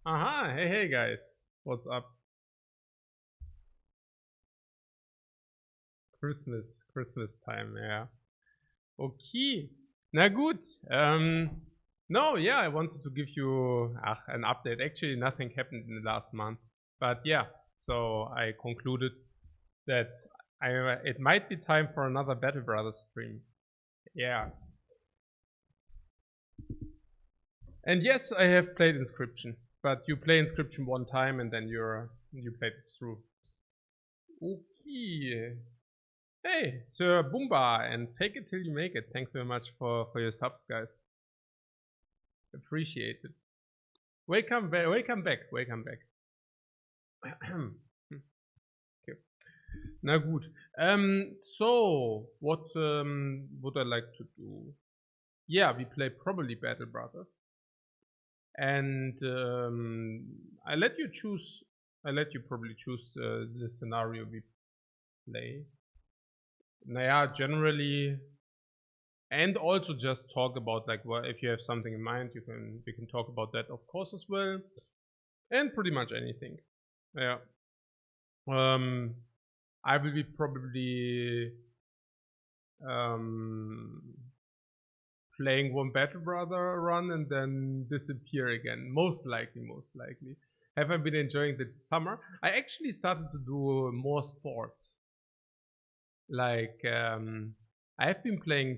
Aha, hey guys, what's up? Christmas time, yeah. Okay, na gut. No, yeah, I wanted to give you an update. Actually, nothing happened in the last month, but yeah, so I concluded that it might be time for another Battle Brothers stream. Yeah. And yes, I have played Inscription, but you play Inscription one time and then you played it through. Okay. Hey, Sir Boomba, and take it till you make it. Thanks very much for your subs, guys. Appreciate it. Welcome back, welcome back, welcome back. Okay. Na gut. So, what would I like to do? Yeah, we play probably Battle Brothers. And I let you choose, I let you probably choose the scenario we play. Naja, generally, and also just talk about like what if you have something in mind, we can talk about that of course as well, and pretty much anything. Yeah. I will be probably playing one Battle Brother run and then disappear again. Most likely. Have I been enjoying the summer? I actually started to do more sports. Like I have been playing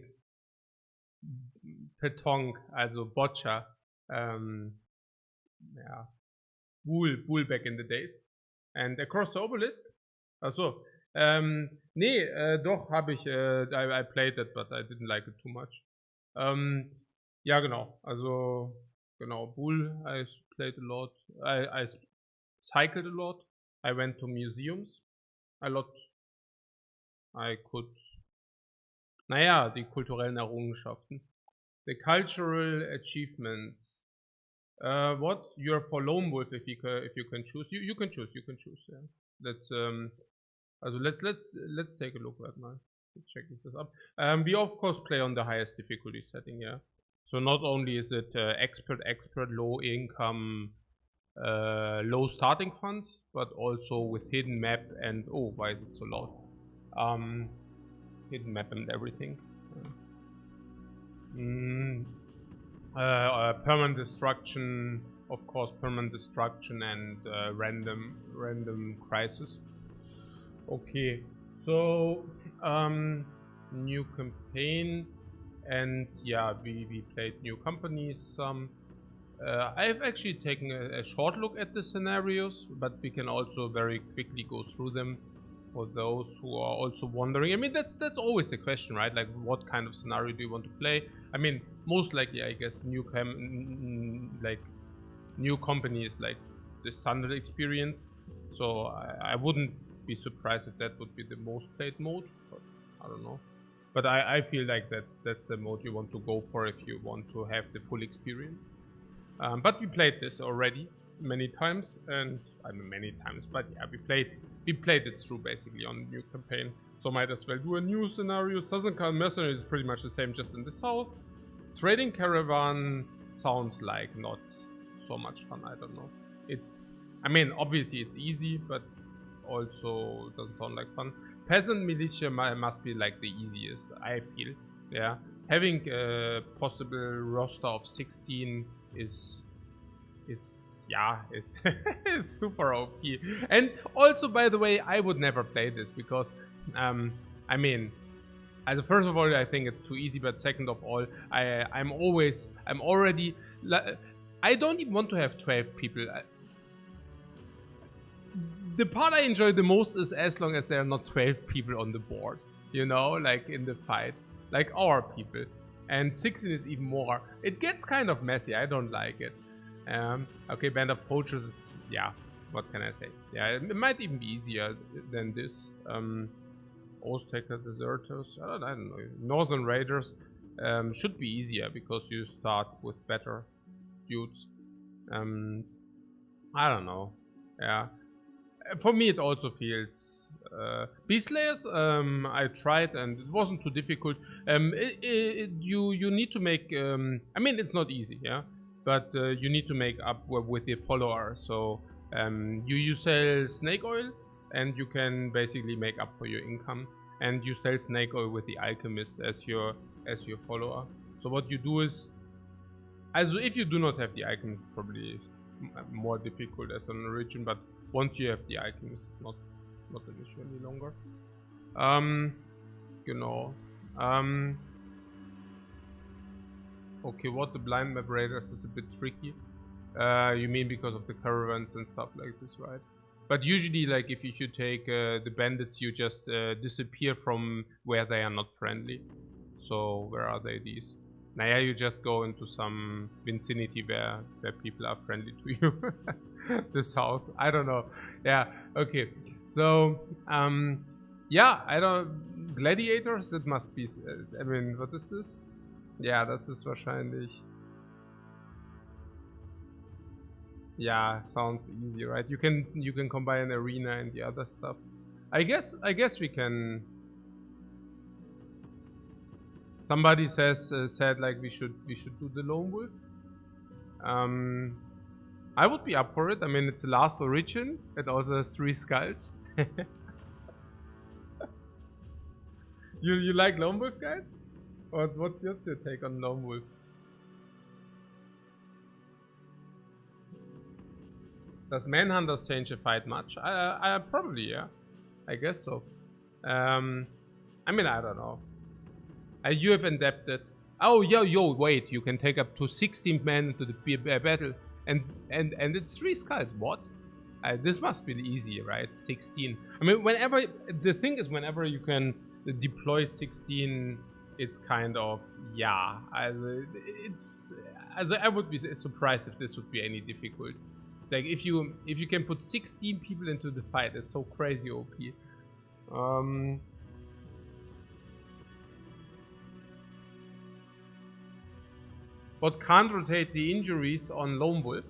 Petong, also Boccia. Ja, Bull back in the days. And Across the Obelisk. Achso. Nee, doch, habe ich. I played it, but I didn't like it too much. Ja, genau. Also, genau. Bull, I played a lot. I cycled a lot. I went to museums a lot. I could. Naja, die kulturellen Errungenschaften. The cultural achievements. What? You're for Lone Wolf if you can choose. You can choose. Yeah. Let's also let's take a look right now. Check this up. We of course play on the highest difficulty setting. Yeah. So not only is it expert, low income, low starting funds, but also with hidden map and oh, why is it so loud? Hidden map and everything. Permanent destruction, of course, permanent destruction and random crisis. Okay, so new campaign, and yeah, we played new companies. I've actually taken a short look at the scenarios, but we can also very quickly go through them for those who are also wondering. I mean, that's always the question, right? Like, what kind of scenario do you want to play? I mean, most likely, I guess, new company is like the standard experience. So I wouldn't be surprised if that would be the most played mode, but I don't know. But I feel like that's the mode you want to go for if you want to have the full experience. But we played this already many times, and I mean many times, but yeah, we played it through basically on the new campaign. So might as well do a new scenario. Southern Cal Mercenary is pretty much the same, just in the south. Trading Caravan sounds like not so much fun. I don't know. I mean, obviously it's easy, but also doesn't sound like fun. Peasant Militia must be like the easiest, I feel. Yeah, having a possible roster of 16 is super OP. And also, by the way, I would never play this because I mean, as first of all, I think it's too easy, but second of all, I'm already I don't even want to have 12 people. The part I enjoy the most is as long as there are not 12 people on the board, you know, like in the fight, like our people. And 16 is even more. It gets kind of messy. I don't like it. Okay, Band of Poachers is, yeah, what can I say? Yeah, it might even be easier than this. Ozteca Deserters, I don't know. Northern Raiders should be easier because you start with better dudes. I don't know. Yeah. For me, it also feels Beast Slayers. I tried and it wasn't too difficult. You need to make. I mean, it's not easy. Yeah, but you need to make up with the follower. So you sell snake oil, and you can basically make up for your income. And you sell snake oil with the alchemist as your follower. So what you do is, also if you do not have the alchemist, it's probably more difficult as an origin. But once you have the alchemist, it's not an issue any longer. Okay, what the blind map raiders is a bit tricky. You mean because of the caravans and stuff like this, right? But usually, like, if you take the bandits, you just disappear from where they are not friendly. So where are they, these? Naya, you just go into some vicinity where people are friendly to you. The south, I don't know. Yeah, okay. So, yeah, I don't... Gladiators, that must be... I mean, what is this? Ja, das ist wahrscheinlich... Yeah, sounds easy, right? You can combine arena and the other stuff. I guess we can... Somebody said like we should do the lone wolf. I would be up for it. I mean, it's the last origin. It also has 3 skulls. You like lone wolf, guys? Or what's your take on lone wolf? Does Manhunters change the fight much? I probably, yeah. I guess so. I mean, I don't know. You have adapted. Oh, yo, wait. You can take up to 16 men into the battle, and it's 3 skulls. What? This must be easy, right? 16. I mean, the thing is, whenever you can deploy 16, it's kind of, yeah. I would be surprised if this would be any difficult. Like, if you can put 16 people into the fight, it's so crazy OP. But can't rotate the injuries on Lone Wolf.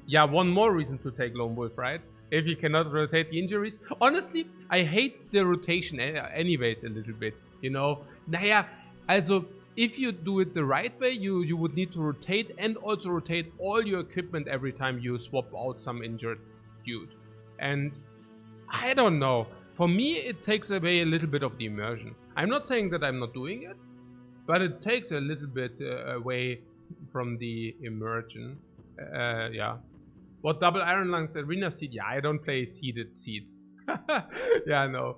Yeah, one more reason to take Lone Wolf, right? If you cannot rotate the injuries. Honestly, I hate the rotation anyways a little bit, you know. Naja, also, if you do it the right way, you would need to rotate and also rotate all your equipment every time you swap out some injured dude. And I don't know. For me, it takes away a little bit of the immersion. I'm not saying that I'm not doing it, but it takes a little bit away from the immersion. Yeah. What double Iron Lungs arena seed? Yeah, I don't play seeded seeds. Yeah, no.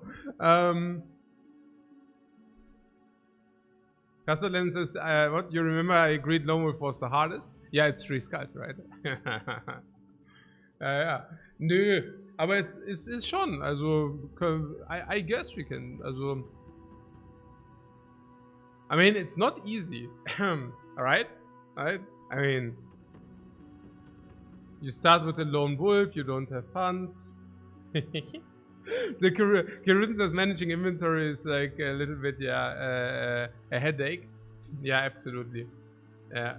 Castellan says, what? You remember I agreed Lone Wolf was the hardest? Yeah, it's 3 skulls, right? Ja. Nö, aber es ist schon, also, I guess we can, also, I mean, it's not easy, alright? Right? I mean, you start with a lone wolf, you don't have funds. The Carissa says managing inventory is like a little bit, yeah, a headache. Yeah, absolutely. Yeah.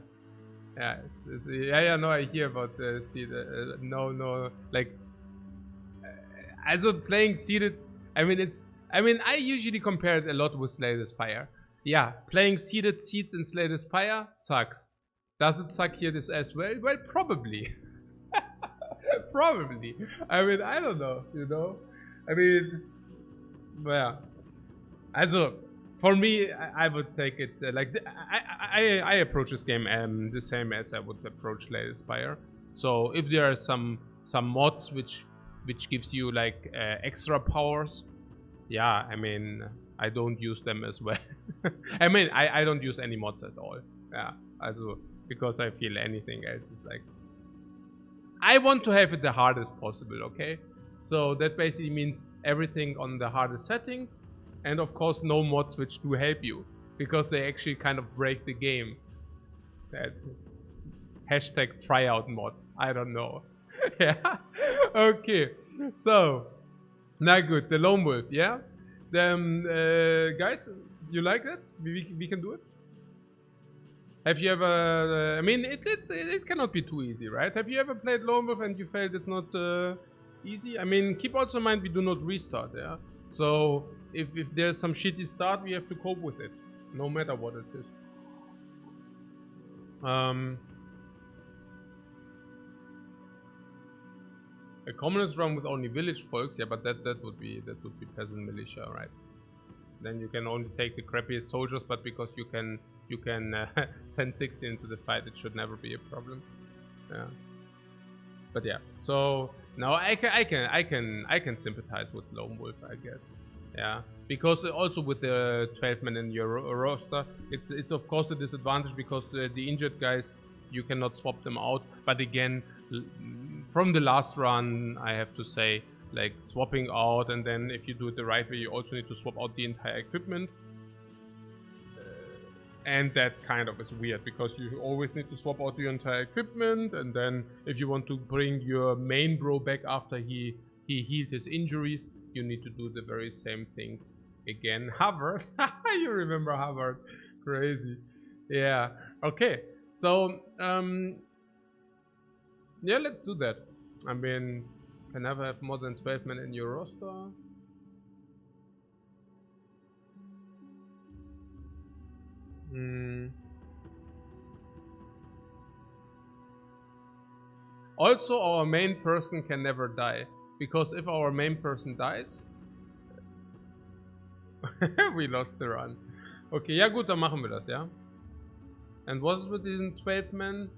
Yeah, yeah, no, I hear about seeded, no, like, also playing seeded, I mean, I usually compare it a lot with Slay the Spire. Yeah, playing seeded seeds in Slay the Spire sucks. Does it suck here this as well? Well, probably. Probably. I mean, I don't know, you know? I mean, yeah. Also, for me, I would take it like I approach this game the same as I would approach Slay the Spire. So if there are some mods which gives you like extra powers, yeah, I mean, I don't use them as well. I mean, I don't use any mods at all. Yeah, also because I feel anything else is like, I want to have it the hardest possible, okay? So that basically means everything on the hardest setting, and of course no mods which do help you, because they actually kind of break the game. That hashtag tryout mod, I don't know. Yeah, okay, so, na good, the Lone Wolf, yeah? Then, guys, you like that? We can do it? Have you ever, I mean, it cannot be too easy, right? Have you ever played Lone Wolf and you felt it's not easy? I mean, keep also in mind we do not restart, yeah? So, if there's some shitty start, we have to cope with it, no matter what it is. A communist run with only village folks, yeah, but that would be peasant militia, right? Then you can only take the crappiest soldiers, but because you can send 60 into the fight, it should never be a problem. Yeah. But yeah, so now I can sympathize with Lone Wolf, I guess. Yeah, because also with the 12 men in your roster, it's of course a disadvantage because the injured guys, you cannot swap them out. But again, from the last run, I have to say, like swapping out, and then if you do it the right way, you also need to swap out the entire equipment. And that kind of is weird because you always need to swap out your entire equipment, and then if you want to bring your main bro back after he healed his injuries, you need to do the very same thing again. Harvard, you remember Harvard? Crazy. Yeah. Okay. So yeah, let's do that. I mean, can never have more than 12 men in your roster. Also, our main person can never die, because if our main person dies, we lost the run. Okay, ja gut, dann machen wir das, ja. And what's with these 12 men?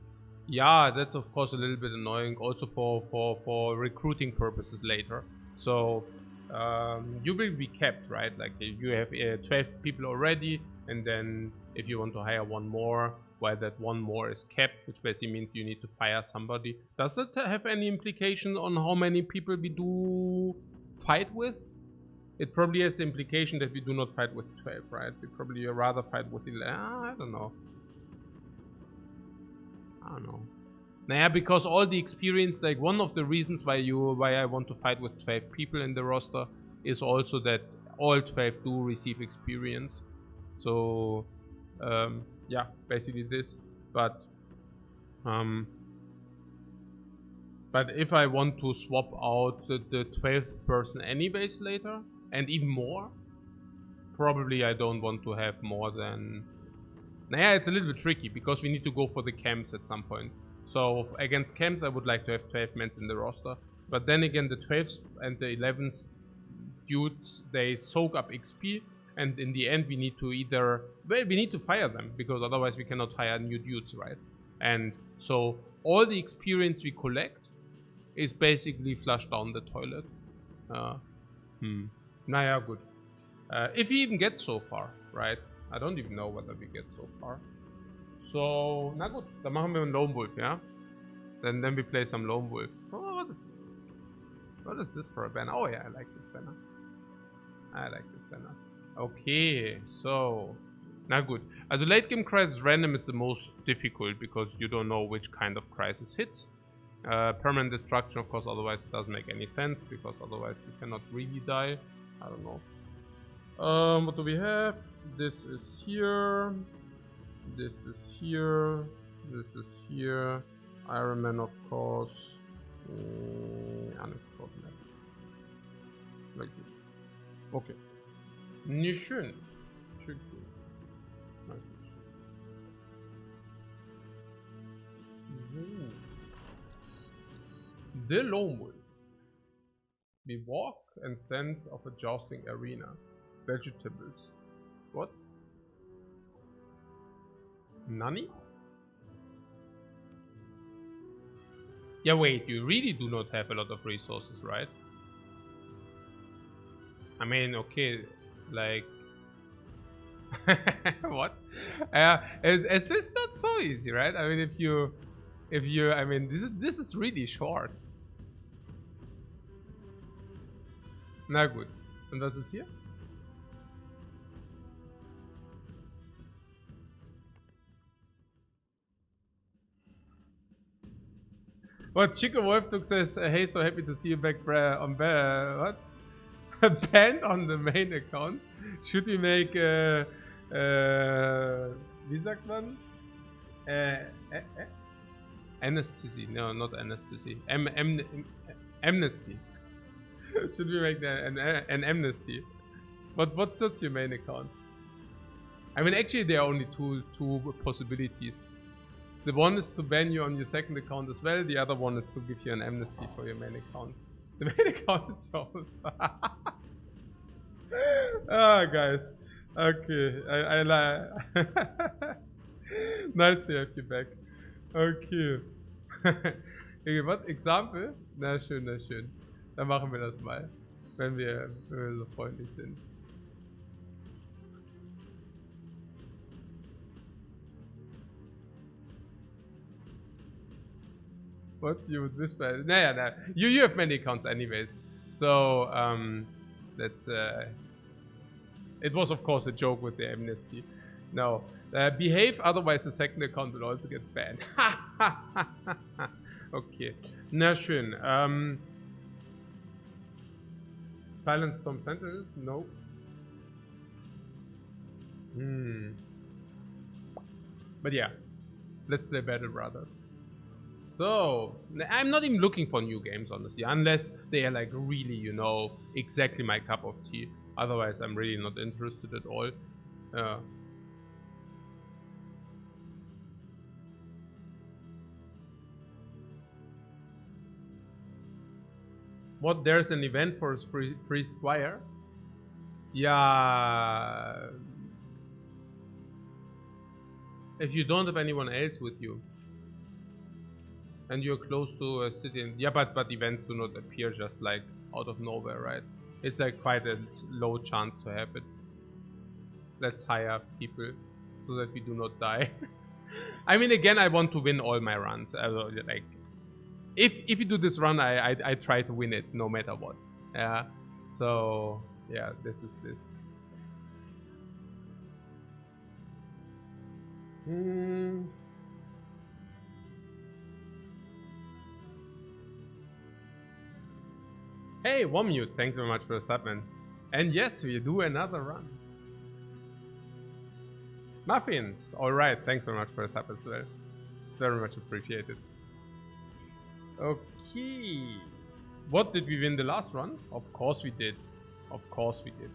Yeah, that's of course a little bit annoying, also for recruiting purposes later. So you will be kept, right? Like you have 12 people already, and then if you want to hire one more, while that one more is kept, which basically means you need to fire somebody. Does it have any implication on how many people we do fight with? It probably has the implication that we do not fight with 12, right? We probably rather fight with 11. I don't know. Naja, because all the experience, like one of the reasons why I want to fight with 12 people in the roster is also that all 12 do receive experience. So yeah, basically this. But if I want to swap out the 12th person anyways later, and even more, probably I don't want to have more than... Naja, it's a little bit tricky, because we need to go for the camps at some point. So against camps I would like to have 12 men in the roster. But then again, the 12th and the 11th dudes, they soak up XP. And in the end we need to either... Well, we need to fire them, because otherwise we cannot hire new dudes, right? And so all the experience we collect is basically flushed down the toilet. Naja, good. If we even get so far, right? I don't even know whether we get so far. So, na gut, dann machen wir einen Lone Wolf, ja? Then we play some Lone Wolf. Oh, what is this for a banner? Oh yeah, I like this banner. Okay, so... Na gut. Also late game crisis random is the most difficult because you don't know which kind of crisis hits. Permanent destruction, of course, otherwise it doesn't make any sense, because otherwise you cannot really die. I don't know. What do we have? This is here. This is here. This is here. Iron Man, of course. Like this. Okay. Nicht schön. Schön. The Lone Wolf. We walk and stand of a jousting arena. Vegetables. What? Nani? Yeah, wait, you really do not have a lot of resources, right? I mean, okay, like... What? It's just not so easy, right? I mean, if you... I mean, this is really short. Na gut. Und was ist hier? What? Chico Wolfduk says, hey, so happy to see you back, on what? Banned on the main account. Should we make wie sagt man? Anesthesia. No, not anesthesia. Amnesty. Should we make an amnesty? What's your main account? I mean, actually, there are only two possibilities. The one is to ban you on your second account as well. The other one is to give you an amnesty for your main account. The main account is yours. Ah, guys. Okay, I lie. Nice to have you back. Okay. Okay, was? Example? Na schön, na schön. Dann machen wir das mal. Wenn wir so freundlich sind. What? You would whisper? Nah. You have many accounts anyways. So, that's, it was of course a joke with the amnesty. No. Behave, otherwise the second account will also get banned. Okay. Na schön. Silence from Sentinels? No. But yeah. Let's play Battle Brothers. So, I'm not even looking for new games, honestly, unless they are like really, you know, exactly my cup of tea. Otherwise, I'm really not interested at all. What? There's an event for free Squire? Yeah. If you don't have anyone else with you. And you're close to a city. Yeah, but events do not appear just like out of nowhere, right? It's like quite a low chance to have it. Let's hire people so that we do not die. I mean, again, I want to win all my runs. Like, if you do this run, I try to win it no matter what. Yeah. So yeah, this is this. Hey, Womute, thanks very much for the sub, man. And yes, we do another run. Muffins, alright, thanks very much for the sub as well. Very much appreciated. Okay. What did we win the last run? Of course we did. Of course we did.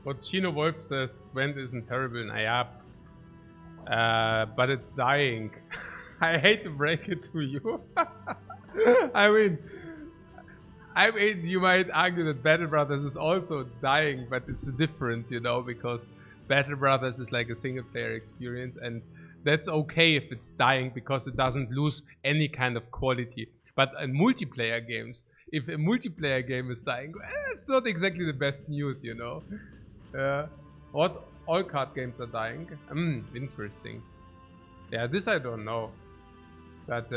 What Chino Wolf says, Gwent isn't terrible, naja. But it's dying. I hate to break it to you. I mean, you might argue that Battle Brothers is also dying, but it's a difference, you know, because Battle Brothers is like a single player experience, and that's okay if it's dying because it doesn't lose any kind of quality. But in multiplayer games, if a multiplayer game is dying, it's not exactly the best news, you know. What? All card games are dying? Interesting. Yeah, this I don't know. But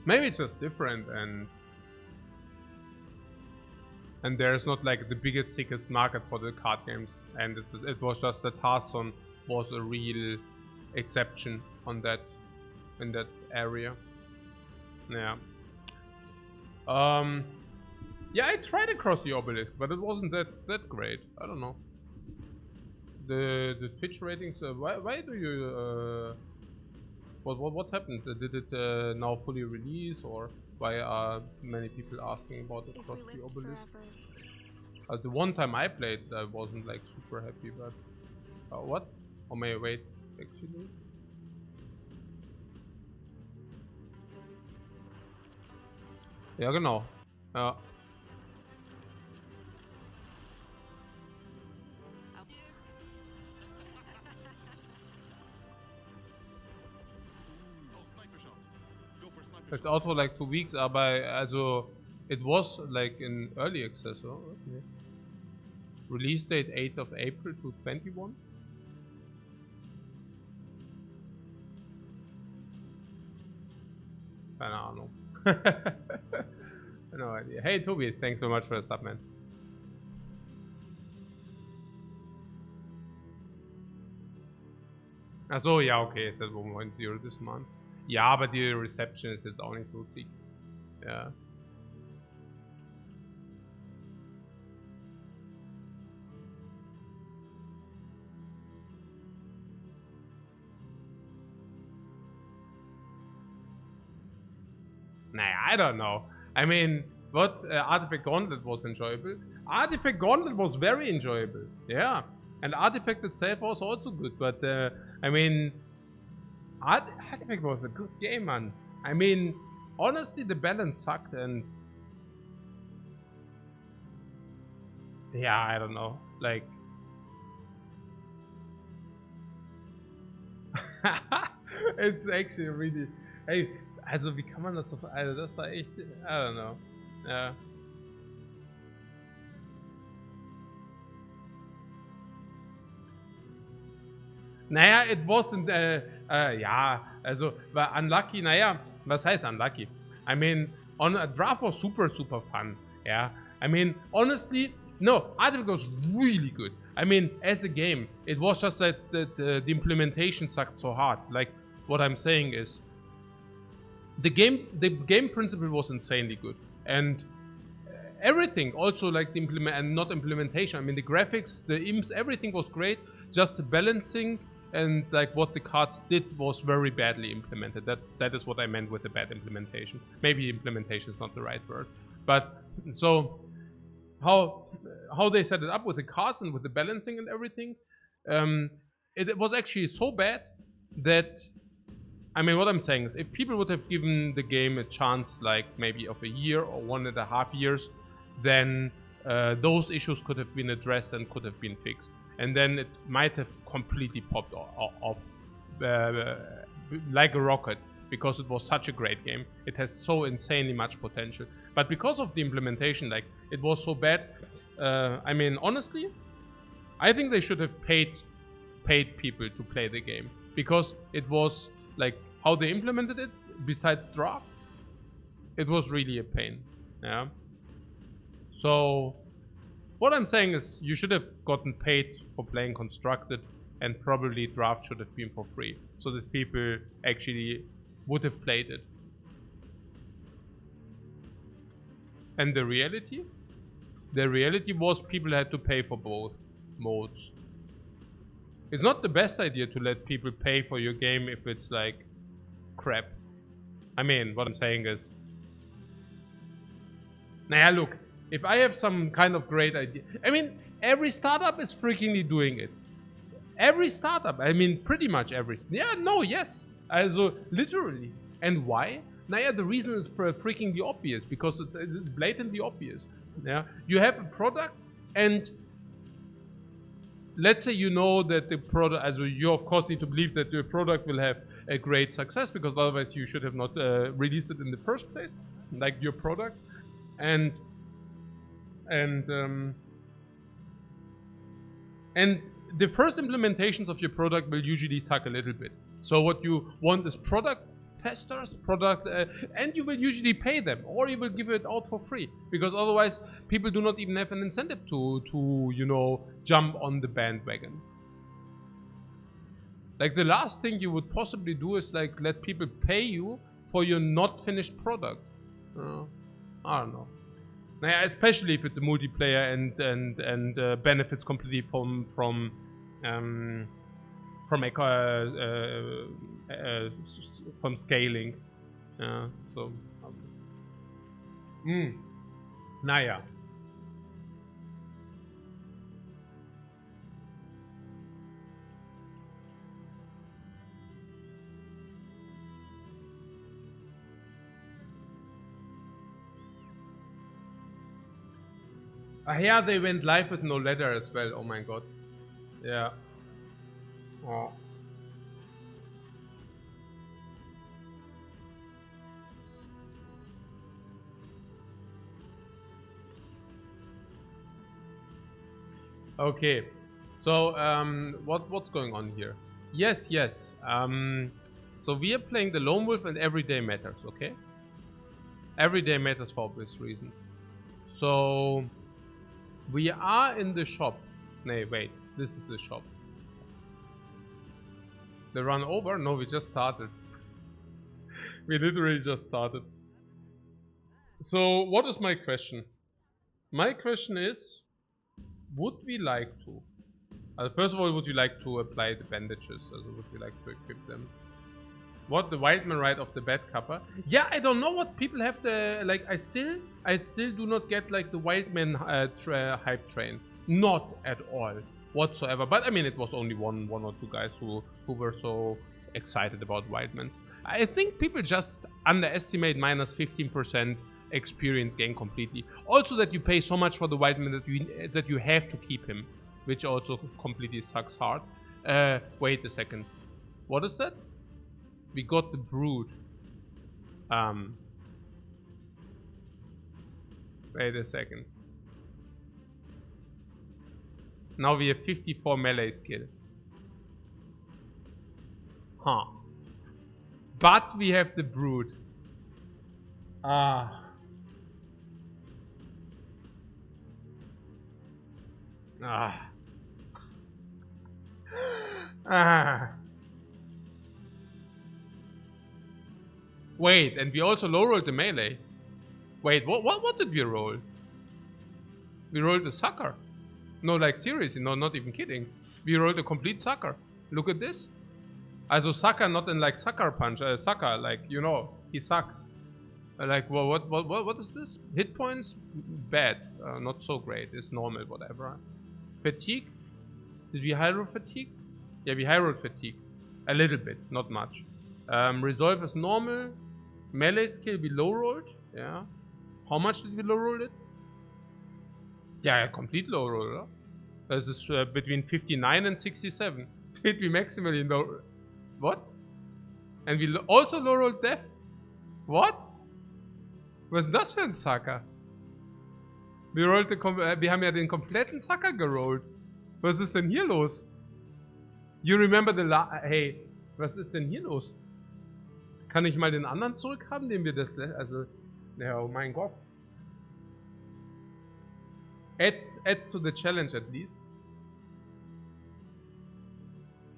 maybe it's just different, and there's not like the biggest, sickest market for the card games, and it was just that Hearthstone was a real exception on that, in that area. Yeah. Yeah, I tried across the obelisk, but it wasn't that great. I don't know. The Twitch ratings. Why do you? What happened? Did it now fully release, or why are many people asking about it across the obelisk? The one time I played, I wasn't like super happy, but what? Oh, may I wait? Actually. Ja, genau. Ja. It's out for like 2 weeks, aber also it was like in early access, oh, okay. Release date 8th of April 2021. Keine Ahnung. No idea. Hey Tobi, thanks so much for the sub, man. Achso, ja, okay, das 1.0 this month. Ja, aber die Reception ist jetzt auch nicht so sick. Ja. Naja, I don't know. I mean, What? Artifact Gauntlet was enjoyable. Artifact Gauntlet was very enjoyable. Yeah. And Artifact itself was also good. But, I mean, Artifact was a good game, man. I mean, honestly, the balance sucked and... Yeah, I don't know. Like... It's actually really... Hey, also wie kann man das so... Also das war echt... I don't know. Ja. Naja, it wasn't... ja, also war unlucky. Naja, was heißt unlucky? I mean, on a draft was super fun. Yeah. I mean, honestly... No, Artifact was really good. I mean, as a game, it was just that the implementation sucked so hard. Like, what I'm saying is, the game principle was insanely good, and everything, also like the implementation. I mean, the graphics, the imps, everything was great. Just the balancing and like what the cards did was very badly implemented. That is what I meant with the bad implementation. Maybe implementation is not the right word, but so. How they set it up with the cards and with the balancing and everything, it was actually so bad that, I mean, what I'm saying is, if people would have given the game a chance, like maybe of a year or 1.5 years, then those issues could have been addressed and could have been fixed, and then it might have completely popped off like a rocket. Because it was such a great game. It had so insanely much potential. But because of the implementation, like, it was so bad. I mean, honestly, I think they should have paid people to play the game. Because it was, like, how they implemented it, besides draft, it was really a pain. Yeah. So, what I'm saying is, you should have gotten paid for playing Constructed, and probably draft should have been for free. So that people actually would have played it. And the reality? The reality was people had to pay for both modes. It's not the best idea to let people pay for your game if it's like crap. I mean, what I'm saying is... Naja, look, if I have some kind of great idea... I mean, every startup is freakingly doing it. Every startup, I mean, pretty much every... Yeah, no, yes. Also, literally. And why? Naja, the reason is freakingly obvious, because it's blatantly obvious. Yeah, you have a product, and let's say you know that the product, also you of course need to believe that the product will have a great success, because otherwise you should have not released it in the first place, like your product. And the first implementations of your product will usually suck a little bit. So what you want is product testers, and you will usually pay them, or you will give it out for free, because otherwise people do not even have an incentive to you know, jump on the bandwagon. Like, the last thing you would possibly do is like let people pay you for your not finished product. I don't know. Naja, especially if it's a multiplayer and benefits completely from scaling. So. Naja. Yeah, they went live with no ladder as well. Oh my god. Yeah. Oh. Okay. So, what's going on here? Yes. So we are playing the Lone Wolf, and Everyday Matters, okay? Everyday Matters for obvious reasons. So, we are in the shop. Nay, wait. This is the shop. The run over? No, we just started. We literally just started. So, what is my question? My question is, would we like to? First of all, would you like to apply the bandages? Also, would you like to equip them? What, the Wildman ride of the bad cuppa? Yeah, I don't know what people have the, like, I still do not get, like, the Wildman hype train. Not at all, whatsoever. But, I mean, it was only one or two guys who were so excited about Wildmans. I think people just underestimate minus 15% experience gain completely. Also that you pay so much for the Wildman that you have to keep him, which also completely sucks hard. Wait a second. What is that? We got the Brood. Wait a second. Now we have 54 melee skill. Huh. But we have the Brood. Ah. Ah. Ah. Wait, and we also low rolled the melee. Wait, what did we roll? We rolled a sucker. No, like seriously, no, not even kidding. We rolled a complete sucker. Look at this. Also sucker, not in like sucker punch. Sucker, like, you know, he sucks. Like, well, what is this? Hit points? Bad. Not so great. It's normal, whatever. Fatigue? Did we high roll fatigue? Yeah, we high rolled fatigue. A little bit, not much. Resolve is normal. Melee skill we low rolled. Yeah. How much did we low roll it? Yeah, complete low roll. This is between 59 and 67. Did we maximally low? What? And we also low rolled death? What? Was ist das für ein Sucker? Wir haben ja den kompletten Sucker gerollt. Was ist denn hier los? You remember the hey, was ist denn hier los? Kann ich mal den anderen zurückhaben, den wir das... Also, ja, oh mein Gott. Adds to the challenge at least.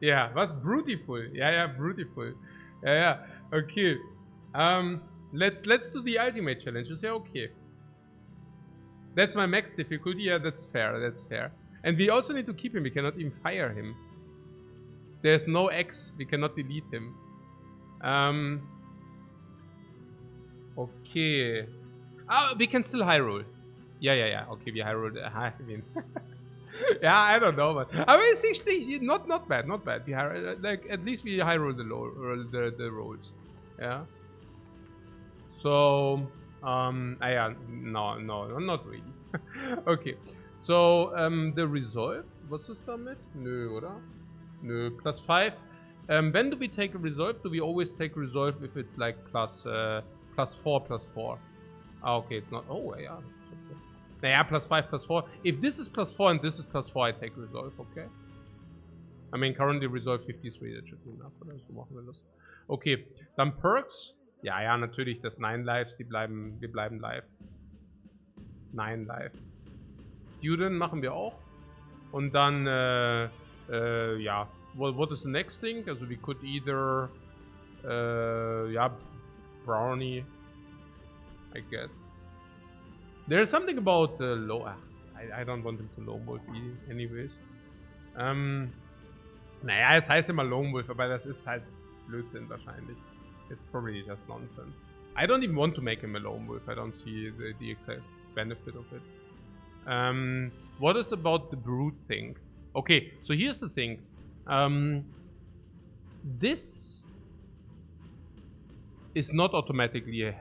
Ja, was? Brutiful. Ja, brutiful. Ja, okay. Let's do the ultimate challenge. Ist ja okay. That's my max difficulty. Yeah, that's fair. And we also need to keep him. We cannot even fire him. There's no X. We cannot delete him. Okay. We can still high roll. Yeah. Okay, we high rolled. I mean, yeah, I don't know, but I mean, it's actually not bad. We like at least we high roll the rolls. Yeah. So, yeah, no, not really. Okay. So, the resolve. What's the damit? Nö, oder? Nö, +5. When do we take a resolve? Do we always take resolve if it's like +4? Ah, okay, it's not. Oh, yeah. Naja, +5, +4. If this is +4 and this is +4, I take resolve, okay? I mean, currently resolve 53, that should be enough. Oder so machen wir das. Okay, dann Perks. Ja, natürlich, das 9 Lives, wir bleiben live. 9 live. Student machen wir auch. Und dann, ja. What is the next thing? Also, we could either, yeah, Brownie, I guess. There's something about low. I don't want him to Lone Wolf anyways. Naja, es heißt immer Lone Wolf, aber das ist halt Blödsinn wahrscheinlich. It's probably just nonsense. I don't even want to make him a Lone Wolf. I don't see the exact benefit of it. What is about the Brood thing? Okay, so here's the thing. This is not automatically a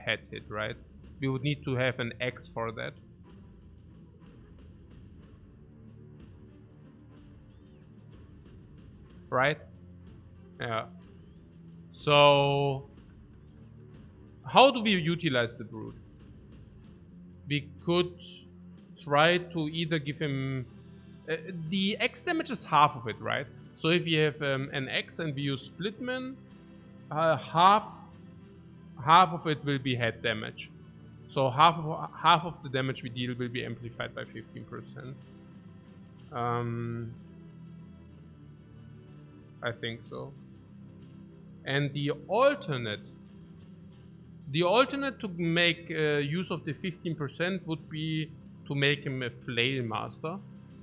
head hit, right? We would need to have an X for that. Right? Yeah. So, how do we utilize the Brood? We could try to either give him... the X damage is half of it, right? So if you have an X and we use Splitman, half of it will be head damage. So half of the damage we deal will be amplified by 15%. I think so. And the alternate to make use of the 15% would be to make him a Flail Master,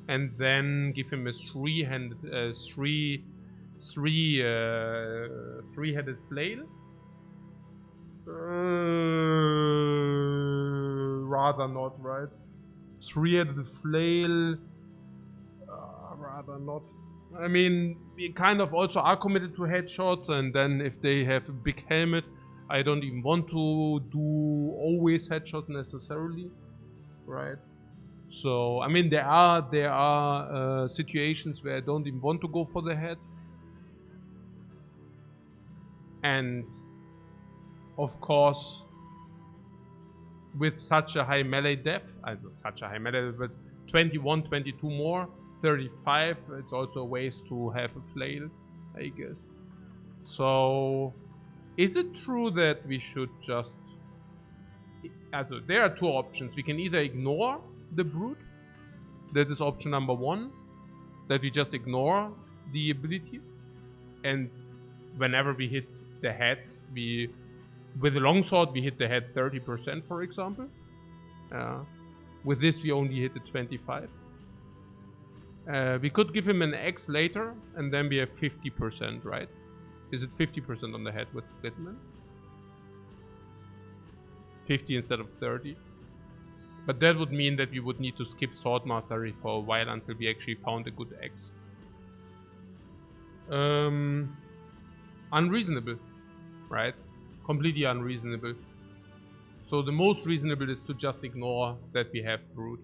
and then give him a three-headed flail. Rather not, right? Three-headed flail. Rather not. I mean, we kind of also are committed to headshots, and then if they have a big helmet, I don't even want to do always headshots necessarily, right? So I mean, there are situations where I don't even want to go for the head, and of course, with such a high melee def, such a high melee, but 21, 22 more, 35, it's also ways to have a flail, I guess. So, is it true that we should just... Also, there are two options. We can either ignore the brute, that is option number one, that we just ignore the ability, and whenever we hit the head, with the longsword we hit the head 30%, for example. With this we only hit the 25. We could give him an X later, and then we have 50%, right? Is it 50% on the head with Splitman? 50 instead of 30. But that would mean that we would need to skip Sword Mastery for a while until we actually found a good X. Unreasonable, right? Completely unreasonable. So the most reasonable is to just ignore that we have brute.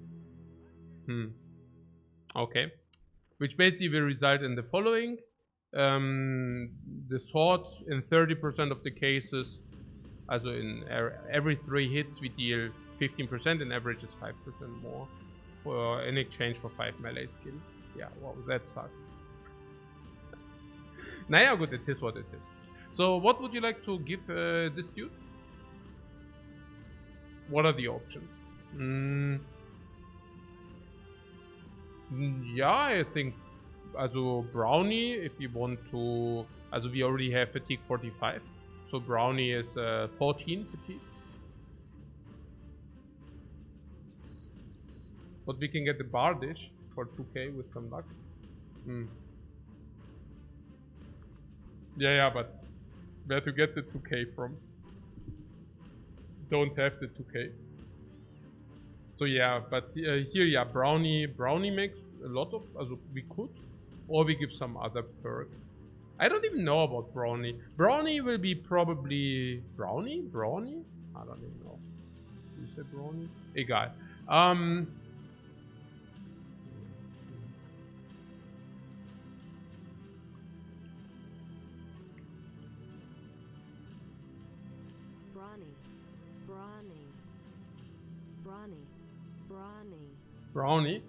Okay. Which basically will result in the following. The sword in 30% of the cases, also in every 3 hits we deal 15%, and average is 5% more in exchange for 5 melee skill. Yeah, wow, that sucks. Naja, good, it is what it is. So what would you like to give this dude? What are the options? Yeah, I think also Brownie, if you want to... Also we already have fatigue 45. So Brownie is 14 fatigue. But we can get the Bardish for 2k with some luck. Yeah, but where to get the 2k from? Don't have the 2k. So yeah, but here, yeah, Brownie makes a lot of... Also we could. Or we give some other perk. I don't even know about Brownie. Brownie will be probably... Brownie? I don't even know. You said Brownie? Egal. Brownie?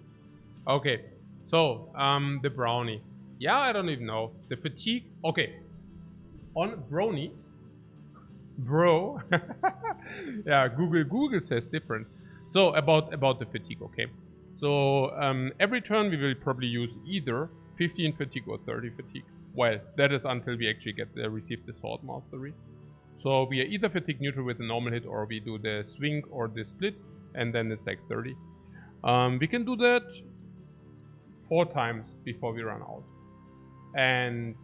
Okay. So, the Brownie. Yeah, I don't even know. The fatigue... Okay. On Brownie... Bro... yeah, Google says different. So, about the fatigue, okay. So, every turn we will probably use either 15 fatigue or 30 fatigue. Well, that is until we actually receive the Sword Mastery. So, we are either fatigue neutral with a normal hit, or we do the swing or the split, and then it's like 30. We can do that 4 times before we run out. And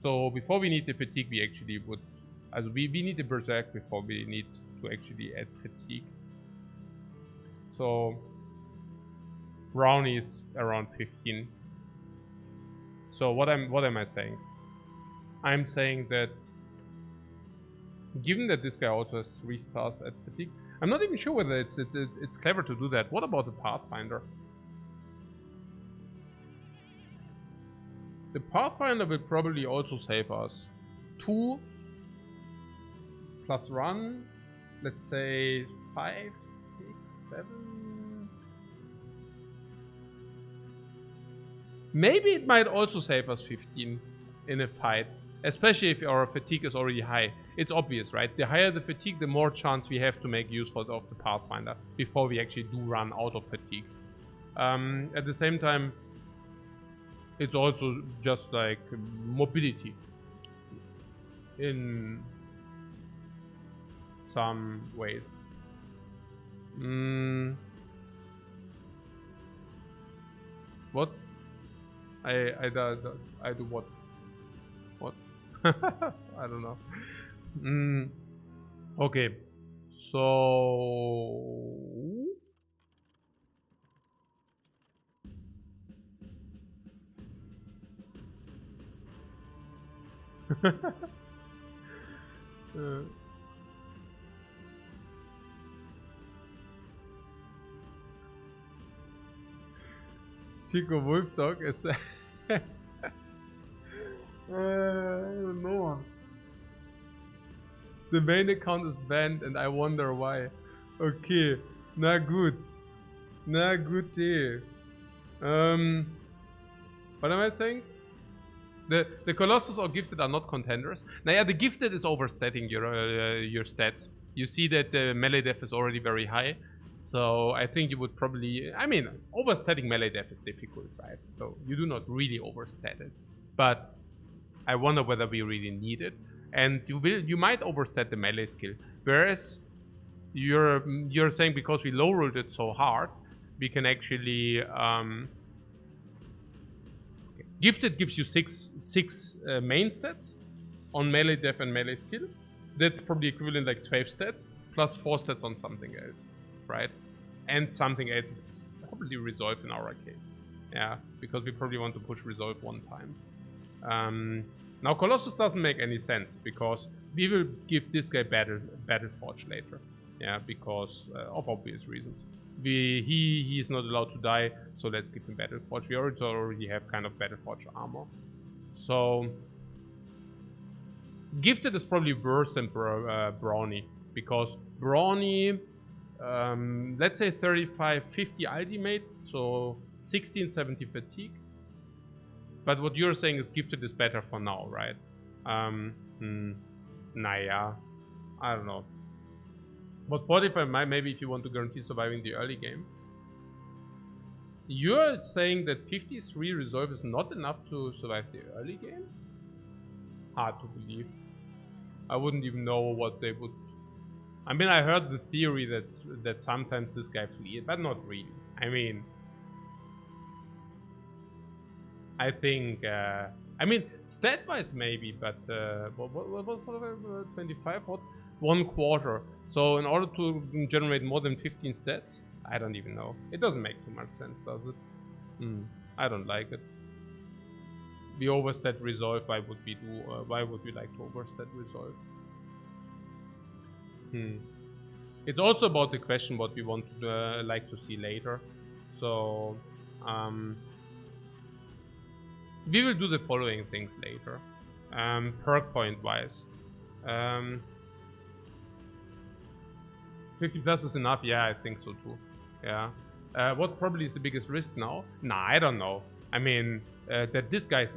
so before we need the fatigue, we actually would... Also we need the berserk before we need to actually add fatigue. So Brownie is around 15. So what am I saying? I'm saying that given that this guy also has 3 stars at fatigue, I'm not even sure whether it's clever to do that. What about the Pathfinder? The Pathfinder will probably also save us 2 plus run, let's say 5, 6, 7. Maybe it might also save us 15 in a fight, especially if our fatigue is already high. It's obvious, right? The higher the fatigue, the more chance we have to make use of the Pathfinder before we actually do run out of fatigue. At the same time, it's also just like mobility in some ways. What? I do what? I don't know. Okay, so Chico Wolfdog is I don't know. The main account is banned and I wonder why. Okay, na gut. Na gute. What am I saying? The Colossus or Gifted are not contenders. Now yeah, the Gifted is overstating your stats. You see that the melee def is already very high. So I think you would probably, I mean, overstating melee def is difficult, right? So you do not really overstat it. But I wonder whether we really need it. And you might overstat the melee skill. Whereas you're saying because we low rolled it so hard, we can actually Gifted gives you six main stats on melee def and melee skill. That's probably equivalent like 12 stats plus 4 stats on something else, right? And something else is probably resolve in our case. Yeah, because we probably want to push resolve one time. Now Colossus doesn't make any sense because we will give this guy Battle Forge later. Yeah, because of obvious reasons. He is not allowed to die, so let's give him Battle Forge. We already have kind of Battle Forge armor. So Gifted is probably worse than Brawny, because Brawny, let's say 35-50 ultimate, so 16-70 fatigue. But what you're saying is Gifted is better for now, right? Naja, I don't know. But what if maybe if you want to guarantee surviving the early game? You're saying that 53 resolve is not enough to survive the early game? Hard to believe. I wouldn't even know what they would... I mean, I heard the theory that sometimes this guy flees, but not really. I mean... I think... I mean, stat-wise maybe, but... what 25? What? 1/4. So in order to generate more than 15 stats, I don't even know. It doesn't make too much sense, does it? I don't like it. We overstat resolve. Why would we do? Why would we like to overstat resolve? It's also about the question what we want to like to see later. So we will do the following things later. Perk point wise. 50 plus is enough? Yeah, I think so too. Yeah. What probably is the biggest risk now? Nah, I don't know. I mean, that this guy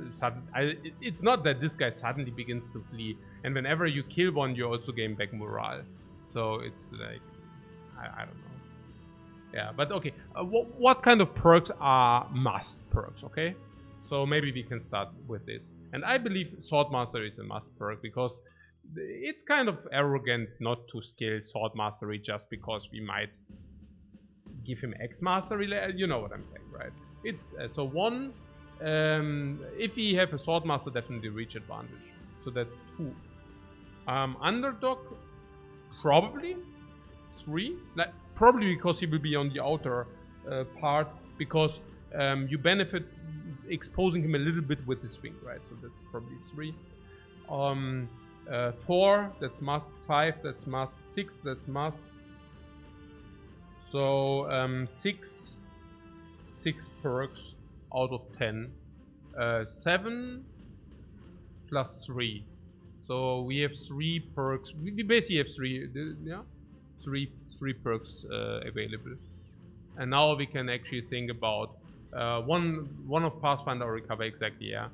it's not that this guy suddenly begins to flee, and whenever you kill one, you also gain back morale. So it's like, I don't know. Yeah, but okay. What kind of perks are must perks? Okay, so maybe we can start with this. And I believe Sword Mastery is a must perk because it's kind of arrogant not to scale Sword Mastery just because we might give him X Mastery. You know what I'm saying, right? It's so one. If we have a Sword Master, definitely reach advantage. So that's 2. Underdog, probably 3. Like probably because he will be on the outer part, because you benefit exposing him a little bit with the swing, right? So that's probably 3. 4, that's must. 5, that's must. 6, that's must. So 6 perks out of 10. 7 plus 3. So we have 3 perks. We basically have 3. Yeah, 3 perks available. And now we can actually think about one of Pathfinder or Recover. Exactly. Yeah.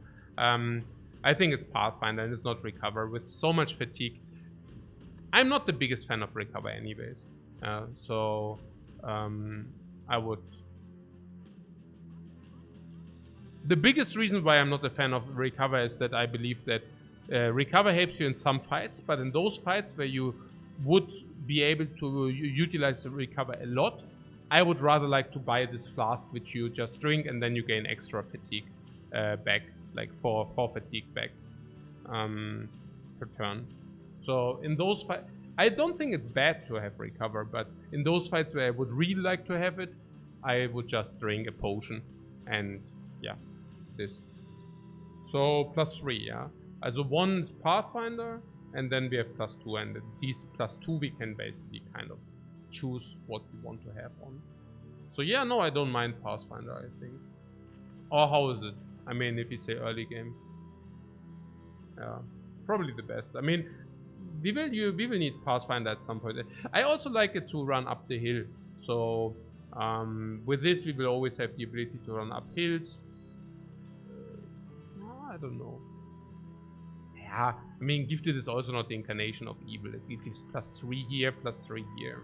I think it's Pathfinder and it's not Recover. With so much fatigue, I'm not the biggest fan of Recover anyways. So I would... The biggest reason why I'm not a fan of Recover is that I believe that Recover helps you in some fights, but in those fights where you would be able to utilize the Recover a lot, I would rather like to buy this flask which you just drink and then you gain extra fatigue back, like 4 fatigue back. per turn. So in those fights, I don't think it's bad to have recover, but in those fights where I would really like to have it, I would just drink a potion and yeah, this. So +3, yeah. Also 1 is Pathfinder, and then we have +2, and these +2 we can basically kind of choose what we want to have on. So yeah, no, I don't mind Pathfinder, I think. Or how is it? I mean, if you say early game. Yeah, probably the best. I mean, we will need Pathfinder at some point. I also like it to run up the hill. So with this, we will always have the ability to run up hills. I don't know. Yeah, I mean, Gifted is also not the incarnation of evil. It gives +3 here, +3 here.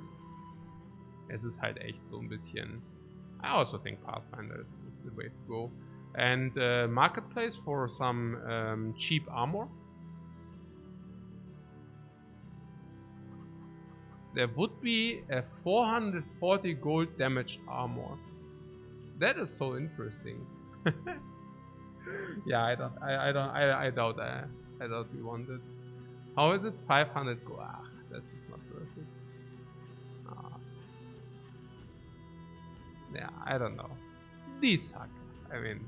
Es ist halt echt so ein bisschen. I also think Pathfinder is the way to go. And Marketplace for some cheap armor. There would be a 440 gold damage armor. That is so interesting. Yeah, I doubt we want it. How is it? 500 gold. Ah, that's not worth it. Yeah, I don't know. These suck. I mean,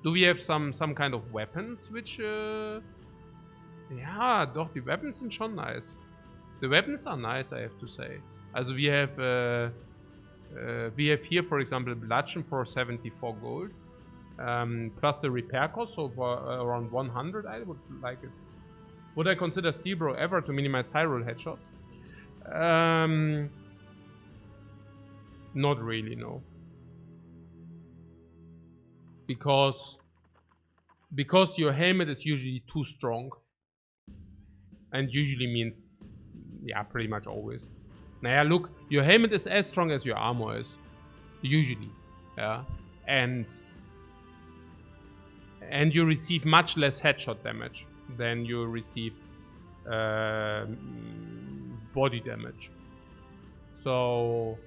do we have some kind of weapons which? Ja, doch, die Weapons sind schon nice. The weapons are nice, I have to say. Also we have here, for example, bludgeon for 74 gold, plus the repair cost, so for around 100. I would like it. Would I consider Steel Bro ever to minimize high roll headshots? Not really, no. Because your helmet is usually too strong, and usually means, yeah, pretty much always. Naja, look, your helmet is as strong as your armor is, usually, yeah, and you receive much less headshot damage than you receive body damage. So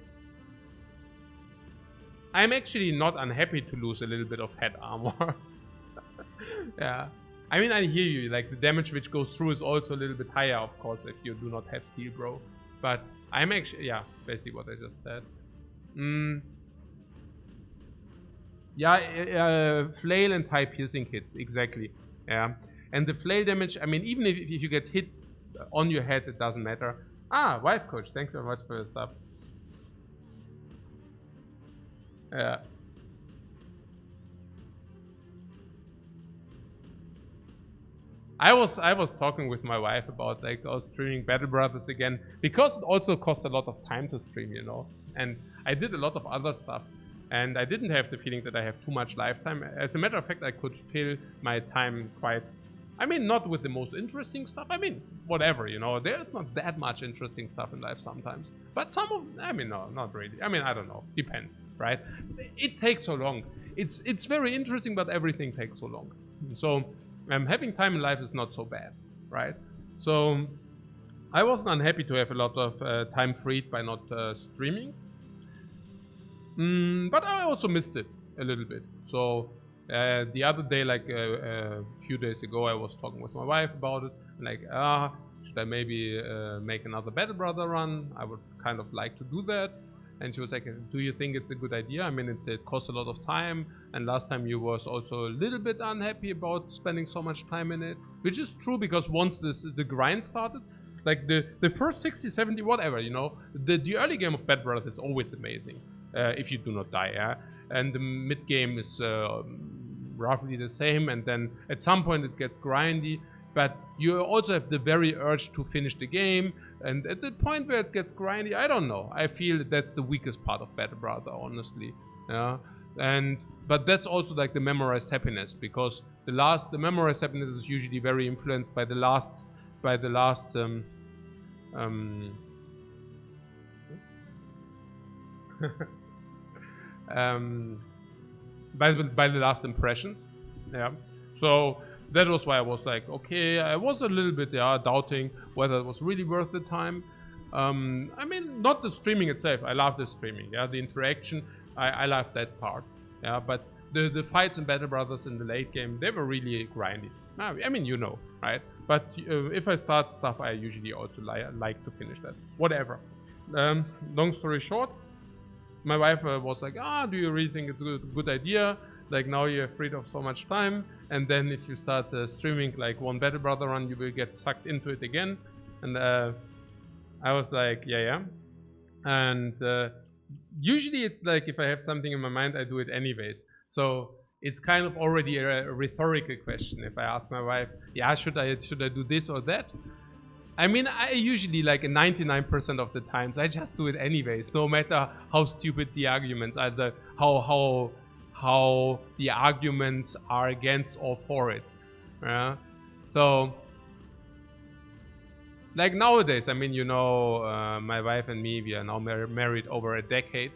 I'm actually not unhappy to lose a little bit of head armor. Yeah, I mean, I hear you, like the damage which goes through is also a little bit higher, of course, if you do not have Steel Bro. But I'm actually, yeah, basically what I just said. Yeah, flail and high piercing hits, exactly. Yeah, and the flail damage, I mean, even if you get hit on your head, it doesn't matter. Ah, Lifecoach, thanks so much for your sub. Yeah. I was talking with my wife about like us streaming Battle Brothers again, because it also costs a lot of time to stream, you know. And I did a lot of other stuff, and I didn't have the feeling that I have too much lifetime. As a matter of fact, I could fill my time quite, I mean, not with the most interesting stuff. I mean, whatever, you know. There's not that much interesting stuff in life sometimes. But some of, I mean, no, not really. I mean, I don't know. Depends, right? It takes so long. It's very interesting, but everything takes so long. So having time in life is not so bad, right? So I wasn't unhappy to have a lot of time freed by not streaming. But I also missed it a little bit. So the other day, like a few days ago, I was talking with my wife about it. Like, should I maybe make another Battle Brother run? I would kind of like to do that. And she was like, do you think it's a good idea? I mean, it costs a lot of time. And last time you was also a little bit unhappy about spending so much time in it. Which is true, because once the grind started, like the first 60, 70, whatever, you know, the early game of Battle Brothers is always amazing. If you do not die, yeah? And the mid game is roughly the same. And then at some point it gets grindy. But you also have the very urge to finish the game. And at the point where it gets grindy, I don't know. I feel that's the weakest part of Battle Brother, honestly. Yeah. But that's also like the memorized happiness, because the memorized happiness is usually very influenced by the last by the last impressions. Yeah. So that was why I was like, okay, I was a little bit doubting whether it was really worth the time. I mean, not the streaming itself. I love the streaming. Yeah, the interaction. I love that part. Yeah, but the fights in Battle Brothers in the late game, they were really grindy. I mean, you know, right? But if I start stuff, I usually also like to finish that. Whatever. Long story short, my wife was like, do you really think it's a good idea? Like, now you're freed of so much time, and then if you start streaming like one Battle Brother run, you will get sucked into it again. And I was like, yeah. And usually it's like, if I have something in my mind, I do it anyways. So it's kind of already a rhetorical question. If I ask my wife, yeah, should I do this or that? I mean, I usually, like 99% of the times, I just do it anyways, no matter how stupid the arguments are, how the arguments are against or for it. So, like nowadays, I mean, you know, my wife and me, we are now married over a decade.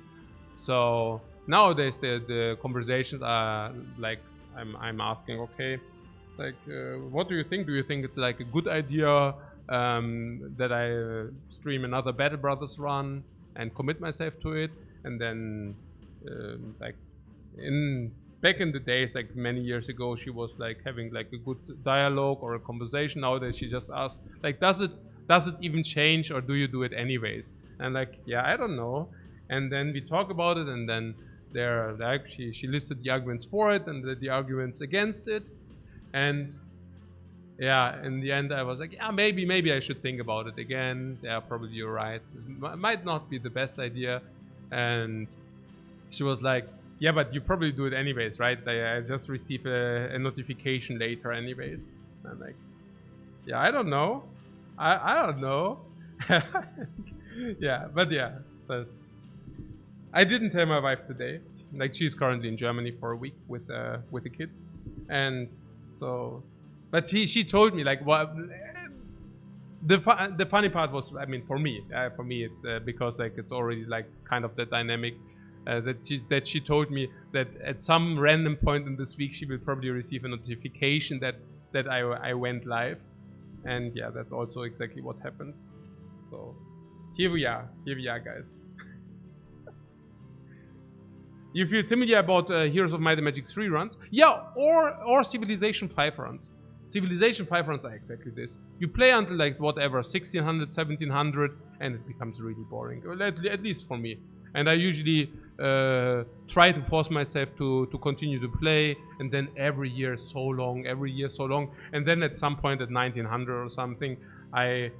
So nowadays the conversations are like, I'm asking, okay, like, what do you think? Do you think it's like a good idea that I stream another Battle Brothers run and commit myself to it? And then like back in the days, like many years ago, she was like having like a good dialogue or a conversation. Nowadays she just asks, like, does it even change, or do you do it anyways? And like, yeah, I don't know. And then we talk about it, and then she listed the arguments for it and the arguments against it. And yeah, in the end I was like, yeah, maybe I should think about it again. Yeah, probably you're right. It might not be the best idea. And she was like, yeah, but you probably do it anyways, right? I just receive a notification later anyways. And I'm like, yeah, I don't know. I don't know. Yeah, but yeah, I didn't tell my wife today. Like, she's currently in Germany for a week with the kids. And so, but she told me, like, what the funny part was, I mean, for me it's because like it's already like kind of the dynamic that she told me that at some random point in this week she will probably receive a notification that I went live. And yeah, that's also exactly what happened. So here we are, guys. You feel similar about Heroes of Might and Magic 3 runs? Yeah, or Civilization 5 runs. Civilization 5 runs are exactly this. You play until like whatever, 1600, 1700, and it becomes really boring. Well, at least for me. And I usually try to force myself to continue to play, and then every year so long, and then at some point at 1900 or something, I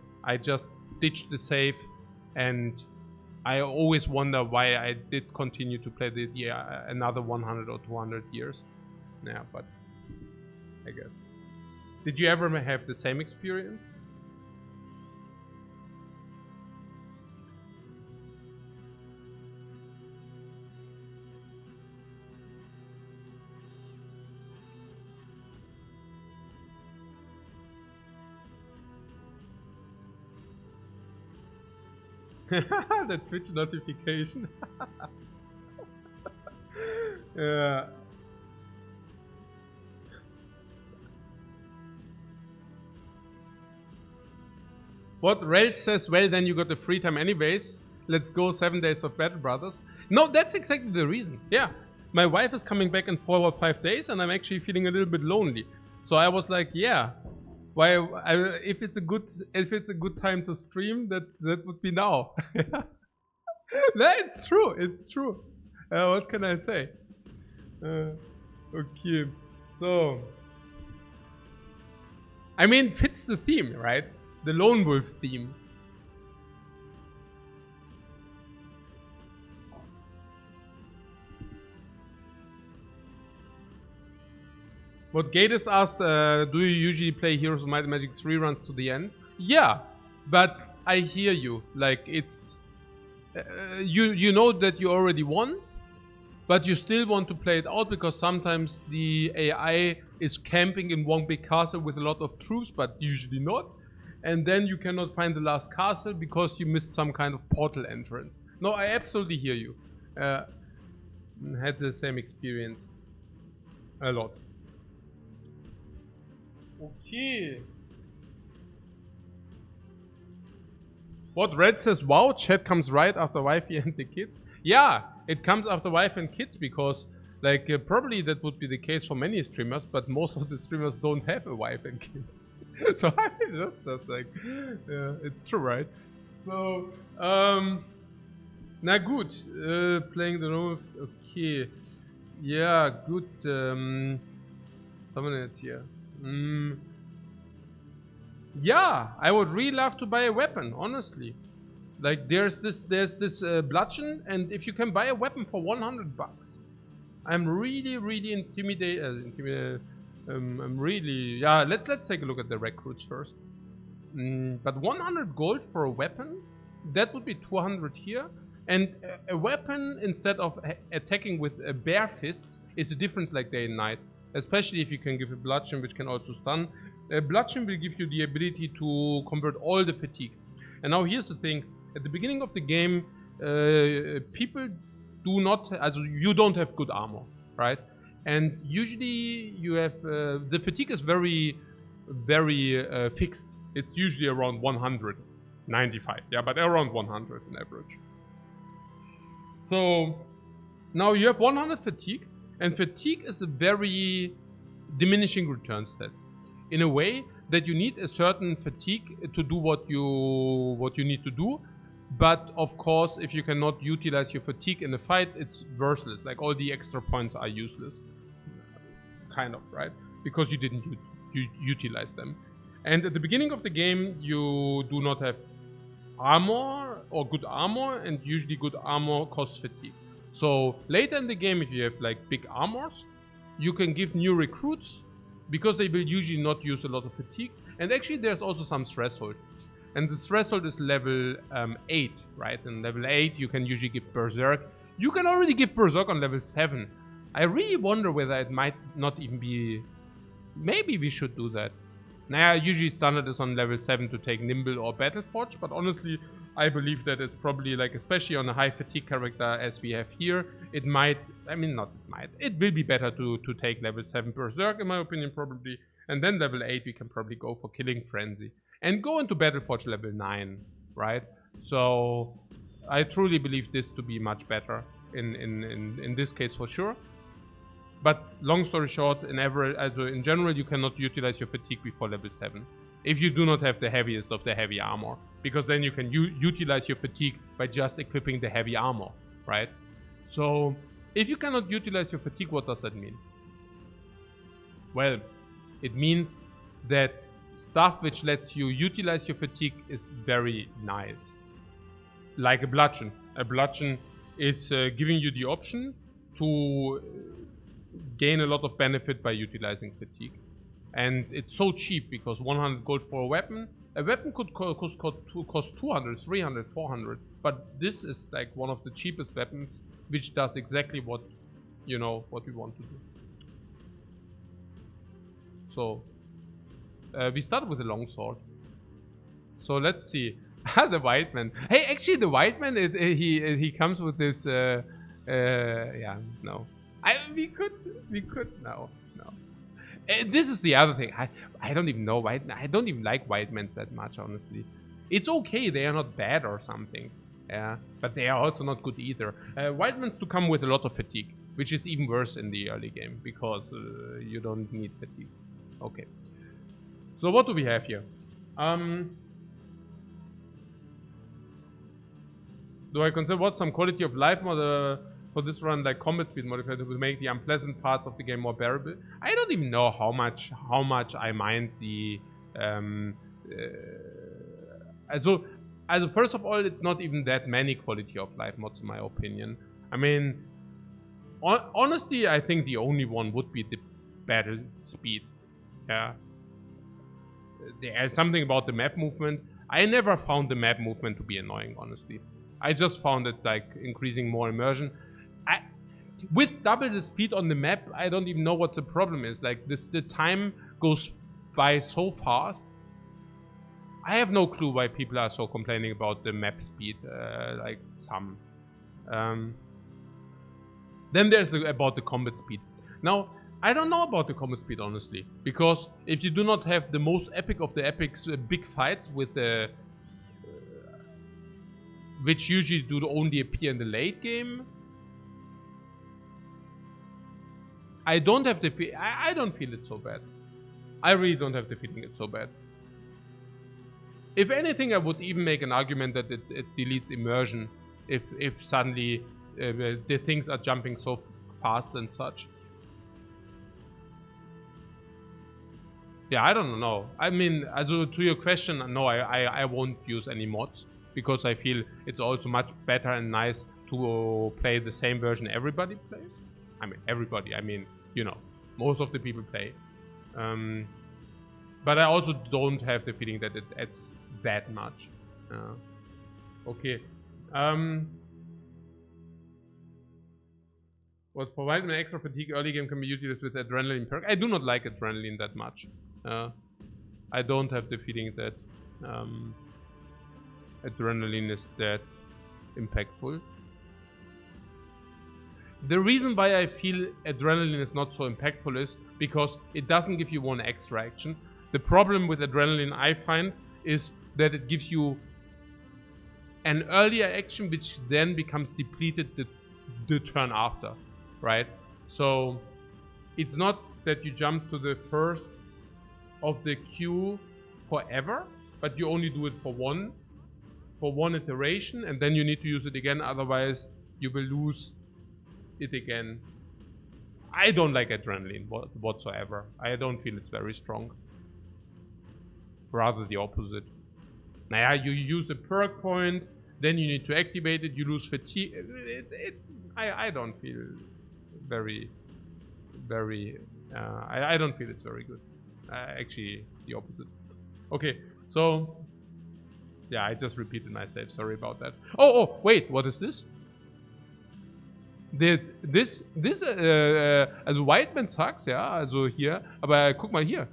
just ditched the save, and I always wonder why I did continue to play another 100 or 200 years. Yeah, but I guess. Did you ever have the same experience? The Twitch notification. Yeah. What? Rail says, well, then you got the free time anyways. Let's go 7 days of Battle Brothers. No, that's exactly the reason. Yeah. My wife is coming back in 4 or 5 days, and I'm actually feeling a little bit lonely. So I was like, yeah. If it's a good time to stream, that would be now. No, it's true. What can I say? Okay, so I mean, fits the theme, right? The Lone Wolf theme. What Gatus asked, do you usually play Heroes of Might and Magic 3 runs to the end? Yeah, but I hear you. Like, it's... you know that you already won, but you still want to play it out because sometimes the AI is camping in one big castle with a lot of troops, but usually not. And then you cannot find the last castle because you missed some kind of portal entrance. No, I absolutely hear you. Had the same experience. A lot. Okay. What Red says, wow, chat comes right after wifey and the kids. Yeah, it comes after wife and kids because Like, probably that would be the case for many streamers, but most of the streamers don't have a wife and kids. So I just like, yeah, it's true, right? So, na gut, playing the role, okay. Yeah, good, someone else here. Yeah, I would really love to buy a weapon, honestly. Like, there's this bludgeon, and if you can buy a weapon for 100 bucks, I'm really intimidated. I'm really, yeah. Let's take a look at the recruits first. But 100 gold for a weapon, that would be 200 here. And a weapon, instead of attacking with bare fists, is a difference like day and night. Especially if you can give a bludgeon, which can also stun. A bludgeon will give you the ability to convert all the fatigue. And now here's the thing: at the beginning of the game, people do not, you don't have good armor, right? And usually you have the fatigue is very fixed. It's usually around 195, yeah, but around 100 on average. So now you have 100 fatigue, and fatigue is a very diminishing return stat, in a way that you need a certain fatigue to do what you need to do. But of course, if you cannot utilize your fatigue in a fight, it's worthless. Like, all the extra points are useless, kind of, right? Because you didn't utilize them. And at the beginning of the game, you do not have armor or good armor, and usually good armor costs fatigue. So later in the game, if you have like big armors, you can give new recruits, because they will usually not use a lot of fatigue. And actually, there's also some threshold. And the threshold is level 8, right? And level 8, you can usually give Berserk. You can already give Berserk on level 7. I really wonder whether it might not even be... Maybe we should do that. Nah, usually standard is on level 7 to take Nimble or Battleforge, but honestly, I believe that it's probably, like, especially on a high fatigue character as we have here, it might... I mean, not it might. It will be better to take level 7 Berserk, in my opinion, probably. And then level 8, we can probably go for Killing Frenzy. And go into Battleforge level 9, right? So I truly believe this to be much better in this case for sure. But long story short, in general, you cannot utilize your fatigue before level 7. If you do not have the heaviest of the heavy armor. Because then you can utilize your fatigue by just equipping the heavy armor, right? So if you cannot utilize your fatigue, what does that mean? Well, it means that stuff which lets you utilize your fatigue is very nice. Like a bludgeon. A bludgeon is giving you the option to gain a lot of benefit by utilizing fatigue. And it's so cheap, because 100 gold for a weapon could cost 200, 300, 400. But this is like one of the cheapest weapons, which does exactly what, what we want to do. So we started with a longsword. So let's see. The white man. Hey, actually, the white man, he comes with this. Yeah, no. We could no. This is the other thing. I don't even know I don't even like white men that much, honestly. It's okay. They are not bad or something. Yeah, but they are also not good either. White men do come with a lot of fatigue, which is even worse in the early game, because you don't need fatigue. Okay. So what do we have here? Do I consider what some quality of life mod for this run, like combat speed modifier, to make the unpleasant parts of the game more bearable? I don't even know how much I mind the also first of all, it's not even that many quality of life mods in my opinion. I mean, honestly, I think the only one would be the battle speed. Yeah. There's something about the map movement. I never found the map movement to be annoying, honestly. I just found it like increasing more immersion. With double the speed on the map, I don't even know what the problem is. Like, the time goes by so fast. I have no clue why people are so complaining about the map speed, like some. Then there's about the combat speed. Now, I don't know about the combat speed, honestly, because if you do not have the most epic of the epics, big fights with the which usually do only appear in the late game, I don't have the I don't feel it so bad. I really don't have the feeling it's so bad. If anything, I would even make an argument that it deletes immersion if suddenly the things are jumping so fast and such. Yeah, I don't know. I mean, also to your question, no, I won't use any mods because I feel it's also much better and nice to play the same version everybody plays. I mean, everybody. I mean, you know, most of the people play. But I also don't have the feeling that it adds that much. Okay. What provided an extra fatigue early game can be utilized with adrenaline perk. I do not like adrenaline that much. I don't have the feeling that adrenaline is that impactful. The reason why I feel adrenaline is not so impactful is because it doesn't give you one extra action. The problem with adrenaline, I find, is that it gives you an earlier action which then becomes depleted the turn after, right? So it's not that you jump to the first of the queue forever, but you only do it for one iteration, and then you need to use it again, otherwise you will lose it again. I don't like adrenaline whatsoever. I don't feel it's very strong. Rather the opposite. Now, you use a perk point, then you need to activate it, you lose fatigue. I don't feel very, I don't feel it's very good. Actually, the opposite. Okay, so, yeah, I just repeated myself, sorry about that. Oh, wait, what is this? Also Wildman sucks, ja, also hier, aber guck mal hier.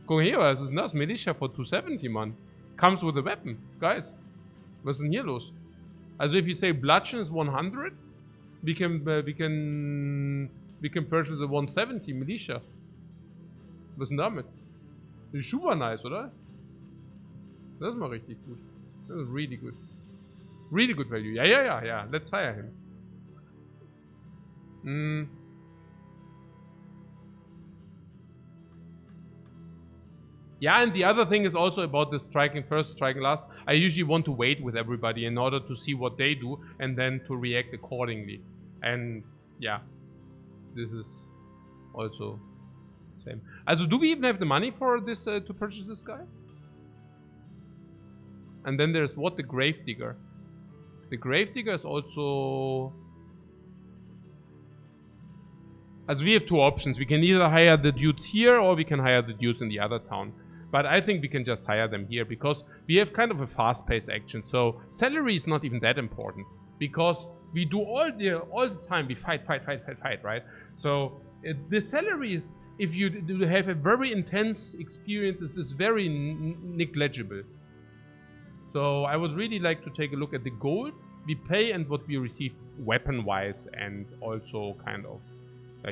Guck mal hier, was ist denn das? Militia for 270, man. Comes with a weapon. Guys, was ist denn hier los? Also if you say bludgeon is 100, we can purchase a 170 Militia. Was ist denn damit? Die Schuhe war nice, oder? Das ist mal richtig gut. Das ist really good. Really good value. Ja. Let's hire him. Yeah, and the other thing is also about the striking first, striking last. I usually want to wait with everybody in order to see what they do and then to react accordingly. And yeah, this is also same. Also, do we even have the money for this to purchase this guy? And then there's what? The Gravedigger. The Gravedigger is also... Also we have two options. We can either hire the dudes here or we can hire the dudes in the other town. But I think we can just hire them here because we have kind of a fast-paced action. So salary is not even that important because we do all the time we fight, right? So the salary is, if you do have a very intense experience, is very negligible. So I would really like to take a look at the gold we pay and what we receive weapon-wise, and also kind of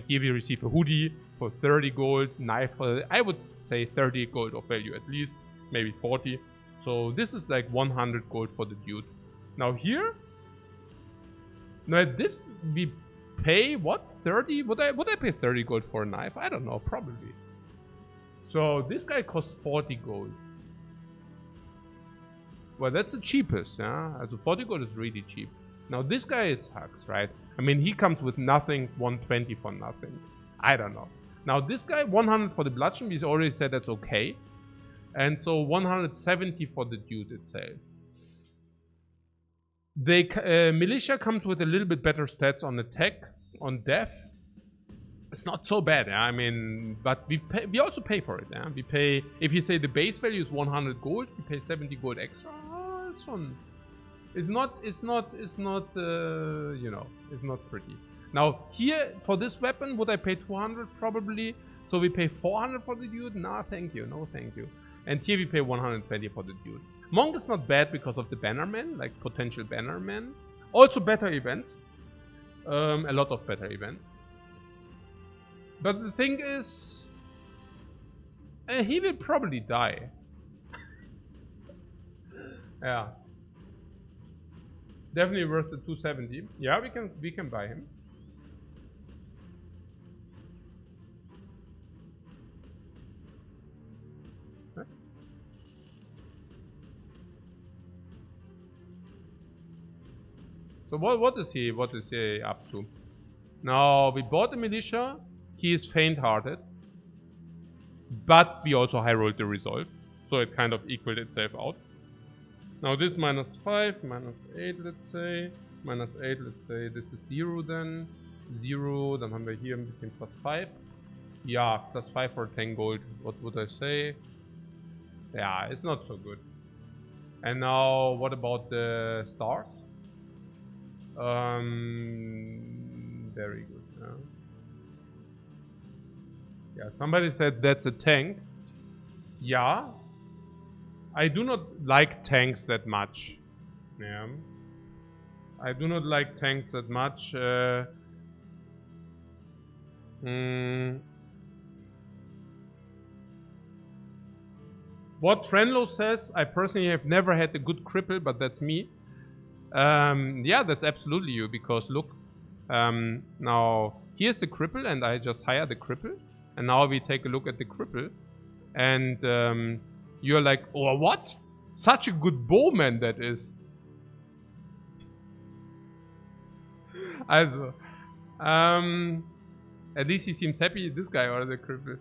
here we receive a hoodie for 30 gold, knife for, I would say 30 gold of value at least, maybe 40. So this is like 100 gold for the dude. Now here, now this we pay what, 30? Would I pay 30 gold for a knife? I don't know, probably. So this guy costs 40 gold. Well, that's the cheapest, yeah. So 40 gold is really cheap. Now this guy sucks, right? I mean, he comes with nothing, 120 for nothing. I don't know. Now this guy, 100 for the bludgeon, we already said that's okay. And so 170 for the dude itself. The militia comes with a little bit better stats on attack, on death. It's not so bad, yeah? I mean, but we also pay for it, yeah? We pay, if you say the base value is 100 gold, we pay 70 gold extra. Oh, it's fun. It's not, you know, it's not pretty. Now, here, for this weapon, would I pay 200? Probably. So we pay 400 for the dude? Nah, thank you. No, thank you. And here we pay 120 for the dude. Monk is not bad because of the bannermen, like potential bannermen. Also better events. A lot of better events. But the thing is, he will probably die. Yeah. Definitely worth the 270. Yeah, we can buy him. So what is he up to? Now we bought the militia. He is faint-hearted, but we also high rolled the resolve, so it kind of equaled itself out. Now this -5, -8, let's say, -8, let's say this is 0 then. 0, dann haben wir hier ein bisschen +5. Ja, +5 for 10 gold. What would I say? Yeah, it's not so good. And now, what about the stars? Very good. Yeah, somebody said that's a tank. Yeah. I do not like tanks that much. Yeah. I do not like tanks that much. What Trenlo says, I personally have never had a good cripple, but that's me. Yeah, that's absolutely you, because look, now here's the cripple, and I just hire the cripple, and now we take a look at the cripple, and you're like, oh, what? Such a good bowman that is. Also, at least he seems happy, this guy or the cripple.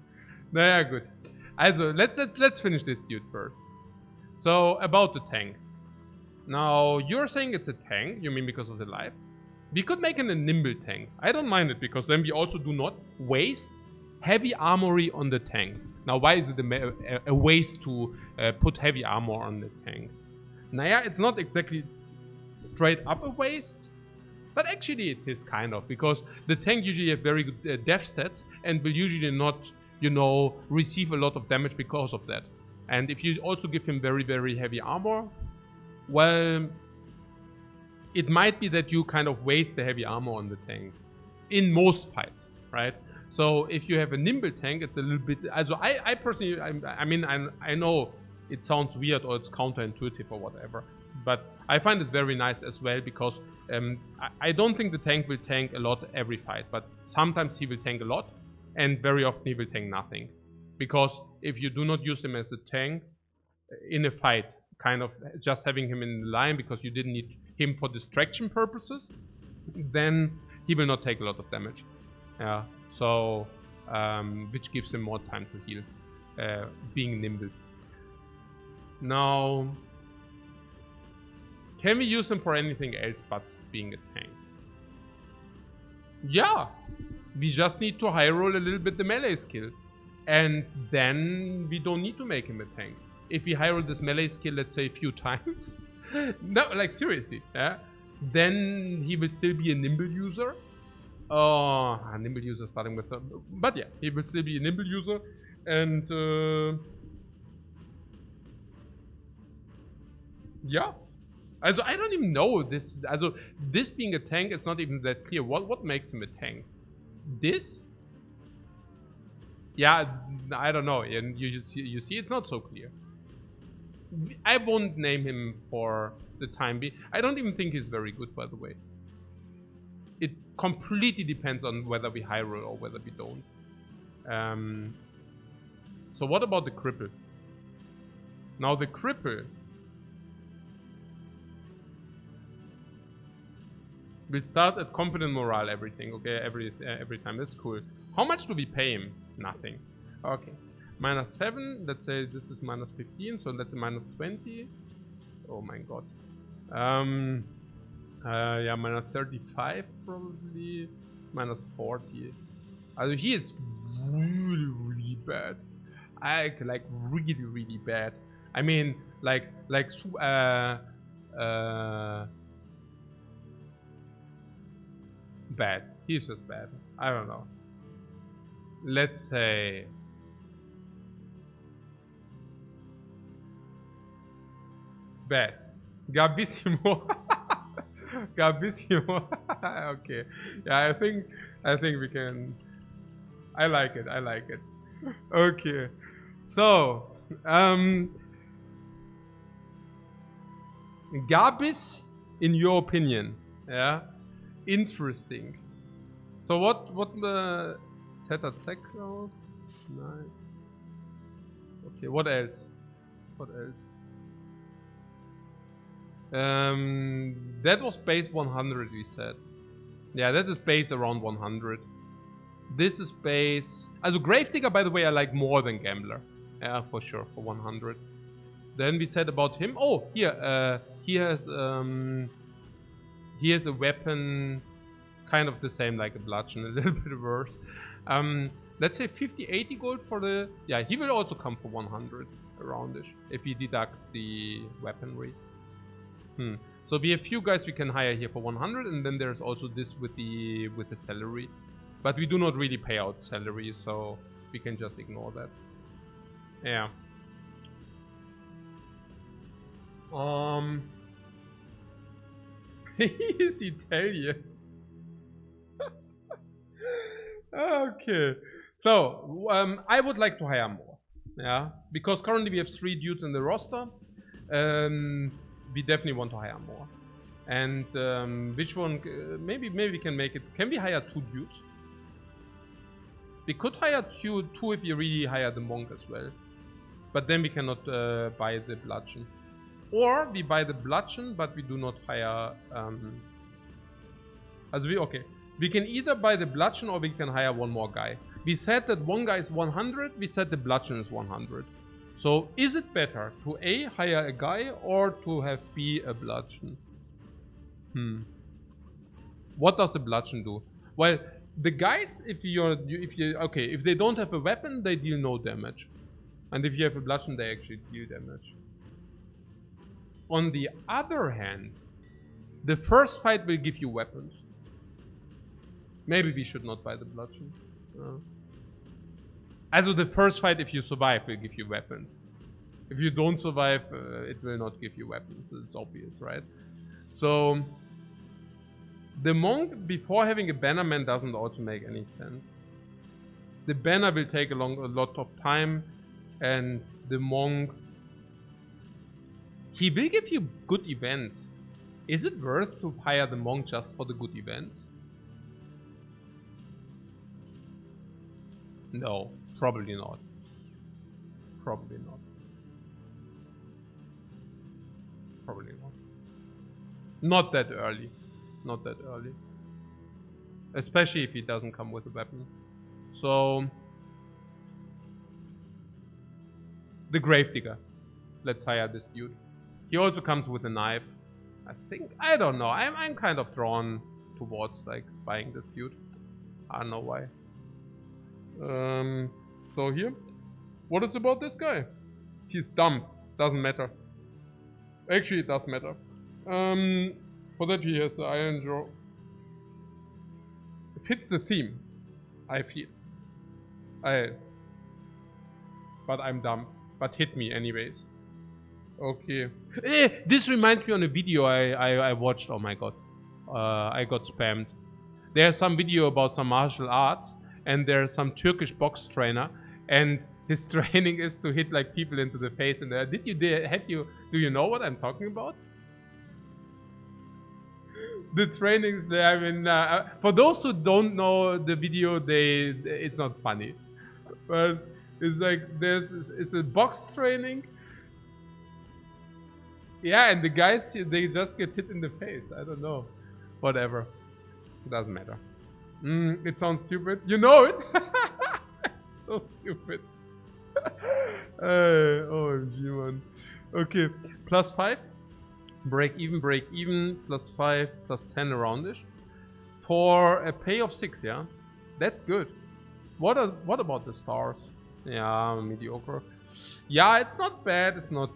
Naja, good. Also, let's finish this dude first. So, about the tank. Now, you're saying it's a tank, you mean because of the life? We could make it a nimble tank. I don't mind it, because then we also do not waste heavy armory on the tank. Now, why is it a waste to put heavy armor on the tank? Naja, it's not exactly straight up a waste, but actually it is kind of, because the tank usually have very good death stats and will usually not, you know, receive a lot of damage because of that. And if you also give him very, very heavy armor, well, it might be that you kind of waste the heavy armor on the tank in most fights, right? So if you have a nimble tank, it's a little bit. Also, I personally, I mean, I know it sounds weird or it's counterintuitive or whatever, but I find it very nice as well, because I don't think the tank will tank a lot every fight, but sometimes he will tank a lot, and very often he will tank nothing, because if you do not use him as a tank in a fight, kind of just having him in the line because you didn't need him for distraction purposes, then he will not take a lot of damage. Yeah, so which gives him more time to heal, being nimble. Now, can we use him for anything else but being a tank? Yeah, we just need to high roll a little bit the melee skill, and then we don't need to make him a tank. If we high roll this melee skill, let's say a few times, no, like seriously, yeah, then he will still be a nimble user. Oh, a nimble user starting with, but yeah, he will still be a nimble user, and yeah. Also, I don't even know this. Also, this being a tank, it's not even that clear. What makes him a tank? This? Yeah, I don't know. And you see, it's not so clear. I won't name him for the time being. I don't even think he's very good, by the way. It completely depends on whether we high roll or whether we don't. So what about the cripple? Now the cripple will start at confident morale, everything, okay, every time. That's cool. How much do we pay him? Nothing. Okay. -7, let's say this is -15, so that's a -20. Oh my god. Yeah, -35 probably. -40. Also he is really, really bad. Like really, really bad. I mean, like bad. He's just bad. I don't know. Let's say bad. Gabissimo. Gabissimo. Okay. Yeah, I think we can. I like it. I like it. Okay. So, Gabis, in your opinion, yeah, interesting. So what Theta Zekros? Nice. Okay, what else? What else? That was base 100, we said. Yeah, that is base around 100. This is base... Also Gravedigger, by the way, I like more than Gambler. Yeah, for sure, for 100. Then we said about him... Oh, here, he has a weapon kind of the same like a bludgeon, a little bit worse. Let's say 50-80 gold for the... Yeah, he will also come for 100 aroundish if we deduct the weaponry. So we have few guys we can hire here for 100, and then there's also this with the salary. But we do not really pay out salary, so we can just ignore that. Yeah. He's Italian. Okay. So, I would like to hire more. Yeah. Because currently we have 3 dudes in the roster. We definitely want to hire more. And which one? Maybe we can make it. Can we hire 2 dudes? We could hire two if we really hire the monk as well. But then we cannot buy the bludgeon. Or we buy the bludgeon, but we do not hire... okay. We can either buy the bludgeon or we can hire one more guy. We said that one guy is 100, we said the bludgeon is 100. So is it better to A, hire a guy, or to have B, a bludgeon? What does the bludgeon do? Well, the guys, if they don't have a weapon, they deal no damage. And if you have a bludgeon, they actually deal damage. On the other hand, the first fight will give you weapons. Maybe we should not buy the bludgeon. Also the first fight, if you survive, will give you weapons. If you don't survive, it will not give you weapons. It's obvious, right? So the monk before having a bannerman doesn't also make any sense. The banner will take a lot of time, and the monk, he will give you good events. Is it worth to hire the monk just for the good events? No, probably not. Probably not. Probably not. Not that early. Not that early. Especially if he doesn't come with a weapon. So... the Gravedigger. Let's hire this dude. He also comes with a knife. I think... I don't know. I'm kind of drawn towards like buying this dude. I don't know why. So here. What is about this guy? He's dumb. Doesn't matter. Actually, it does matter. For that he has the iron jaw. It fits the theme, I feel. But I'm dumb. But hit me anyways. Okay. This reminds me on a video I watched. Oh my god. I got spammed. There's some video about some martial arts, and there's some Turkish box trainer, and his training is to hit like people into the face. And do you know what I'm talking about? The trainings there, I mean, for those who don't know the video, it's not funny, but it's like it's a box training. Yeah, and the guys, they just get hit in the face. I don't know, whatever, it doesn't matter. It sounds stupid, you know it. It's so stupid. OMG, man. Okay, +5. Break even, +5, +10 aroundish. For a pay of 6, yeah? That's good. What about the stars? Yeah, mediocre. Yeah, it's not bad, it's not...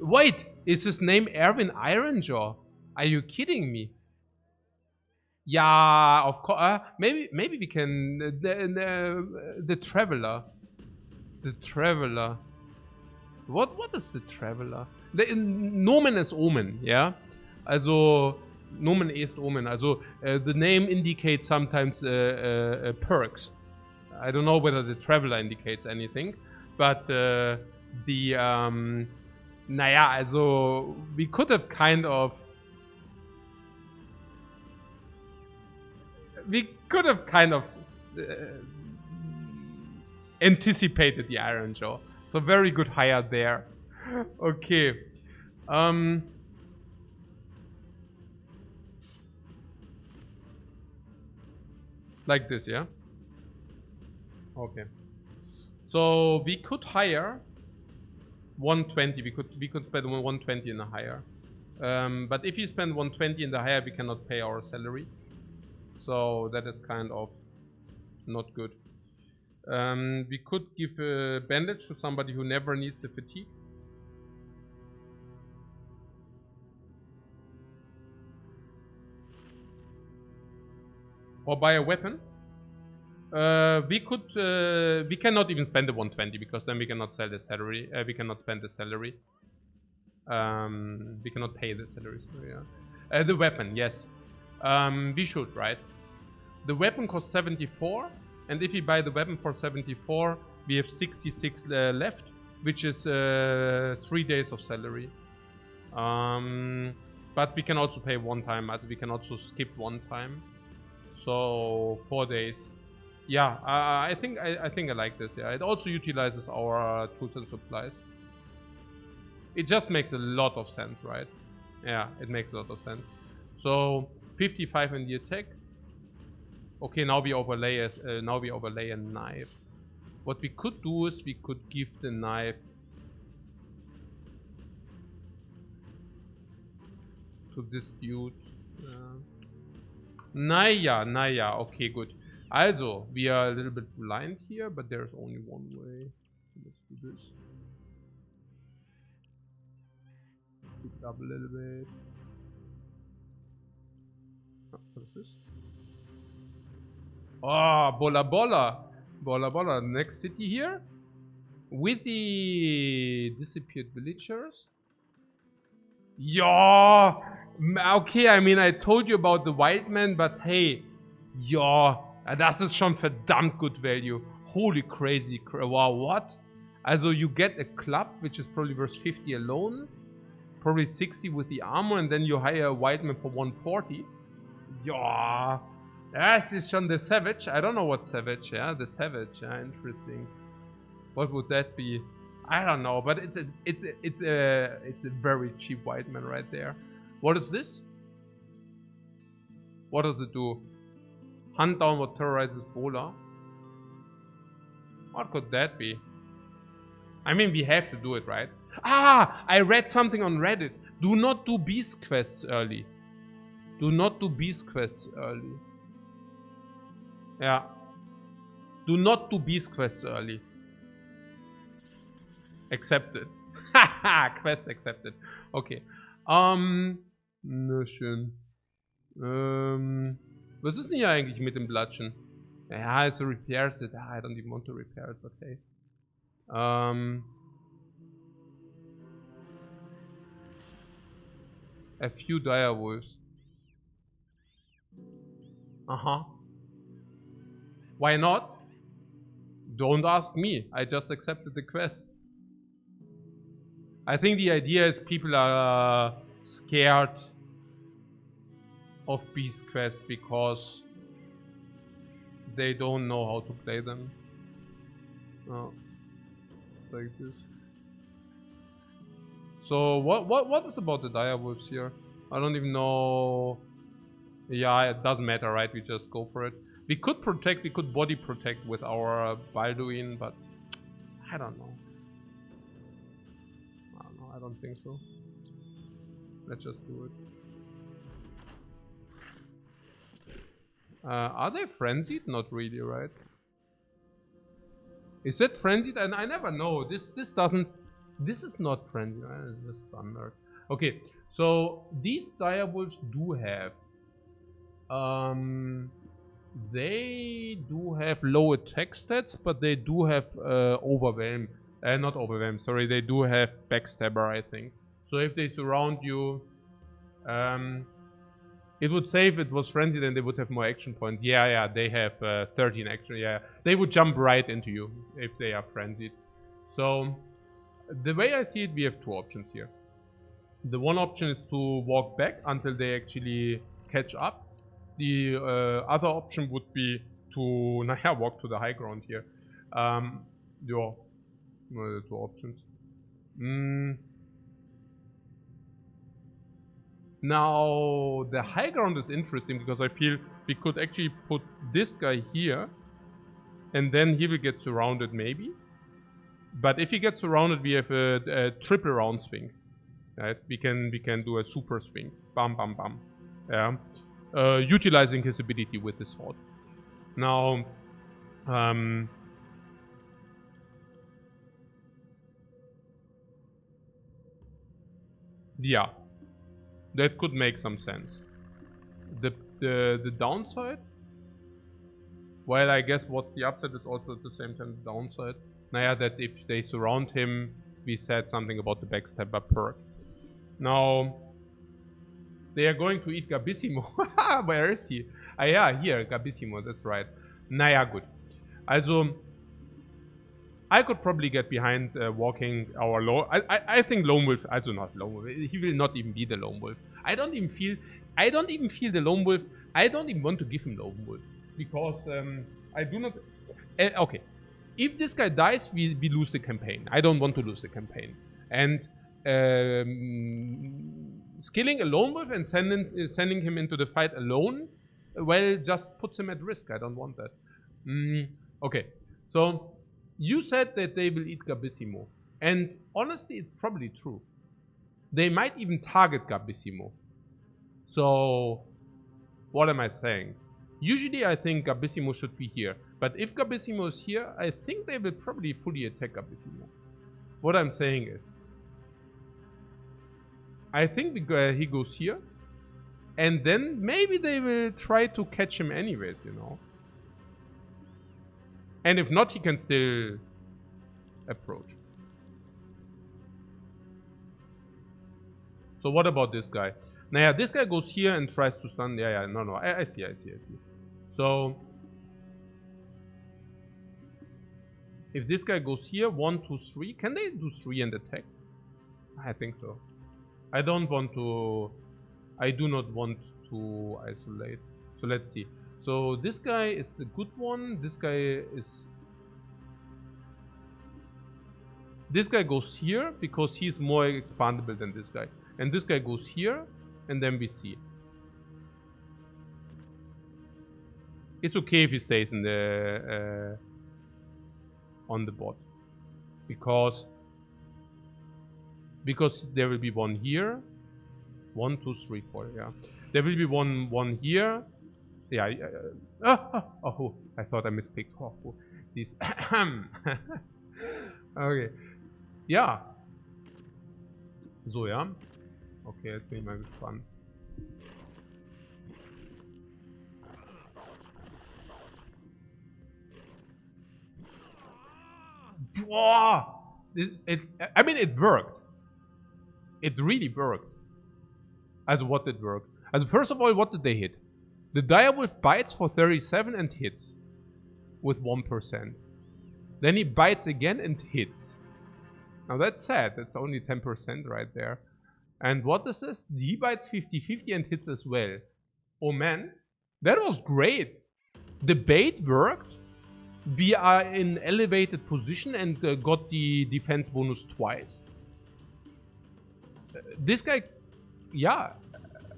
Wait! Is his name Erwin Ironjaw? Are you kidding me? Yeah, of course. Maybe we can... The Traveler. The Traveler. What is the Traveler? Nomen ist Omen, yeah? Also, Nomen ist Omen. Also, the name indicates sometimes perks. I don't know whether the Traveler indicates anything, but naja, also, we could have kind of... anticipated the Ironjaw. So very good hire there. Okay. Like this, yeah? Okay. So we could hire 120. We could spend 120 in a hire. But if you spend 120 in the hire, we cannot pay our salary. So that is kind of not good. We could give a bandage to somebody who never needs the fatigue. Or buy a weapon. We cannot even spend the 120 because then we cannot sell the salary. We cannot spend the salary. We cannot pay the salary. So yeah. The weapon, yes. We should, right? The weapon costs 74, and if we buy the weapon for 74, we have 66 left, which is 3 days of salary. But we can also pay one time. We can also skip one time. So 4 days. Yeah, I think I like this. Yeah, it also utilizes our tools and supplies. It just makes a lot of sense, right? Yeah, it makes a lot of sense. So 55 in the attack. Okay, now we overlay a knife. What we could do is we could give the knife to this dude. Naja, okay, good. Also, we are a little bit blind here, but there's only one way. Let's do this. Pick it up a little bit. Oh, what is this? Oh, Bola Bola. Bola Bola. Next city here. With the disappeared villagers. Ja. Okay, I mean, I told you about the white man, but hey. Ja. Das ist schon verdammt good value. Holy crazy. Wow, what? Also, you get a club, which is probably worth 50 alone. Probably 60 with the armor, and then you hire a white man for 140. Ja. Das ist schon the savage. I don't know what savage, yeah? The savage, yeah, interesting. What would that be? I don't know, but it's a very cheap white man right there. What is this? What does it do? Hunt down what terrorizes Bola. What could that be? I mean, we have to do it, right? Ah! I read something on Reddit. Do not do beast quests early. Do not do beast quests early. Yeah. Do not do beast quests early. Accepted. Haha, Quest accepted. Okay. Na schön. Was ist denn hier eigentlich mit dem Blatschen? Ja, it's a repairs it. I don't even want to repair it, but hey. A few dire wolves. Why not? Don't ask me. I just accepted the quest. I think the idea is people are scared of beast quests because they don't know how to play them. Oh, like this. So what is about the dire wolves here? I don't even know. Yeah, it doesn't matter, right? We just go for it. We could protect, we could body protect with our Balduin, but I don't know. I don't think so. Let's just do it. Are they frenzied? Not really, right? Is that frenzied? And I never know. This doesn't. This is not frenzied. It's just standard. Okay, so these direwolves do have. They do have low attack stats, but they do have overwhelm. Not overwhelm. Sorry, they do have backstabber. I think. So if they surround you, it would say if it was frenzied, and they would have more action points. Yeah, they have 13 action. Yeah, they would jump right into you if they are frenzied. So the way I see it, we have two options here. The one option is to walk back until they actually catch up. The other option would be to walk to the high ground here. Yeah. No, the two options. Now, the high ground is interesting because I feel we could actually put this guy here and then he will get surrounded maybe. But if he gets surrounded, we have a triple round swing. Right? We can do a super swing. Bam, bam, bam. Yeah. Utilizing his ability with the sword. Now, yeah, that could make some sense. The downside, well, I guess what's the upside is also at the same time the downside. Naja, that if they surround him, we said something about the backstabber perk. Now, they are going to eat Gabissimo. Where is he? Ah, yeah, here, Gabissimo, that's right. Naja, gut. Also, I could probably get behind walking our lone. I think Lone Wolf, also not Lone Wolf. He will not even be the Lone Wolf. I don't even feel the Lone Wolf. I don't even want to give him Lone Wolf because I do not. Okay, if this guy dies, we lose the campaign. I don't want to lose the campaign. And skilling a Lone Wolf and sending him into the fight alone, well, just puts him at risk. I don't want that. Okay, so. You said that they will eat Gabissimo. And honestly, it's probably true. They might even target Gabissimo. So, what am I saying? Usually I think Gabissimo should be here. But if Gabissimo is here, I think they will probably fully attack Gabissimo. What I'm saying is, I think he goes here. And then maybe they will try to catch him anyways, you know. And if not, he can still approach. So what about this guy? Naja, this guy goes here and tries to stun. Yeah, no, I see. So, if this guy goes here, 1, 2, 3, can they do 3 and attack? I think so. I do not want to isolate. So let's see. So this guy is the good one. This guy goes here because he's more expandable than this guy. And this guy goes here, and then we see. It's okay if he stays in the on the bot. Because there will be one here. 1, 2, 3, 4, yeah. There will be one here. Yeah, oh, I thought I mispicked. Oh, this. Okay. Ja. So, ja. Okay, jetzt bin ich mal gespannt. Boah! I mean, it worked. It really worked. Also, what did work? Also, first of all, what did they hit? The direwolf bites for 37 and hits with 1%. Then he bites again and hits. Now that's sad. That's only 10% right there. And what is this? He bites 50-50 and hits as well. Oh man, that was great. The bait worked. We are in elevated position and got the defense bonus twice. This guy, yeah,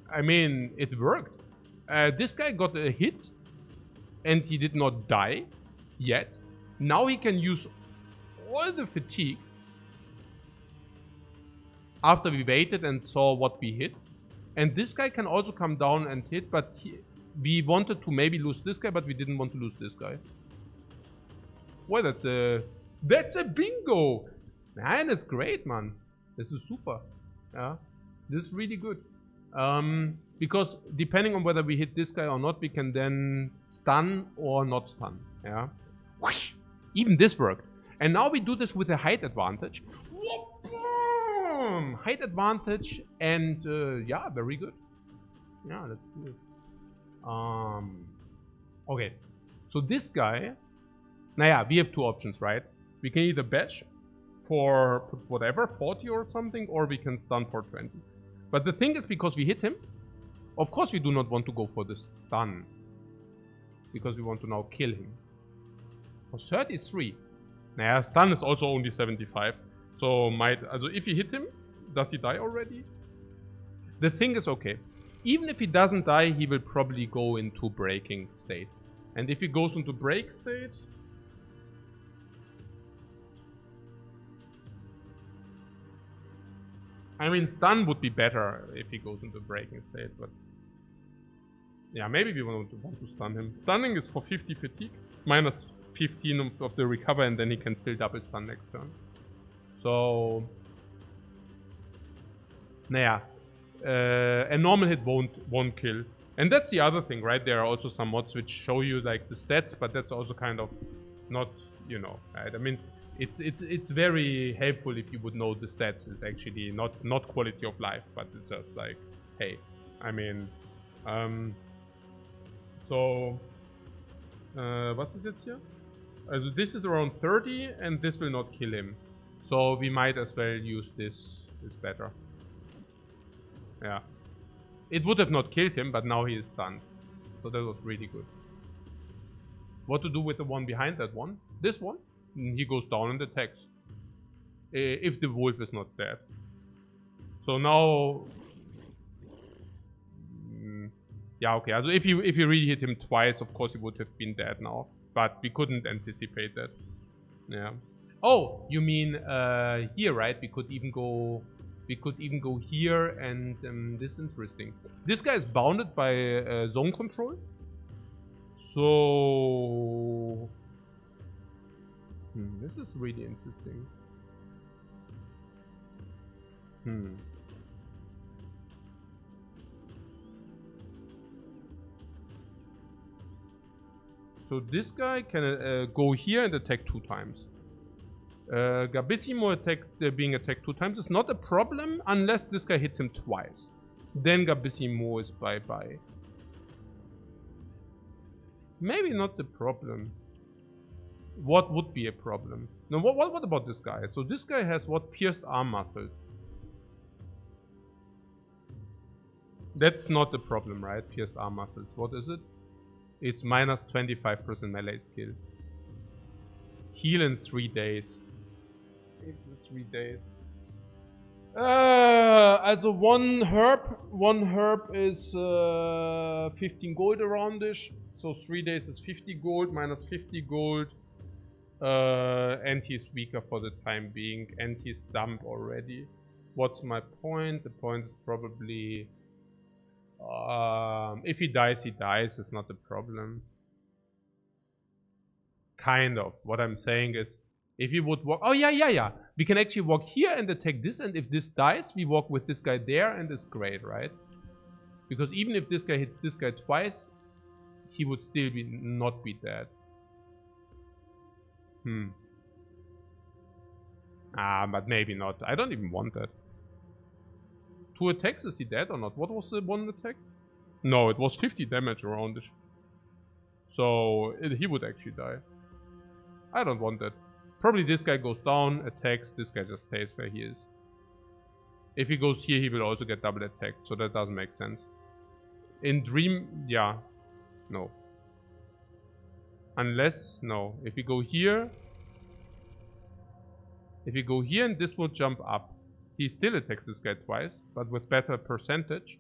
I mean, it worked. This guy got a hit and he did not die yet. Now he can use all the fatigue after we waited and saw what we hit. And this guy can also come down and hit, but we wanted to maybe lose this guy, but we didn't want to lose this guy. Well, that's a bingo! Man, that's great, man. This is super. Yeah, this is really good. Because depending on whether we hit this guy or not, we can then stun or not stun. Yeah. Whoosh! Even this worked. And now we do this with a height advantage. Height advantage and yeah, very good. Yeah, that's good. Okay. So this guy, naja, we have two options, right? We can either bash for whatever, 40 or something, or we can stun for 20. But the thing is, because we hit him, of course we do not want to go for the stun. Because we want to now kill him. For 33. Naja, stun is also only 75. So also if you hit him, does he die already? The thing is, okay, even if he doesn't die, he will probably go into breaking state. And if he goes into break state, I mean, stun would be better if he goes into breaking state, but yeah, maybe we want to stun him. Stunning is for 50 fatigue, minus 15 of the recover, and then he can still double stun next turn. So, naja, a normal hit won't kill. And that's the other thing, right? There are also some mods which show you like the stats, but that's also kind of not, you know, right? I mean, it's very helpful if you would know the stats. It's actually not quality of life, but it's just like, hey, I mean, so what is it here? So this is around 30, and this will not kill him. So we might as well use this. It's better. Yeah. It would have not killed him, but now he is stunned. So that was really good. What to do with the one behind that one? This one? He goes down and attacks. If the wolf is not dead. So now... yeah, okay. Also if you really hit him twice, of course he would have been dead now. But we couldn't anticipate that. Yeah. Oh, you mean here, right? We could even go here, and this is interesting. This guy is bounded by zone control. So this is really interesting. So this guy can go here and attack 2 times. Gabissimo being attacked 2 times is not a problem unless this guy hits him twice. Then Gabissimo is bye-bye. Maybe not the problem. What would be a problem? Now, what about this guy? So this guy has what? Pierced arm muscles. That's not the problem, right? Pierced arm muscles. What is it? It's minus 25% melee skill. Heal in 3 days. It's in 3 days. Also one herb is 15 gold around-ish. So 3 days is 50 gold, minus 50 gold. And he's weaker for the time being, and he's dumb already. What's my point? The point is probably... if he dies, it's not a problem. Kind of. What I'm saying is, if he would walk... Oh, yeah. We can actually walk here and attack this, and if this dies, we walk with this guy there, and it's great, right? Because even if this guy hits this guy twice, he would still not be dead. But maybe not. I don't even want that. 2 attacks, is he dead or not? What was the 1 attack? No, it was 50 damage around it. So he would actually die. I don't want that. Probably this guy goes down, attacks, this guy just stays where he is. If he goes here, he will also get double attacked, so that doesn't make sense. In Dream, yeah. No. Unless, no. If we go here... If we go here and this will jump up, he still attacks this guy twice, but with better percentage.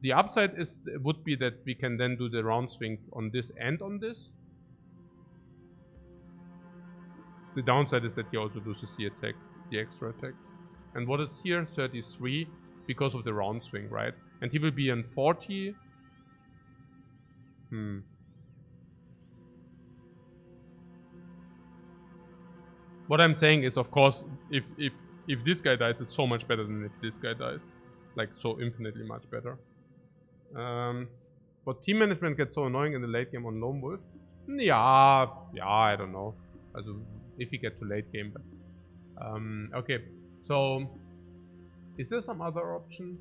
The upside would be that we can then do the round swing on this and on this. The downside is that he also loses the attack, the extra attack. And what is here? 33, because of the round swing, right? And he will be on 40. What I'm saying is, of course, if this guy dies, it's so much better than if this guy dies. Like, so infinitely much better. But team management gets so annoying in the late game on Lone Wolf. Yeah, I don't know. Also, if you get to late game, but... okay, so... Is there some other option?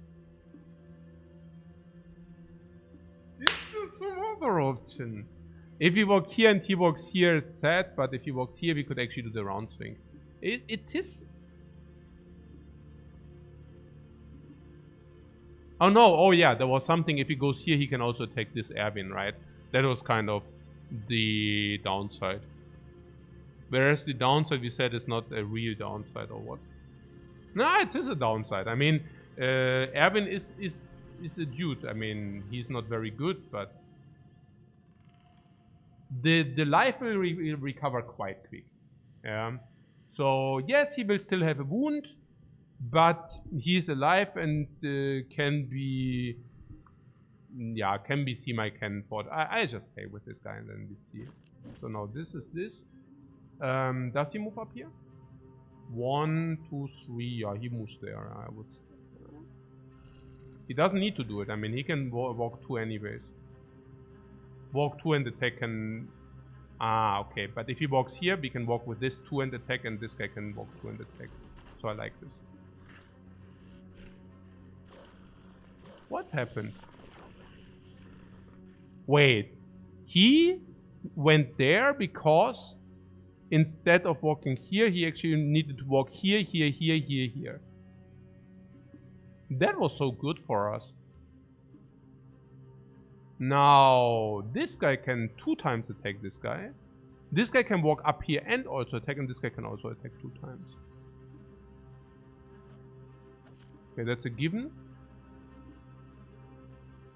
Is there some other option? If he walks here and he walks here, it's sad, but if he walks here, we could actually do the round swing. It is... Oh no, oh yeah, there was something, if he goes here, he can also attack this Erwin, right? That was kind of the downside. Whereas the downside we said is not a real downside or what? No, it is a downside. I mean, Erwin is a dude. I mean, he's not very good, but the life will recover quite quick. Yeah. So yes, he will still have a wound, but he is alive and can be semi-cannon fought. I just stay with this guy and then we see. So now this is this. Does he move up here? 1, 2, 3. Yeah, he moves there. I would. He doesn't need to do it. I mean, he can walk 2 anyways. Walk 2 and attack and... Ah, okay. But if he walks here, we can walk with this 2 and attack, and this guy can walk 2 and attack. So I like this. What happened? Wait. He went there because instead of walking here, he actually needed to walk here, here, here, here, here. That was so good for us. Now, this guy can 2 times attack this guy. This guy can walk up here and also attack, and this guy can also attack 2 times. Okay, that's a given.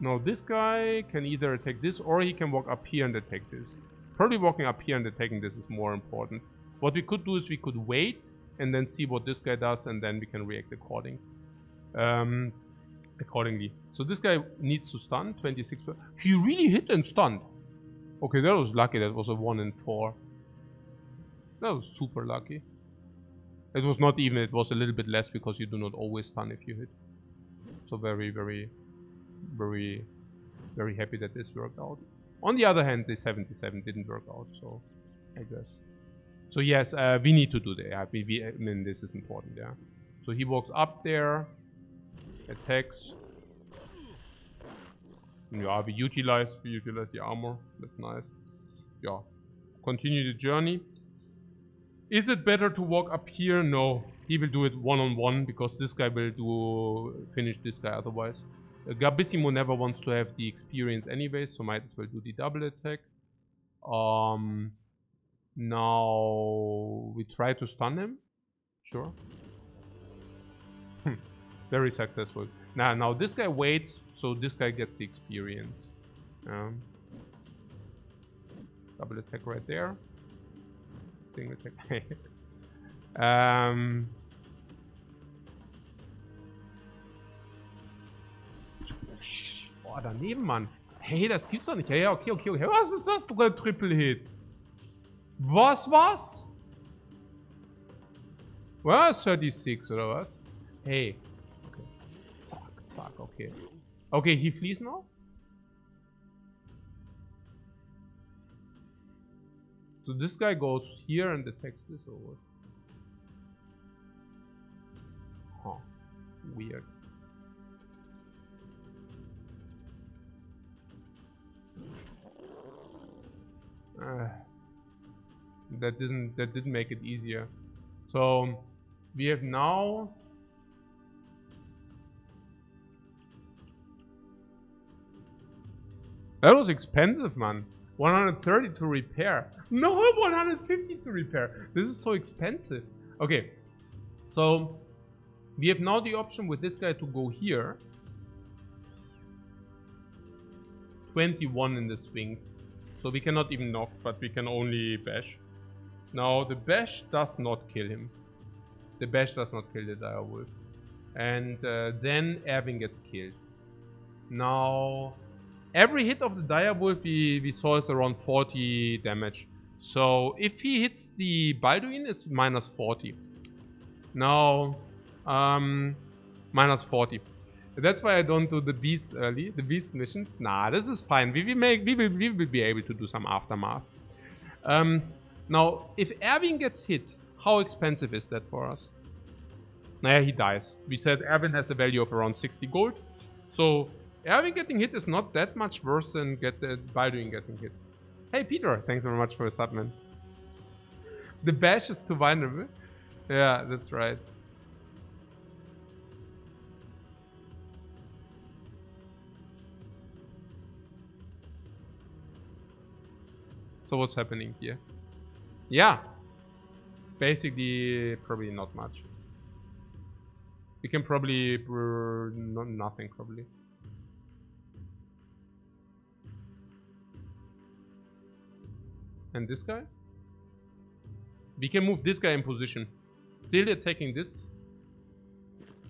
Now, this guy can either attack this, or he can walk up here and attack this. Probably walking up here and attacking this is more important. What we could do is we could wait and then see what this guy does, and then we can react accordingly. So this guy needs to stun, 26. He really hit and stunned. Okay, that was lucky. That was a 1 in 4. That was super lucky. It was not even, it was a little bit less because you do not always stun if you hit. So very, very, very, very happy that this worked out. On the other hand, the 77 didn't work out, so I guess. So yes, we need to do that. Yeah, I mean, this is important, yeah. So he walks up there, attacks. Yeah, we utilize the armor. That's nice. Yeah. Continue the journey. Is it better to walk up here? No. He will do it one-on-one because this guy will finish this guy otherwise. Gabissimo never wants to have the experience anyways, so might as well do the double attack. Now we try to stun him. Sure. Very successful. Now this guy waits, so this guy gets the experience. Double attack right there. Single attack. Boah, daneben, Mann. Hey, das gibt's doch nicht. Ja, okay. Was ist das? Triple Hit. Was? Was? 36 oder was? Hey. Okay. Zack, okay. Okay, he flees now. So this guy goes here and attacks this or what? Huh. Weird. That didn't make it easier. So we have now that was expensive, man. 130 to repair. No, 150 to repair. This is so expensive. Okay, so we have now the option with this guy to go here. 21 in the swing. So we cannot even knock, but we can only bash. Now the bash does not kill him. The bash does not kill the direwolf. And then Erwin gets killed. Now every hit of the direwolf we saw is around 40 damage. So if he hits the Balduin, it's minus 40. Now minus 40. That's why I don't do the beast early, the beast missions. Nah, this is fine. We will be able to do some aftermath. Now, if Erwin gets hit, how expensive is that for us? Nah, he dies. We said Erwin has a value of around 60 gold. So Erwin getting hit is not that much worse than Balduin getting hit. Hey Peter, thanks very much for the sub, man. The bash is too vulnerable. Yeah, that's right. So what's happening here? Yeah, basically probably not much. We can probably nothing probably. And this guy? We can move this guy in position. Still attacking this.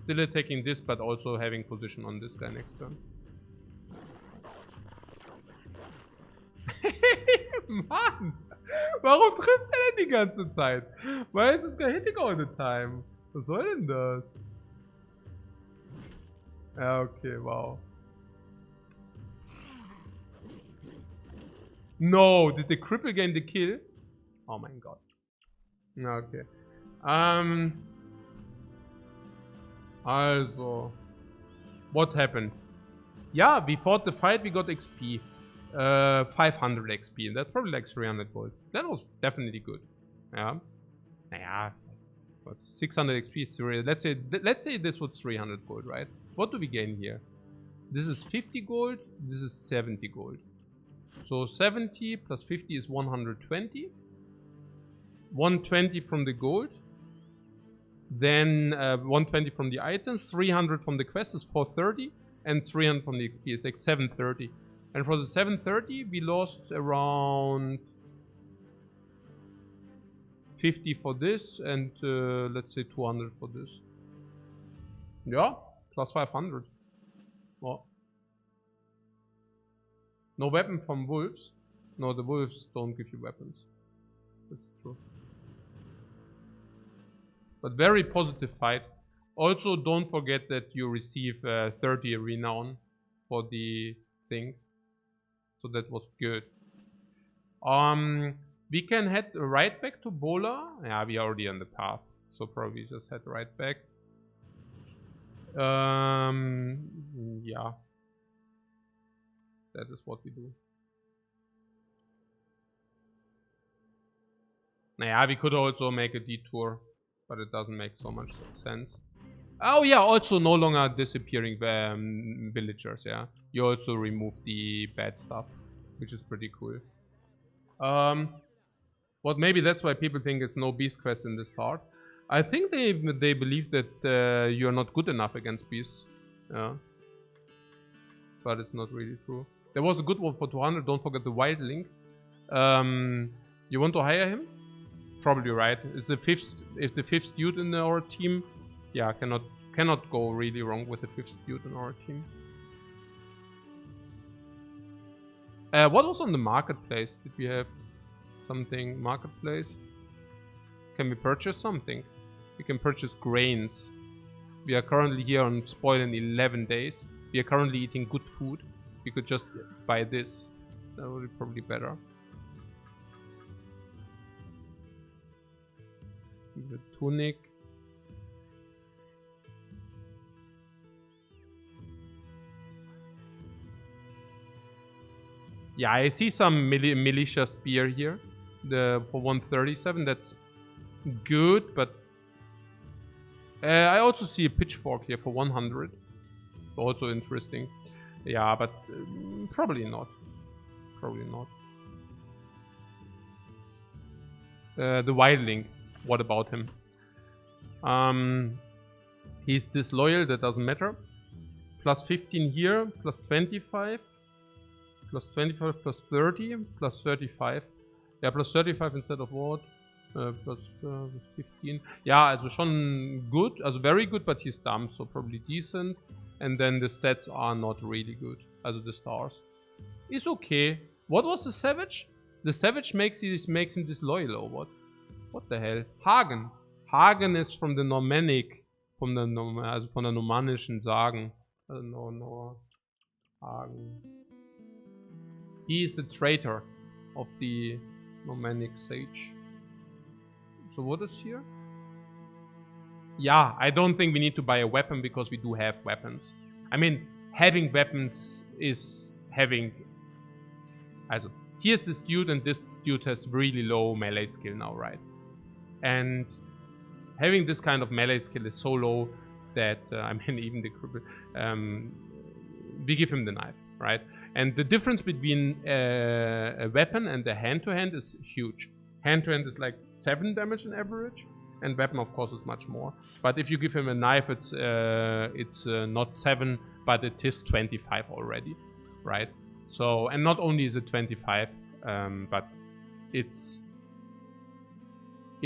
Still attacking this, but also having position on this guy next turn. Mann! Warum trifft er denn die ganze Zeit? Why is this guy hitting all the time? Was soll denn das? Ja, okay, wow. No, did the cripple gain the kill? Oh my god. Okay. Also. What happened? Yeah, we fought the fight, we got XP. 500 XP, and that's probably like 300 gold. That was definitely good. Yeah. Naja. 600 XP is really, let's say this was 300 gold, right? What do we gain here? This is 50 gold, this is 70 gold. So 70 plus 50 is 120. 120 from the gold. Then 120 from the items, 300 from the quest is 430, and 300 from the XP is like 730. And for the 730, we lost around 50 for this, and let's say 200 for this. Yeah, plus 500. Well, no weapon from wolves. No, the wolves don't give you weapons. That's true. But very positive fight. Also, don't forget that you receive 30 renown for the thing. So that was good. We can head right back to Bola. Yeah, we are already on the path. So probably just head right back. Yeah. That is what we do. Yeah, we could also make a detour, but it doesn't make so much sense. Oh yeah, also no longer disappearing villagers, yeah. You also remove the bad stuff, which is pretty cool. But maybe that's why people think it's no beast quest in this part. I think they believe that you're not good enough against beasts. Yeah. But it's not really true. There was a good one for 200, don't forget the wild link. You want to hire him? Probably right. It's the fifth dude in our team. Yeah, cannot go really wrong with the 5th dude in our team. What was on the marketplace? Did we have something marketplace? Can we purchase something? We can purchase grains. We are currently here on spoil in 11 days. We are currently eating good food. We could just buy this. That would be probably better. The tunic. Yeah, I see some militia spear here. For 137, that's good, but I also see a pitchfork here for 100. Also interesting. Yeah, but probably not. Probably not. The wildling. What about him? He's disloyal, that doesn't matter. Plus 15 here, plus 25. Plus 25, plus 30, plus 35. Yeah, plus 35 instead of what? Plus 15. Yeah, also schon good. Also very good, but he's dumb, so probably decent. And then the stats are not really good. Also the stars. It's okay. What was the savage? The savage makes him disloyal or what? What the hell? Hagen. Hagen is from the Normannic. Von der normannischen Sagen. No. Hagen. He is the traitor of the Normannic sage. So what is here? Yeah, I don't think we need to buy a weapon because we do have weapons. I mean, having weapons is having... Also, here's this dude and this dude has really low melee skill now, right? And having this kind of melee skill is so low that, I mean, even the cripple... we give him the knife, right? And the difference between a weapon and a hand-to-hand is huge. Hand-to-hand is like 7 damage in average, and weapon of course is much more. But if you give him a knife, it's not 7, but it is 25 already, right? So, and not only is it 25, but it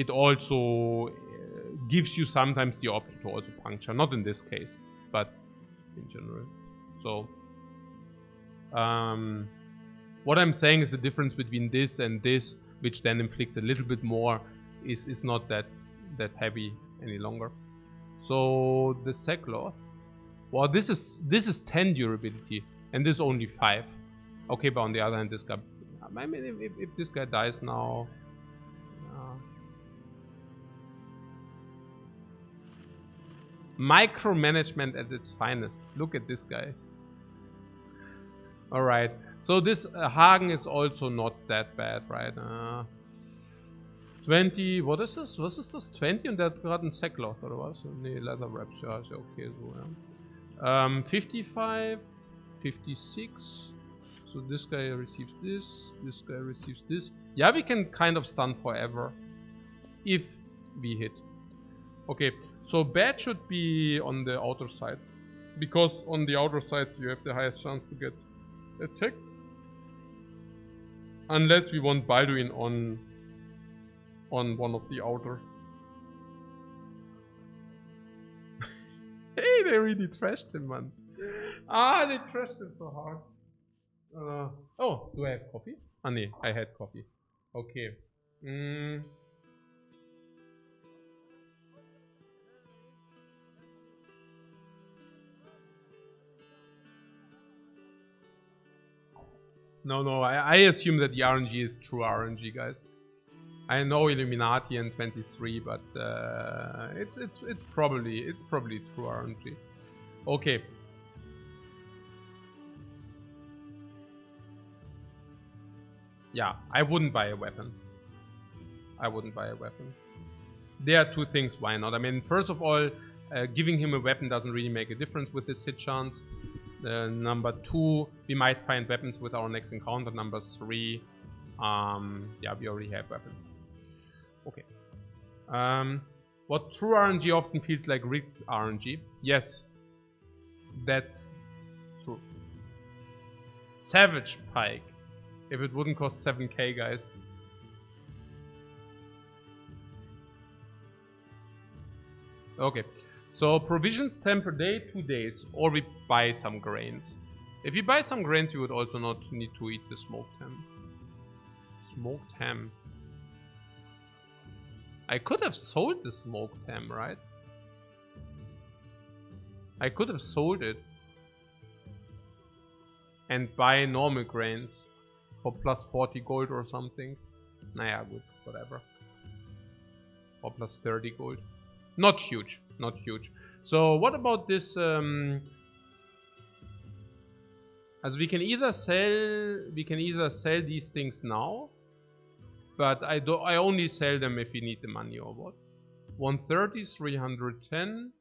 also gives you sometimes the option to also puncture. Not in this case, but in general. So, what I'm saying is the difference between this and this, which then inflicts a little bit more, is not that heavy any longer. So the Seclor, well, this is 10 durability, and this only 5. Okay, but on the other hand, this guy, I mean, if this guy dies now, micromanagement at its finest. Look at this, guys. All right, so this Hagen is also not that bad, right? 20, what is this? Was ist das? 20 und der hat gerade einen Sackloth oder was? Nee, Leather Wraps, ja, ist ja okay so, ja. 55, 56. So this guy receives this guy receives this. Yeah, we can kind of stun forever if we hit. Okay, so bad should be on the outer sides, because on the outer sides you have the highest chance to get attacked. Unless we want Balduin on one of the outer. Hey, they really trashed him, man. Ah, they trashed him so hard. Oh, do I have coffee? Ah, nee, I had coffee. Okay. No, I assume that the RNG is true RNG, guys. I know Illuminati and 23, but it's probably true RNG. Okay. Yeah, I wouldn't buy a weapon. There are two things why not. I mean, first of all, giving him a weapon doesn't really make a difference with his hit chance. Number 2, we might find weapons with our next encounter. Number 3, yeah, we already have weapons. Okay. What true RNG often feels like rigged RNG? Yes, that's true. Savage Pike. If it wouldn't cost 7k, guys. Okay. So provisions 10 per day, 2 days, or we buy some grains. If you buy some grains, you would also not need to eat the smoked ham. Smoked ham. I could have sold the smoked ham, right? I could have sold it and buy normal grains for plus 40 gold or something. Naja, good, whatever. Or plus 30 gold. Not huge, not huge. So what about this? As we can either sell these things now, but I only sell them if we need the money or what. 130, 310.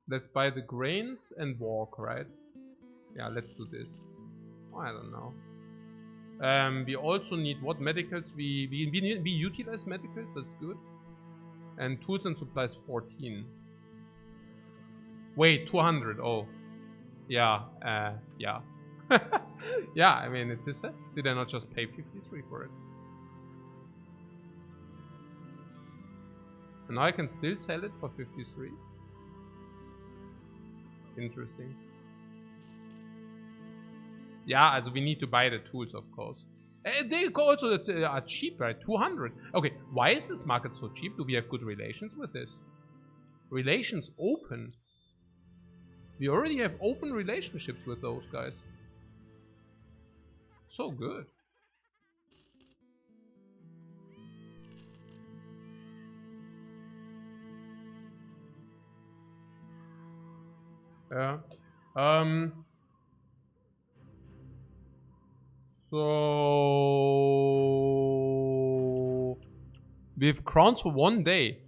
Let's buy the grains and walk, right? Yeah, let's do this. I don't know. We also need what medicals? We utilize medicals. That's good. And tools and supplies 14. Wait, 200. Oh, yeah, yeah. Yeah, I mean, it is. Did I not just pay 53 for it? And now I can still sell it for 53. Interesting. Yeah, also we need to buy the tools, of course. They also are cheap, right? 200. Okay, why is this market so cheap? Do we have good relations with this? Relations open. We already have open relationships with those guys. So good. Yeah. So we have crowns for 1 day.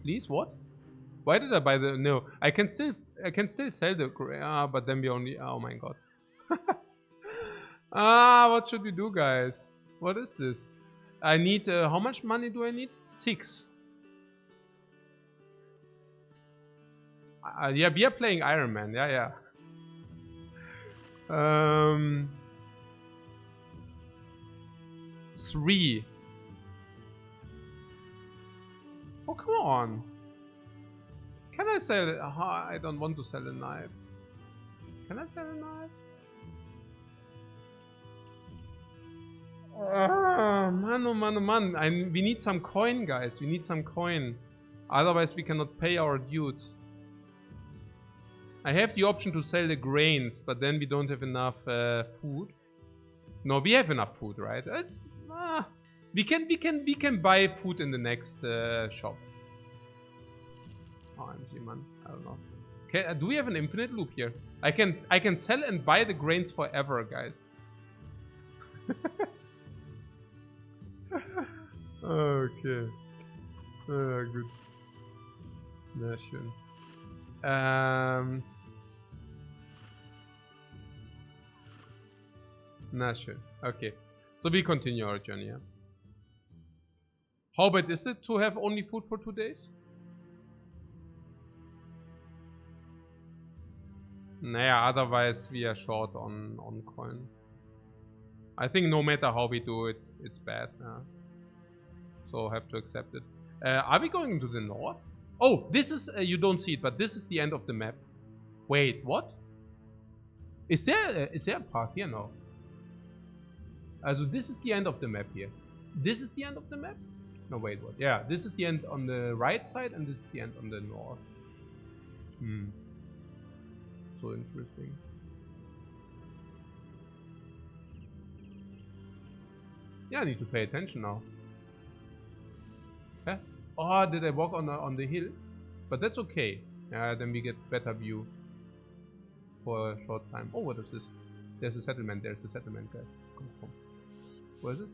Please, what? Why did I buy the? No, I can still sell the. But then we only. Oh my god. What should we do, guys? What is this? I need, how much money do I need? 6. Yeah, we are playing Iron Man. Yeah. 3. Oh, come on. Can I sell it? I don't want to sell a knife. Can I sell a knife? Man, oh man, oh man. We need some coin, guys. We need some coin. Otherwise, we cannot pay our dudes. I have the option to sell the grains, but then we don't have enough food. No, we have enough food, right? It's we can buy food in the next shop. OMG, man. I don't know. Okay, do we have an infinite loop here? I can sell and buy the grains forever, guys. Okay. Gut. Na schön. Na schön. Okay. So we continue our journey, yeah? How bad is it to have only food for 2 days? Naja, otherwise we are short on coin. I think no matter how we do it, it's bad. Yeah. So have to accept it. Are we going to the north? Oh, this is, you don't see it, but this is the end of the map. Wait, what? Is there a path here? No. So this is the end of the map here. This is the end of the map? No, wait, what? Yeah, this is the end on the right side and this is the end on the north. So interesting. Yeah, I need to pay attention now. Huh? Oh, did I walk on the hill? But that's okay. Then we get better view for a short time. Oh, what is this? There's a settlement. There's a settlement, guys. Come. Where is it?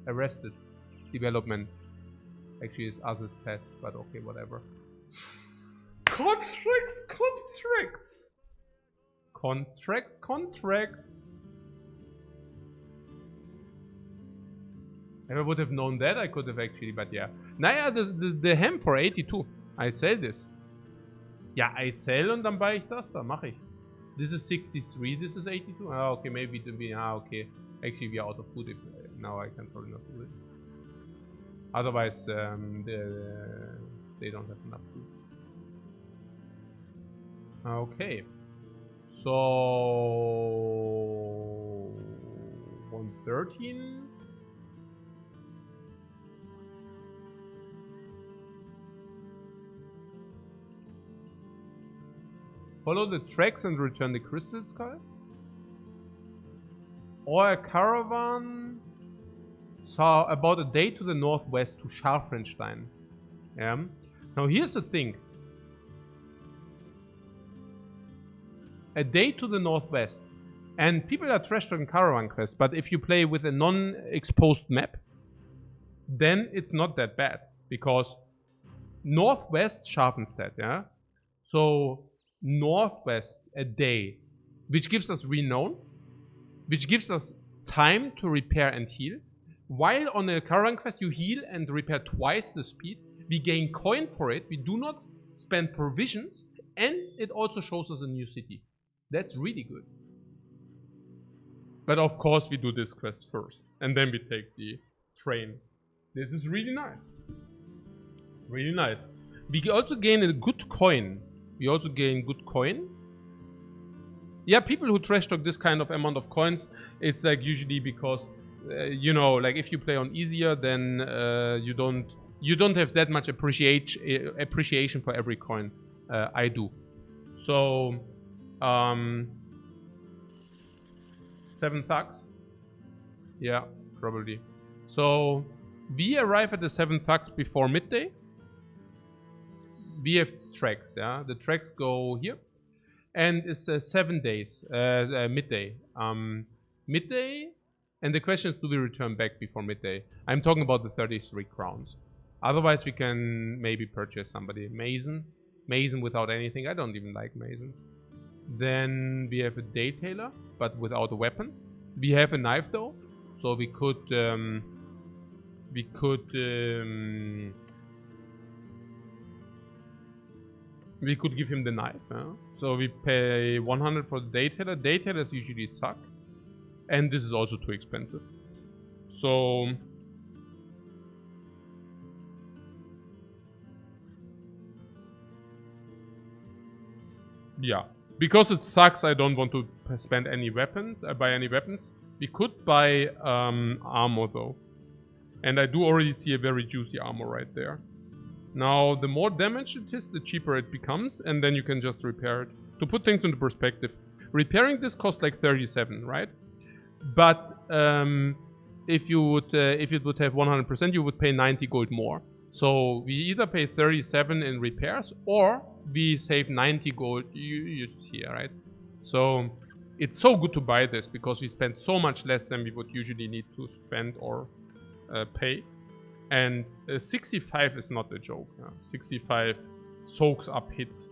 Arrested. Development. Actually, it's others test, but okay, whatever. Contracts. If I would have known that, I could have actually, but yeah. Naja, the ham for 82. I sell this. Ja, I sell und dann buy ich das da. Mach ich. This is 63, this is 82. Ah, okay, maybe to be, okay. Actually, we are out of food. If, now I can probably not do it. Otherwise, they don't have enough food. Okay. So 113. Follow the tracks and return the crystal skull. Or a caravan. So about a day to the northwest to Scharfenstein. Yeah. Now here's the thing. A day to the northwest. And people are trash talking caravan quests, but if you play with a non-exposed map, then it's not that bad. Because northwest Scharfenstein, yeah? So northwest a day, which gives us renown, which gives us time to repair and heal. While on a caravan quest you heal and repair twice the speed, we gain coin for it, we do not spend provisions, and it also shows us a new city. That's really good. But of course we do this quest first, and then we take the train. This is really nice. Really nice. We also gain a good coin. Yeah, people who trash talk this kind of amount of coins, it's like usually because, you know, like if you play on easier, then you don't have that much appreciation for every coin. I do. So 7 thugs. Yeah, probably. So we arrive at the 7 thugs before midday. We have tracks, yeah. The tracks go here, and it's 7 days, midday. Midday, and the question is, do we return back before midday? I'm talking about the 33 crowns. Otherwise, we can maybe purchase somebody. Mason without anything. I don't even like Mason. Then we have a day tailor, but without a weapon. We have a knife though, so we could give him the knife. So we pay 100 for the Daytailor. Daytailors usually suck, and this is also too expensive. So yeah, because it sucks, I don't want to spend any weapons, buy any weapons. We could buy armor though, and I do already see a very juicy armor right there. Now, the more damage it is, the cheaper it becomes, and then you can just repair it. To put things into perspective, repairing this costs like 37, right? But if it would have 100%, you would pay 90 gold more. So we either pay 37 in repairs, or we save 90 gold. You see, right? So it's so good to buy this because we spend so much less than we would usually need to spend or pay. And 65 is not a joke. 65 soaks up hits.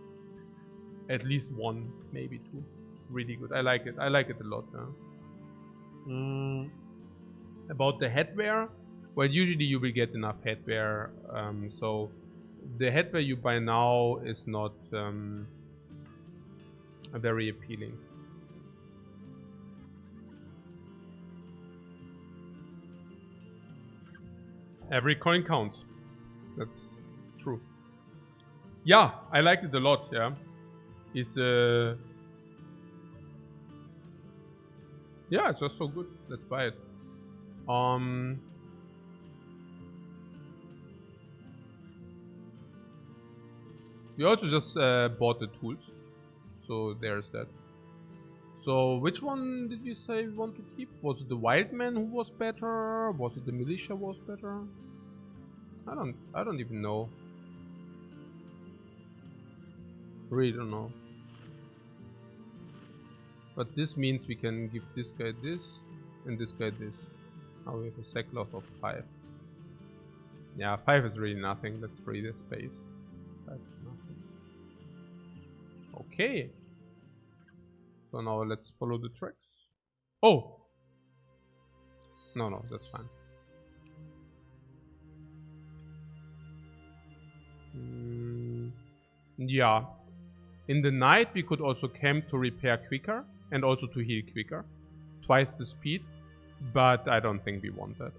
At least one, maybe two. It's really good. I like it. I like it a lot. About the headwear, well, usually you will get enough headwear. So the headwear you buy now is not very appealing. Every coin counts. That's true. Yeah, I like it a lot, yeah. It's yeah, it's just so good. Let's buy it. We also just bought the tools. So there's that. So which one did you say we want to keep? Was it the wild man who was better? Was it the militia was better? I don't even know. Really don't know. But this means we can give this guy this and this guy this. Now we have a sackcloth of 5. Yeah, 5 is really nothing. Let's free the space. 5 is nothing. Okay. So now let's follow the tracks. Oh! No, that's fine. Yeah. In the night we could also camp to repair quicker and also to heal quicker. Twice the speed. But I don't think we want that.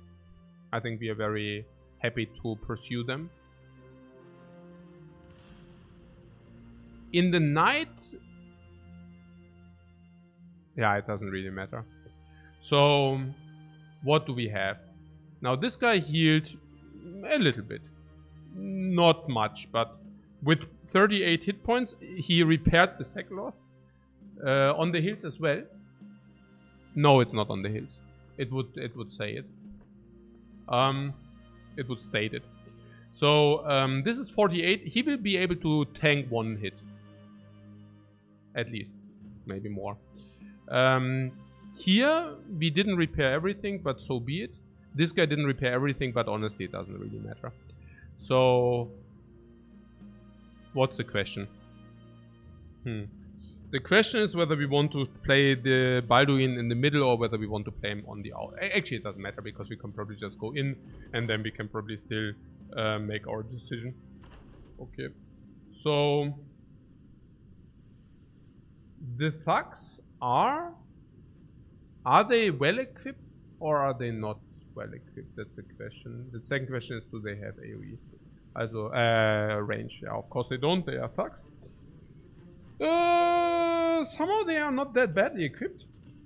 I think we are very happy to pursue them. In the night... yeah, it doesn't really matter. So, what do we have? Now, this guy healed a little bit. Not much, but with 38 hit points, he repaired the sackcloth. On the hills as well. No, it's not on the hills. It would say it. It would state it. So, this is 48. He will be able to tank 1 hit. At least. Maybe more. Here, we didn't repair everything, but so be it. This guy didn't repair everything, but honestly, it doesn't really matter. So, what's the question? The question is whether we want to play the Balduin in the middle or whether we want to play him on the out. Actually, it doesn't matter because we can probably just go in and then we can probably still make our decision. Okay. So, the thugs are they well equipped or are they not well equipped? That's the question. The second question is, do they have AoE? Also, range. Yeah, of course they don't. They are thugs. Somehow they are not that badly equipped.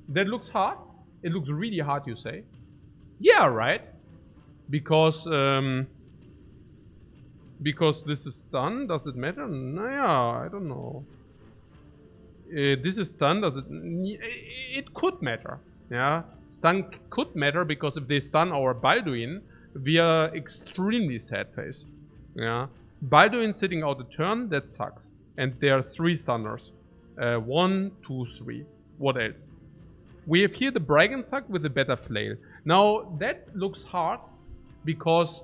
That looks hard. It looks really hard, you say? Yeah, right. Because this is done. Does it matter? Nah, I don't know. This is stun. Does it? It could matter. Yeah, stun could matter because if they stun our Balduin, we are extremely sad face. Yeah, Balduin sitting out a turn, that sucks. And there are 3 stunners. 1, 2, 3. What else? We have here the Brigand Thug with a better flail. Now that looks hard because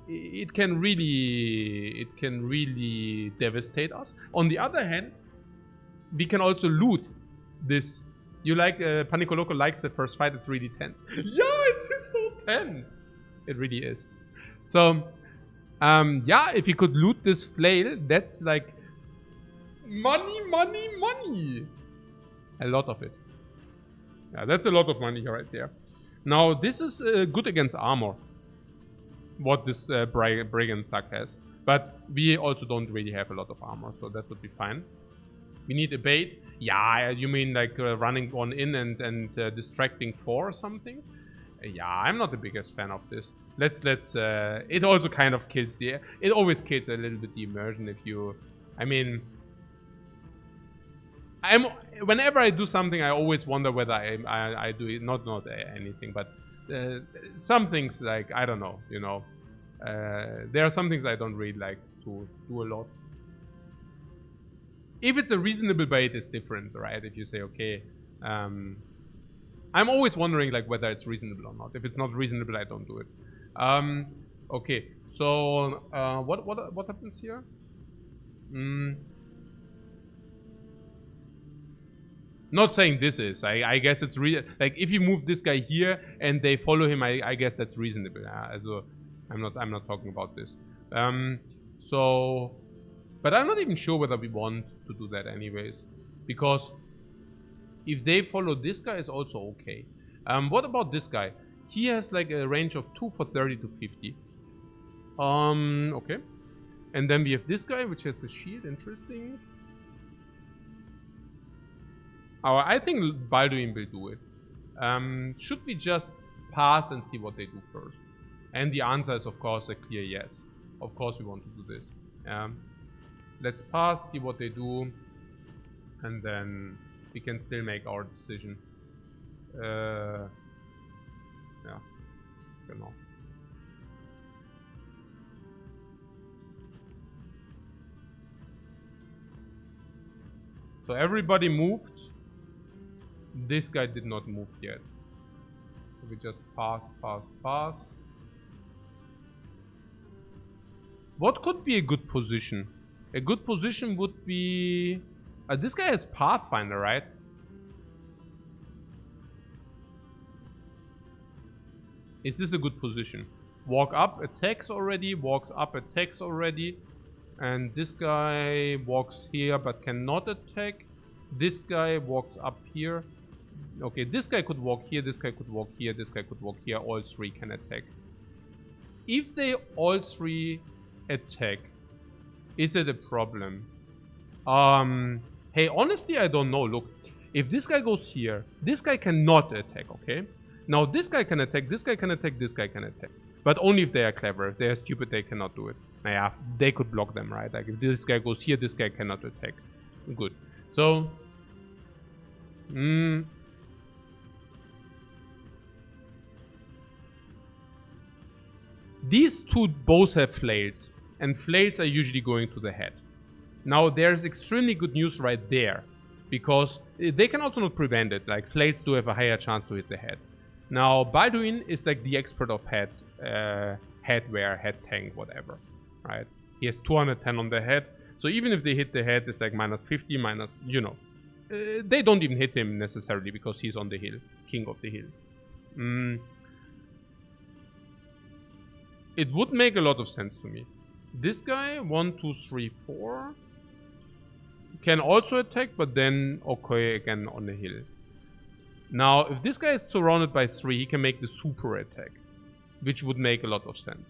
it can really devastate us. On the other hand, we can also loot this You like, Panico Loco likes the first fight, it's really tense. Yeah, it is so tense. It really is. So, yeah, if you could loot this flail, that's like money, money, money. A lot of it. Yeah, that's a lot of money right there. Now, this is good against armor. What this brigand thug has. But we also don't really have a lot of armor, so that would be fine. We need a bait. Yeah, you mean like running one in and distracting 4 or something? Yeah, I'm not the biggest fan of this. Let's it also kind of kills it always kills a little bit the immersion if you, I mean, whenever I do something, I always wonder whether I do it, not anything, but some things, like, I don't know, you know, there are some things I don't really like to do a lot. If it's a reasonable bait, it's different, right? If you say, okay, I'm always wondering like whether it's reasonable or not. If it's not reasonable, I don't do it. Okay, so what happens here? Not saying this is. I guess it's like if you move this guy here and they follow him, I guess that's reasonable. Also, I'm not talking about this. So, but I'm not even sure whether we want to do that anyways, because if they follow this guy, it's also okay. What about this guy? He has like a range of 2 for 30 to 50. Okay. And then we have this guy, which has a shield. Interesting. I think Balduin will do it. Should we just pass and see what they do first? And the answer is, of course, a clear yes. Of course we want to do this. Let's pass, see what they do, and then we can still make our decision. Yeah, genau. So everybody moved. This guy did not move yet. So we just pass, pass, pass. What could be a good position? A good position would be... this guy has Pathfinder, right? Is this a good position? Walk up, attacks already. Walks up, attacks already. And this guy walks here but cannot attack. This guy walks up here. Okay, this guy could walk here, this guy could walk here, this guy could walk here. All 3 can attack. If they all 3 attack, is it a problem? Hey, honestly, I don't know. Look, if this guy goes here, this guy cannot attack, okay? Now, this guy can attack, this guy can attack, this guy can attack. But only if they are clever. If they are stupid, they cannot do it. Naja, they could block them, right? Like, if this guy goes here, this guy cannot attack. Good. So... these 2 both have flails, and flails are usually going to the head. Now, there's extremely good news right there, because they can also not prevent it. Like, flails do have a higher chance to hit the head. Now, Balduin is like the expert of headwear, head tank, whatever, right? He has 210 on the head, so even if they hit the head, it's like minus 50, minus, you know. They don't even hit him necessarily because he's on the hill, king of the hill. It would make a lot of sense to me. This guy, 1, 2, 3, 4, can also attack, but then okay again on the hill. Now, if this guy is surrounded by 3, he can make the super attack, which would make a lot of sense.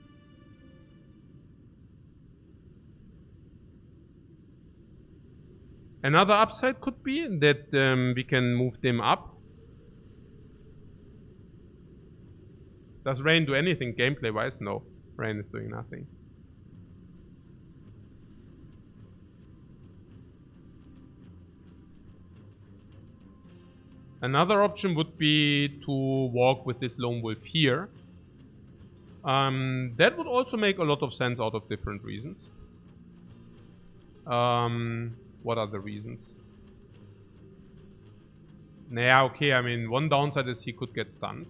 Another upside could be that we can move them up. Does Rain do anything gameplay-wise? No. Rain is doing nothing. Another option would be to walk with this lone wolf here. That would also make a lot of sense out of different reasons. What are the reasons? Naja, okay, I mean, one downside is he could get stunned.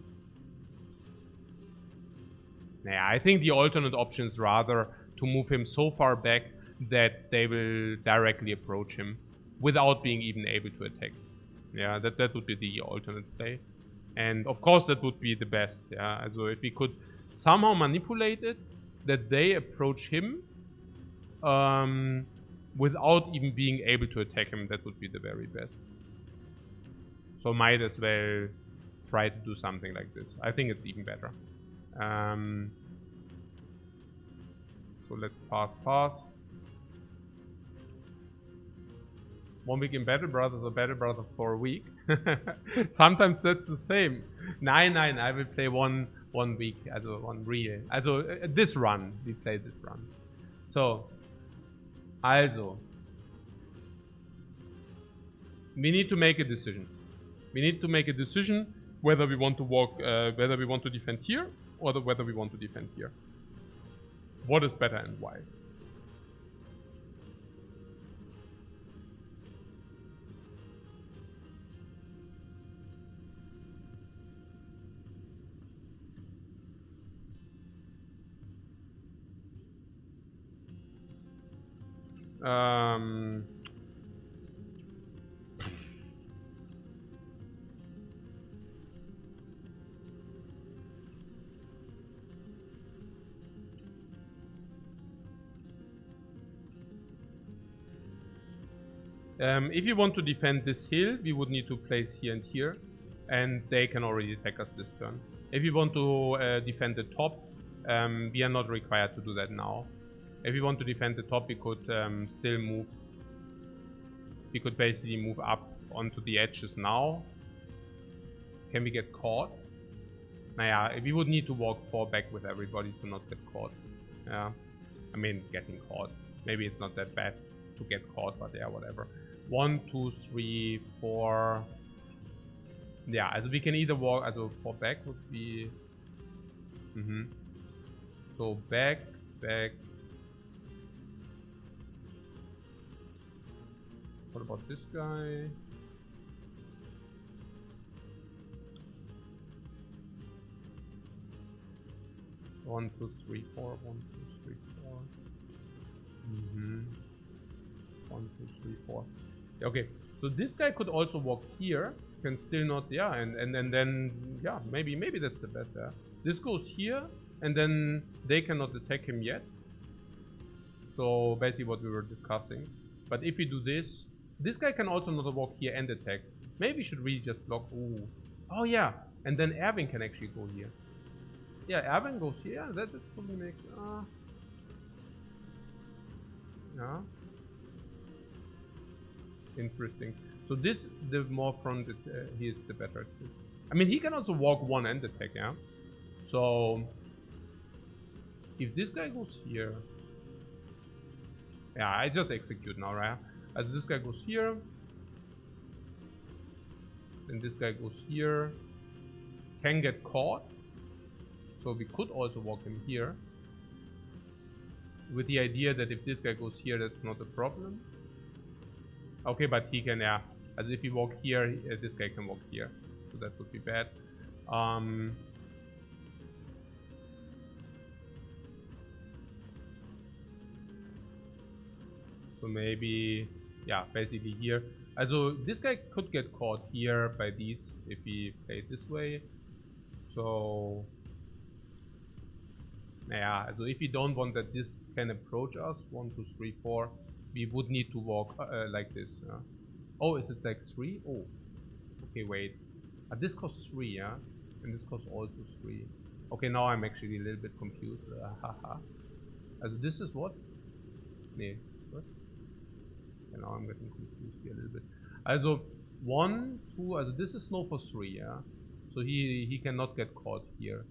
Naja, I think the alternate option is rather to move him so far back that they will directly approach him without being even able to attack. Yeah, that would be the alternate play. And of course that would be the best, yeah. So if we could somehow manipulate it, that they approach him without even being able to attack him, that would be the very best. So might as well try to do something like this. I think it's even better. So let's pass. 1 week in Battle Brothers or Battle Brothers for a week. Sometimes that's the same. Nine, I will play one week, also one real. Also this run, we play this run. So, also, we need to make a decision. We need to make a decision whether we want to walk, whether we want to defend here or whether we want to defend here. What is better and why? If you want to defend this hill, we would need to place here and here, and they can already attack us this turn. If you want to defend the top, we are not required to do that now. If we want to defend the top, we could still move. We could basically move up onto the edges now. Can we get caught? Naja, we would need to walk 4 back with everybody to not get caught. Yeah, I mean, getting caught. Maybe it's not that bad to get caught, but yeah, whatever. 1, 2, 3, 4. Yeah, also we can either walk, also 4 back would be... So back. What about this guy? One, two, three, four. 1, 2, 3, 4. 1, 2, 3, 4. Okay, so this guy could also walk here. Can still not, yeah, and then, yeah, maybe that's the best, yeah. This goes here, and then they cannot attack him yet. So basically what we were discussing. But if we do this guy can also not walk here and attack. Maybe we should really just block. Ooh. Oh yeah, and then Erwin can actually go here. Yeah, Erwin goes here. That probably makes. Yeah. Interesting. So this, the more fronted he is, the better. I mean, he can also walk one and attack, yeah. So if this guy goes here, yeah, I just execute now, right? As this guy goes here, and this guy goes here, can get caught. So we could also walk him here, with the idea that if this guy goes here, that's not a problem. Okay, but he can, yeah. As if he walk here, this guy can walk here, so that would be bad. So maybe, yeah, basically here. Also this guy could get caught here by these if he played this way. So, yeah, so if we don't want that this can approach us, 1, 2, 3, 4, we would need to walk like this. Oh, is it like 3? Oh, okay, wait. This costs 3, yeah, and this costs also 3. Okay, now I'm actually a little bit confused. Haha. Also this is what? Nee, what? Okay, now I'm getting confused here a little bit. Also 1, 2. Also this is no for 3, yeah. So he cannot get caught here.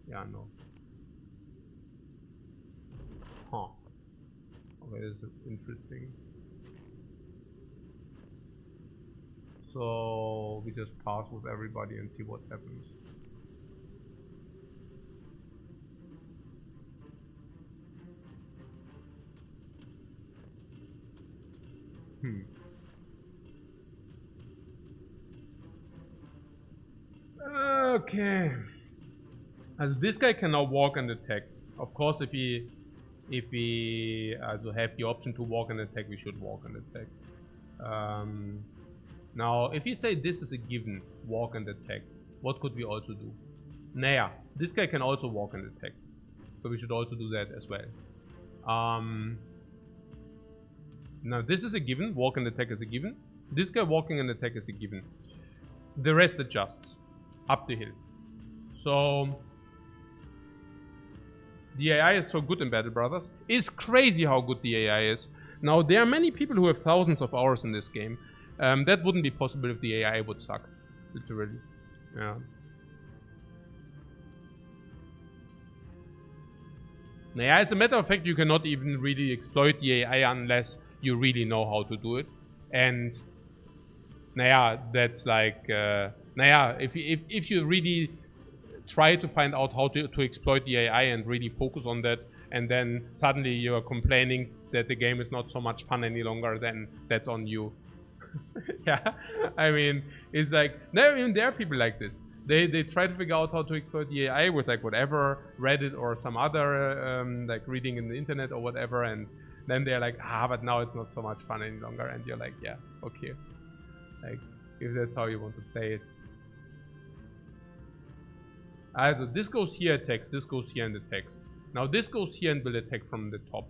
Yeah, no. Huh. Okay, this is interesting. So we just pass with everybody and see what happens. Okay. As this guy can now walk and attack. Of course, if we also have the option to walk and attack, we should walk and attack. Now, if you say this is a given, walk and attack, what could we also do? Naja, this guy can also walk and attack. So we should also do that as well. Now this is a given, walk and attack is a given. This guy walking and attack is a given. The rest adjusts up the hill. So the AI is so good in Battle Brothers. It's crazy how good the AI is. Now there are many people who have thousands of hours in this game. That wouldn't be possible if the AI would suck, literally. Yeah. Yeah, as a matter of fact, you cannot even really exploit the AI unless you really know how to do it. And that's like, if you really try to find out how to exploit the AI and really focus on that, and then suddenly you're complaining that the game is not so much fun any longer, then that's on you. Yeah, I mean, it's like, no, even there are people like this. They try to figure out how to exploit the AI with like whatever, Reddit or some other like reading in the internet or whatever, and then they're like, but now it's not so much fun any longer, and you're like, yeah, okay, like if that's how you want to play it. Also, this goes here, attacks, this goes here and attacks. Now this goes here and will attack from the top,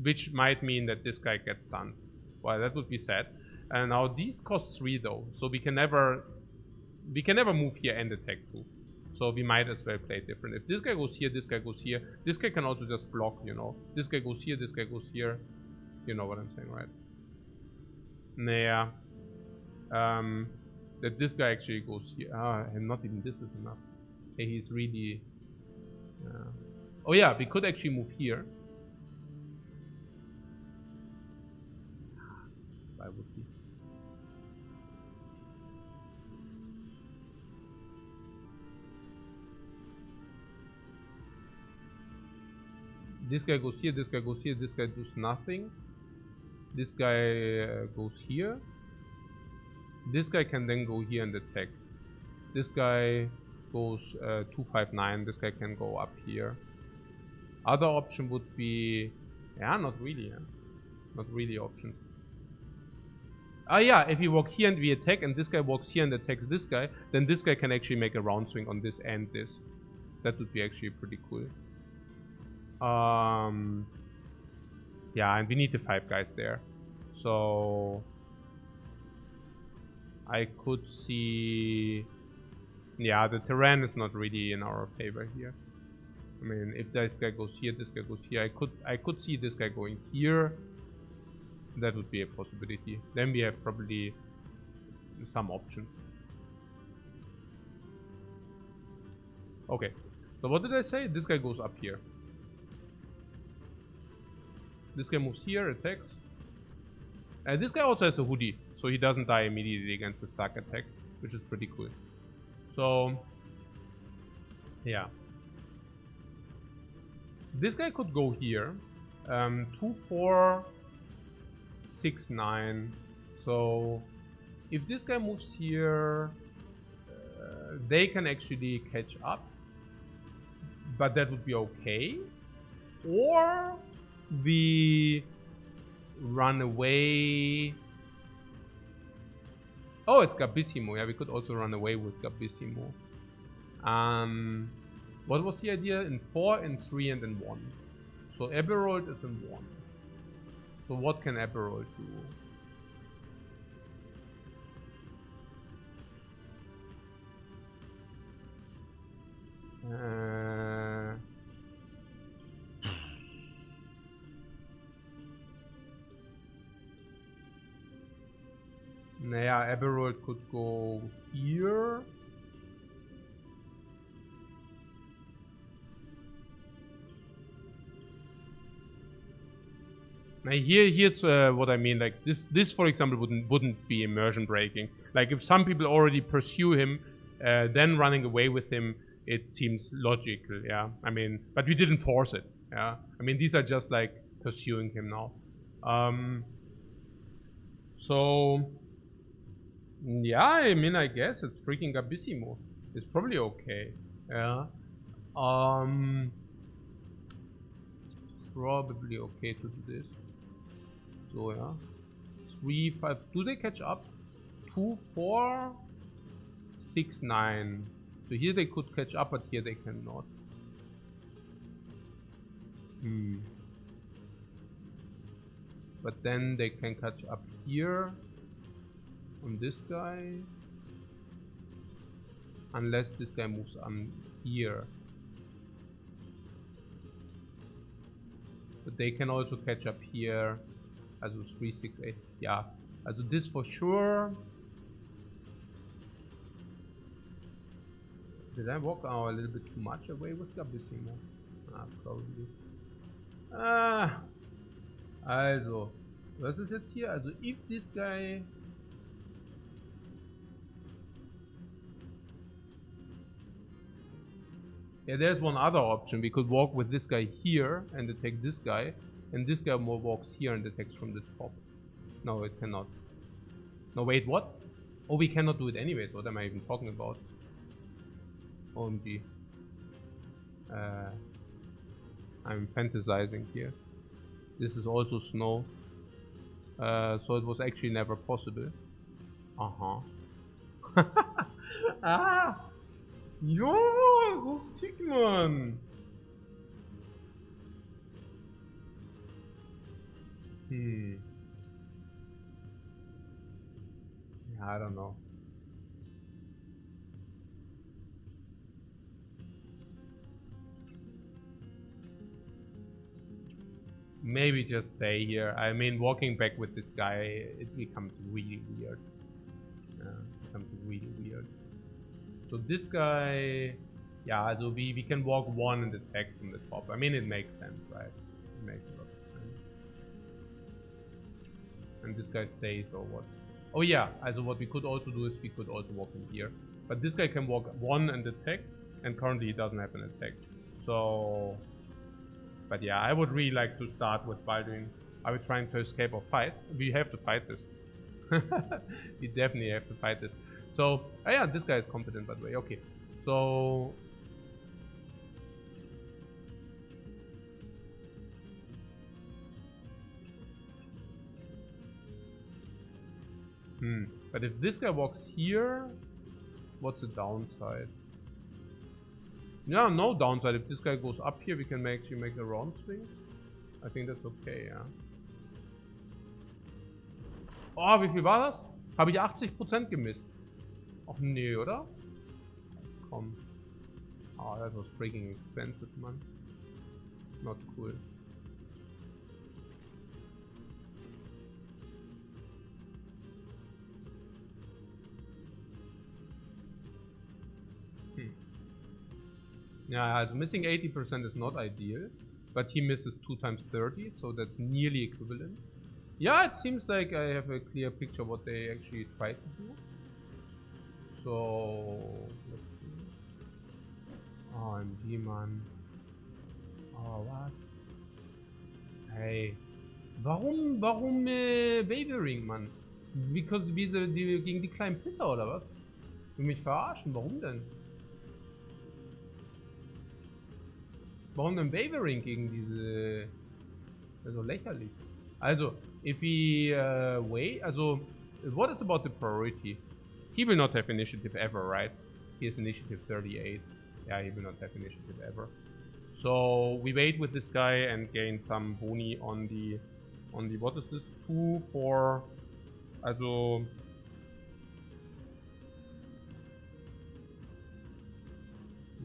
which might mean that this guy gets stunned. Well, that would be sad. And now these cost 3 though, so we can never move here and attack too. So we might as well play different. If this guy goes here, this guy goes here. This guy can also just block, you know. This guy goes here, this guy goes here. You know what I'm saying, right? That this guy actually goes here. And not even this is enough. Hey, he's really... oh yeah, we could actually move here. Why would he? This guy goes here, this guy goes here, this guy does nothing. This guy goes here. This guy can then go here and attack. This guy goes 259, this guy can go up here. Other option would be... yeah, not really. Not really option. Yeah, if we walk here and we attack and this guy walks here and attacks this guy, then this guy can actually make a round swing on this and this. That would be actually pretty cool. Yeah, and we need the 5 guys there. So I could see... yeah, the terrain is not really in our favor here. I mean, if this guy goes here, this guy goes here, I could see this guy going here. That would be a possibility. Then we have probably some options. Okay, so what did I say? This guy goes up here. This guy moves here, attacks. This guy also has a hoodie, so he doesn't die immediately against the stack attack, which is pretty cool. So, yeah. This guy could go here. 2, 4, 6, 9. So, if this guy moves here, they can actually catch up. But that would be okay. Or we run away. Oh, it's Gabissimo. Yeah, we could also run away with Gabissimo. What was the idea? In 4, in 3, and in 1. So Eberrold is in 1. So what can Eberrold do? Naja, Eberrold could go here. Now here's what I mean. Like this for example wouldn't be immersion breaking. Like if some people already pursue him, then running away with him, it seems logical. Yeah, I mean, but we didn't force it. Yeah, I mean these are just like pursuing him now. So yeah, I mean I guess it's freaking Gabissimo. It's probably okay. Yeah. Probably okay to do this. So yeah, 3, 5. Do they catch up? 2, 4, 6, 9. So here they could catch up, but here they cannot. But then they can catch up here on this guy. Unless this guy moves on here. But they can also catch up here. Also 3, 6, 8. Yeah. Also this for sure. Did I walk a little bit too much away with the Timo? Probably. Also. Was ist jetzt hier? Also if this guy... Yeah, there's one other option. We could walk with this guy here and attack this guy. And this guy more walks here and attacks from the top. No, it cannot. No, wait, what? Oh, we cannot do it anyways. What am I even talking about? OMG. I'm fantasizing here. This is also snow. So it was actually never possible. Ah! Jo, so sick, man! Yeah, I don't know. Maybe just stay here. I mean, walking back with this guy, it becomes really weird. Yeah, it becomes really weird. So this guy, yeah, so we can walk one and attack from the top. I mean, it makes sense, right? It makes a lot of sense. And this guy stays or what? Oh yeah, also what we could also do is we could also walk in here. But this guy can walk one and attack, and currently he doesn't have an attack. So... But yeah, I would really like to start with Baldwin. Are we trying to escape or fight? We have to fight this. We definitely have to fight this. So, oh yeah, this guy is competent by the way. Okay, so... But if this guy walks here, what's the downside? Yeah, no downside. If this guy goes up here, we can actually make a round swing. I think that's okay, ja. Oh, wie viel war das? Habe ich 80% gemisst. Ach nee, oder? Komm. Oh, that was freaking expensive, man. Not cool. Yeah, also missing 80% is not ideal, but he misses 2 times 30, so that's nearly equivalent. Yeah, it seems like I have a clear picture what they actually tried to do. So, let's see. OMG, man. Oh, was? Hey. Warum Wavering, Mann? Because gegen die kleinen Pisser, oder was? Will mich verarschen, warum denn? Warum denn Wavering gegen diese... Also lächerlich. Also, if we wait, also, what is about the priority? He will not have initiative ever, right? He has initiative 38. Yeah, he will not have initiative ever. So, we wait with this guy and gain some boni on the, what is this? 2, 4, also...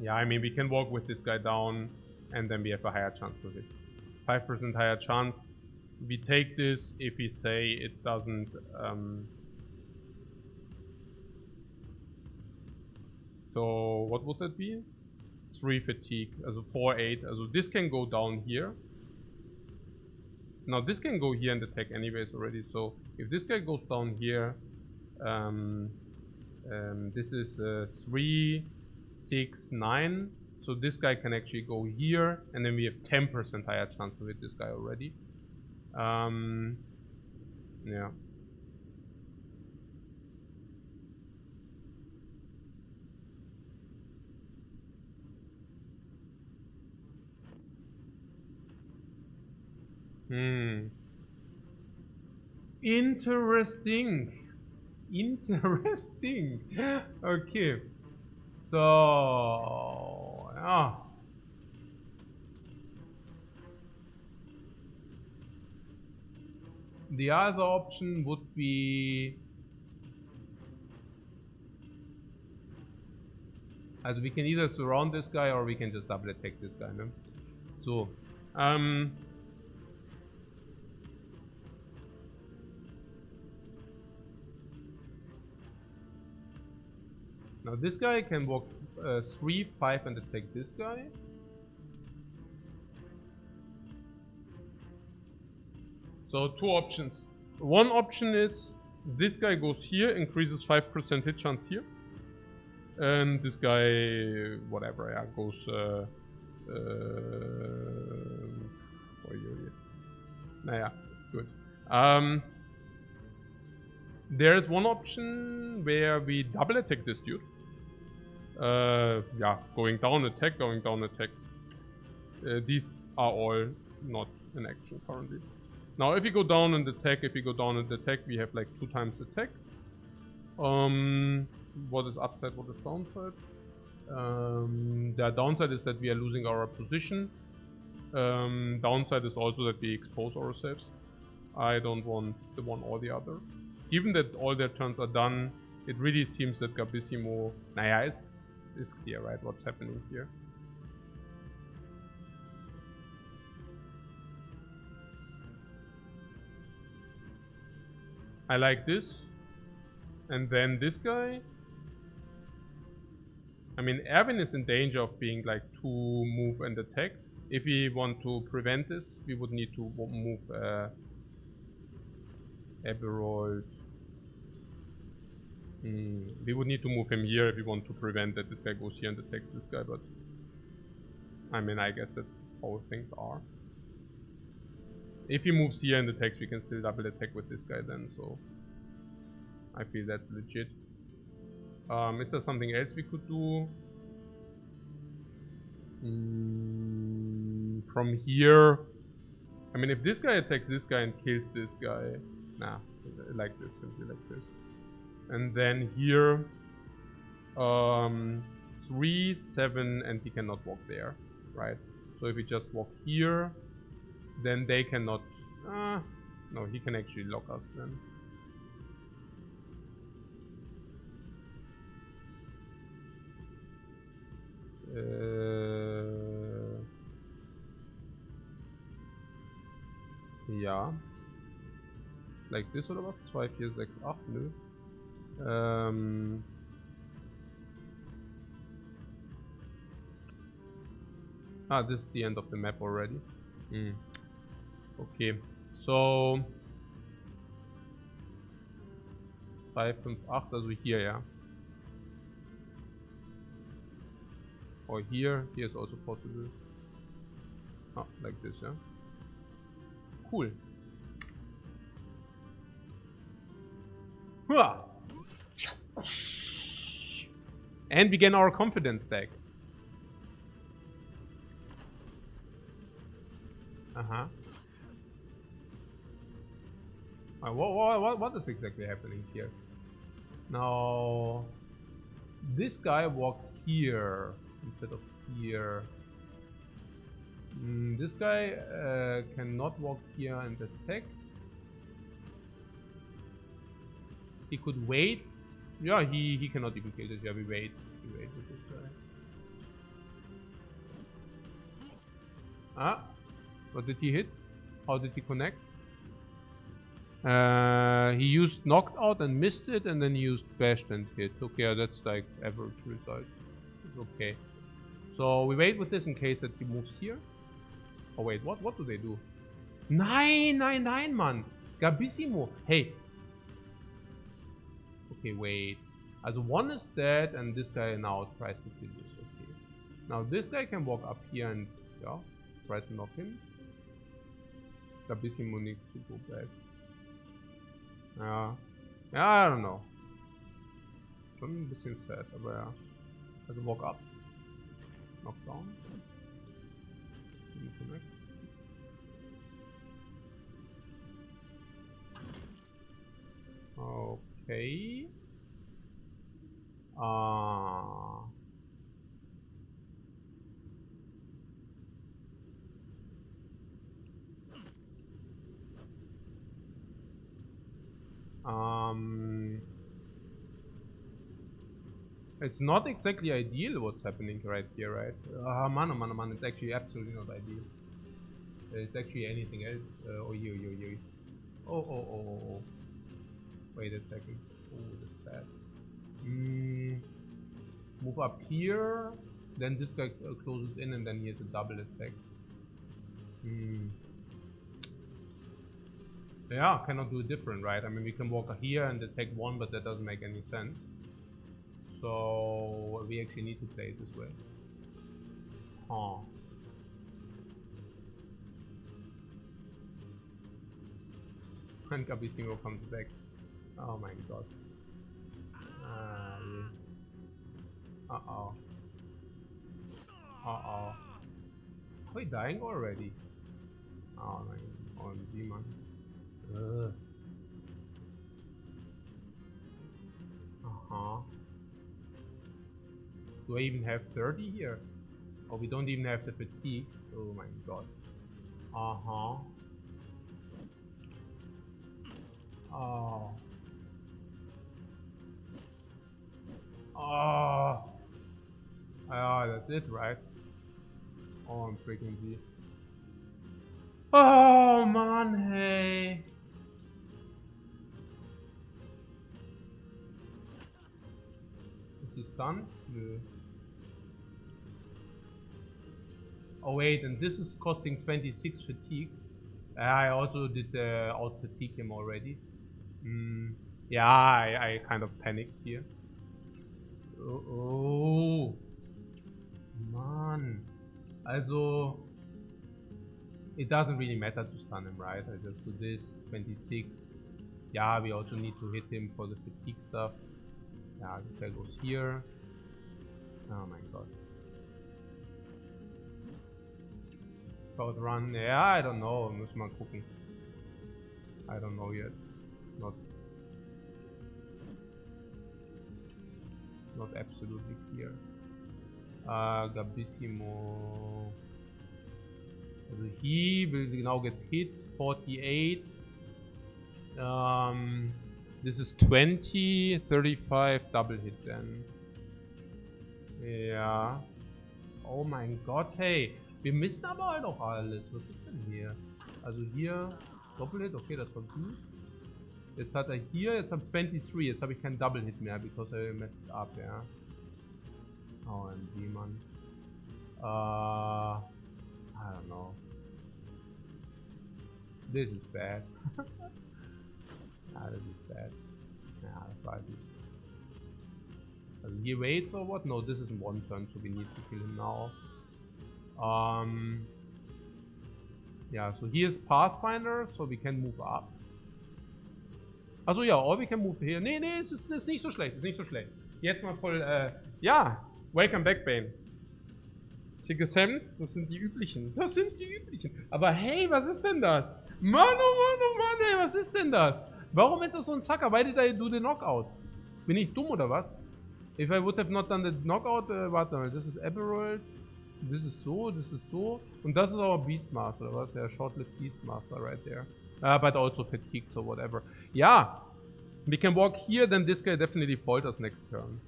Yeah, I mean, we can walk with this guy down and then we have a higher chance of it. 5% higher chance. We take this if we say it doesn't... So, what would that be? 3 fatigue, also 4, 8. Also this can go down here. Now this can go here and attack anyways already. So if this guy goes down here, this is 3, 6, 9. So this guy can actually go here, and then we have 10% higher chance to hit this guy already. Yeah. Interesting. Interesting. Okay. So, yeah. The other option would be, as we can either surround this guy or we can just double attack this guy, ne? So, now this guy can walk 3, 5 and attack this guy. So 2 options. One option is this guy goes here, increases 5% hit chance here. And this guy, whatever, yeah, goes naja, good. There's one option where we double attack this dude. Yeah, going down attack. These are all not in action currently. Now if you go down and attack, we have like 2 times attack. What is upside, what is downside? The downside is that we are losing our position. Downside is also that we expose ourselves. I don't want the one or the other. Given that all their turns are done, it really seems that Gabissimo, naja, is clear, right, what's happening here. I like this. And then this guy. I mean, Erwin is in danger of being like 2 move and attack. If we want to prevent this, we would need to move Eberald. We would need to move him here if we want to prevent that this guy goes here and attacks this guy, but I mean, I guess that's how things are. If he moves here and attacks, we can still double attack with this guy then, so I feel that's legit. Is there something else we could do? From here, I mean, if this guy attacks this guy and kills this guy, nah, like this, simply like this. And then here, 3, 7, and he cannot walk there, right? So if we just walk here, then they cannot, no, he can actually lock us then. Ja. Like this oder was? 2, 4, 6, 8, nö. This is the end of the map already. Okay, so 5, 5, 8, also hier, ja. Or here is also possible. Like this, yeah. Cool. And we gain our confidence back. What is exactly happening here? Now, this guy walked here instead of here. This guy cannot walk here and attack. He could wait. Yeah, he cannot even kill this. Yeah, we wait with this guy. What did he hit? How did he connect? He used knocked out and missed it, and then he used bashed and hit. Okay, that's like average result. It's okay. So we wait with this in case that he moves here. Oh wait, what do they do? 9, man! Gabissimo! Hey! Okay, wait. As one is dead, and this guy now tries to kill this. Okay. Now this guy can walk up here and, yeah, try to knock him. Gabissimo needs to go back. Ja, I don't know. Schon ein bisschen sad, aber ja. Also walk up. Knock down. Connect. Okay. It's not exactly ideal what's happening right here, right? Man, it's actually absolutely not ideal. It's actually anything else. Oh. Wait a second. Oh, that's bad. Move up here. Then this guy closes in and then he has a double attack. Yeah, cannot do it different, right? I mean, we can walk here and attack one, but that doesn't make any sense. So we actually need to play it this way. Huh. And Gabissimo comes back. Oh my god. Uh-oh. Are we dying already? Oh my god. OMG, man. Do I even have 30 here? Oh, we don't even have the fatigue. Oh my god. Oh. Ah, that's it, right? Oh, I'm freaking Z. Oh man, hey. Is he stunned? No. Oh wait, and this is costing 26 fatigue. I also did out fatigue him already. Yeah, I kind of panicked here. Oh, man. Also, it doesn't really matter to stun him, right? I just do this, 26. Yeah, we also need to hit him for the fatigue stuff. Yeah, this guy goes here. Oh my god. Cloud run, yeah, I don't know, muss mal gucken. I don't know yet. Not absolutely clear. Gabissimo. Also he will now get hit, 48. This is 20, 35, double hit then. Ja. Oh mein Gott, hey. Wir missen aber halt auch alles. Was ist denn hier? Also hier, Doppelhit, okay, das war gut. Jetzt hat er hier, jetzt habe ich 23, jetzt habe ich keinen Double Hit mehr, because I messed up, ja. OMG, Mann. I don't know. This is bad. This is bad. Ja, das weiß ich. Also he waits or what? No, this isn't one turn, so we need to kill him now. Yeah, so he is Pathfinder, so we can move up. Also ja, or we can move here. Nee, es ist nicht so schlecht, Jetzt mal voll, ja, welcome back, Bane. Schickes Hemd, das sind die üblichen. Aber hey, was ist denn das? Mann, oh Mann, ey, was ist denn das? Warum ist das so ein Zacker? Why did I do the knockout? Bin ich dumm oder was? If I would have not done the knockout, warte mal, das ist Eberald. Das ist so. Und das ist our Beastmaster, was? Der Shortlist Beastmaster right there. But also fatigued, so whatever. Yeah, we can walk here, then this guy definitely falters next turn.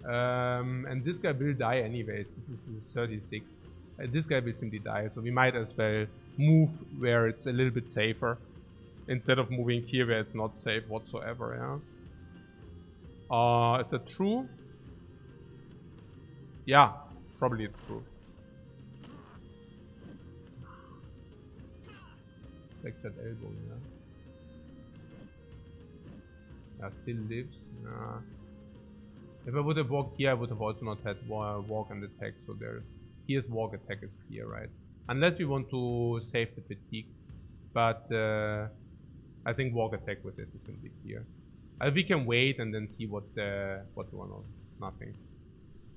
And this guy will die anyways. This is 36. This guy will simply die, so we might as well move where it's a little bit safer. Instead of moving here where it's not safe whatsoever, yeah. Is that true? Yeah, probably it's true. Like that elbow, yeah. Yeah, still lives. If I would have walked here, I would have also not had walk and attack, so here's walk attack is clear, right? Unless we want to save the fatigue. But I think walk attack with this is simply clear. We can wait and then see what one or nothing.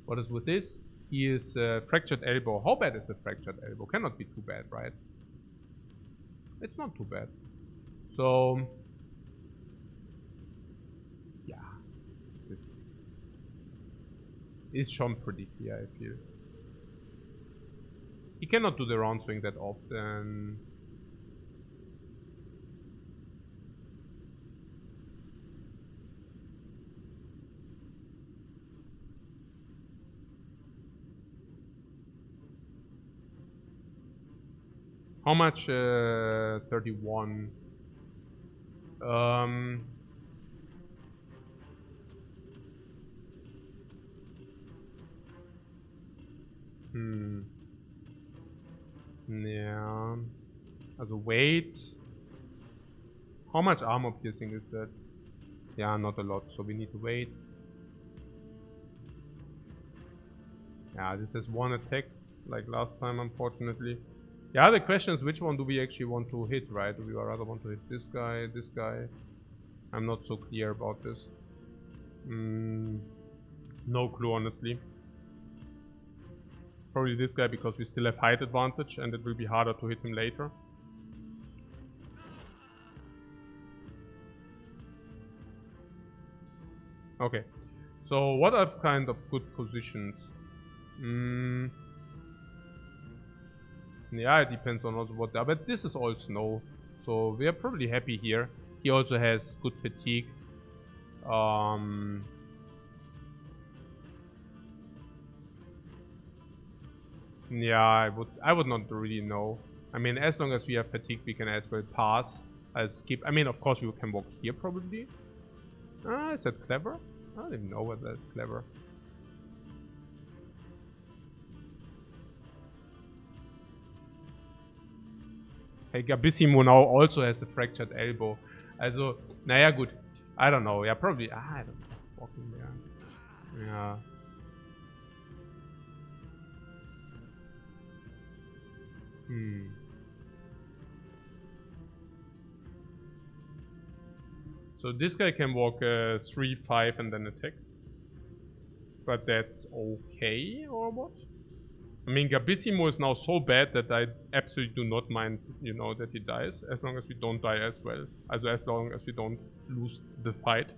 What is with this? He is fractured elbow. How bad is the fractured elbow? Cannot be too bad, right? It's not too bad. So yeah, it's shown pretty clear, I feel. He cannot do the round swing that often. How much? 31. Yeah. Also weight. How much armor piercing is that? Yeah, not a lot, so we need to wait. Yeah, this is one attack, like last time, unfortunately. Yeah, the question is which one do we actually want to hit, right? Do we rather want to hit this guy, this guy? I'm not so clear about this. No clue, honestly. Probably this guy because we still have height advantage and it will be harder to hit him later. Okay, so what are kind of good positions? Yeah, it depends on also what, but this is all snow, so we are probably happy here. He also has good fatigue. Yeah, I would not really know. I mean, as long as we have fatigue, we can as well pass. I'll skip. I mean, of course, you can walk here probably. Is that clever? I don't even know whether that's clever. Hey, Gabissimo now also has a fractured elbow. Also, naja, gut. I don't know. Yeah, probably. I don't know. Walking there. Yeah. So this guy can walk 3, 5 and then attack. But that's okay, or what? I mean, Gabissimo is now so bad that I absolutely do not mind, you know, that he dies. As long as we don't die as well. Also as long as we don't lose the fight.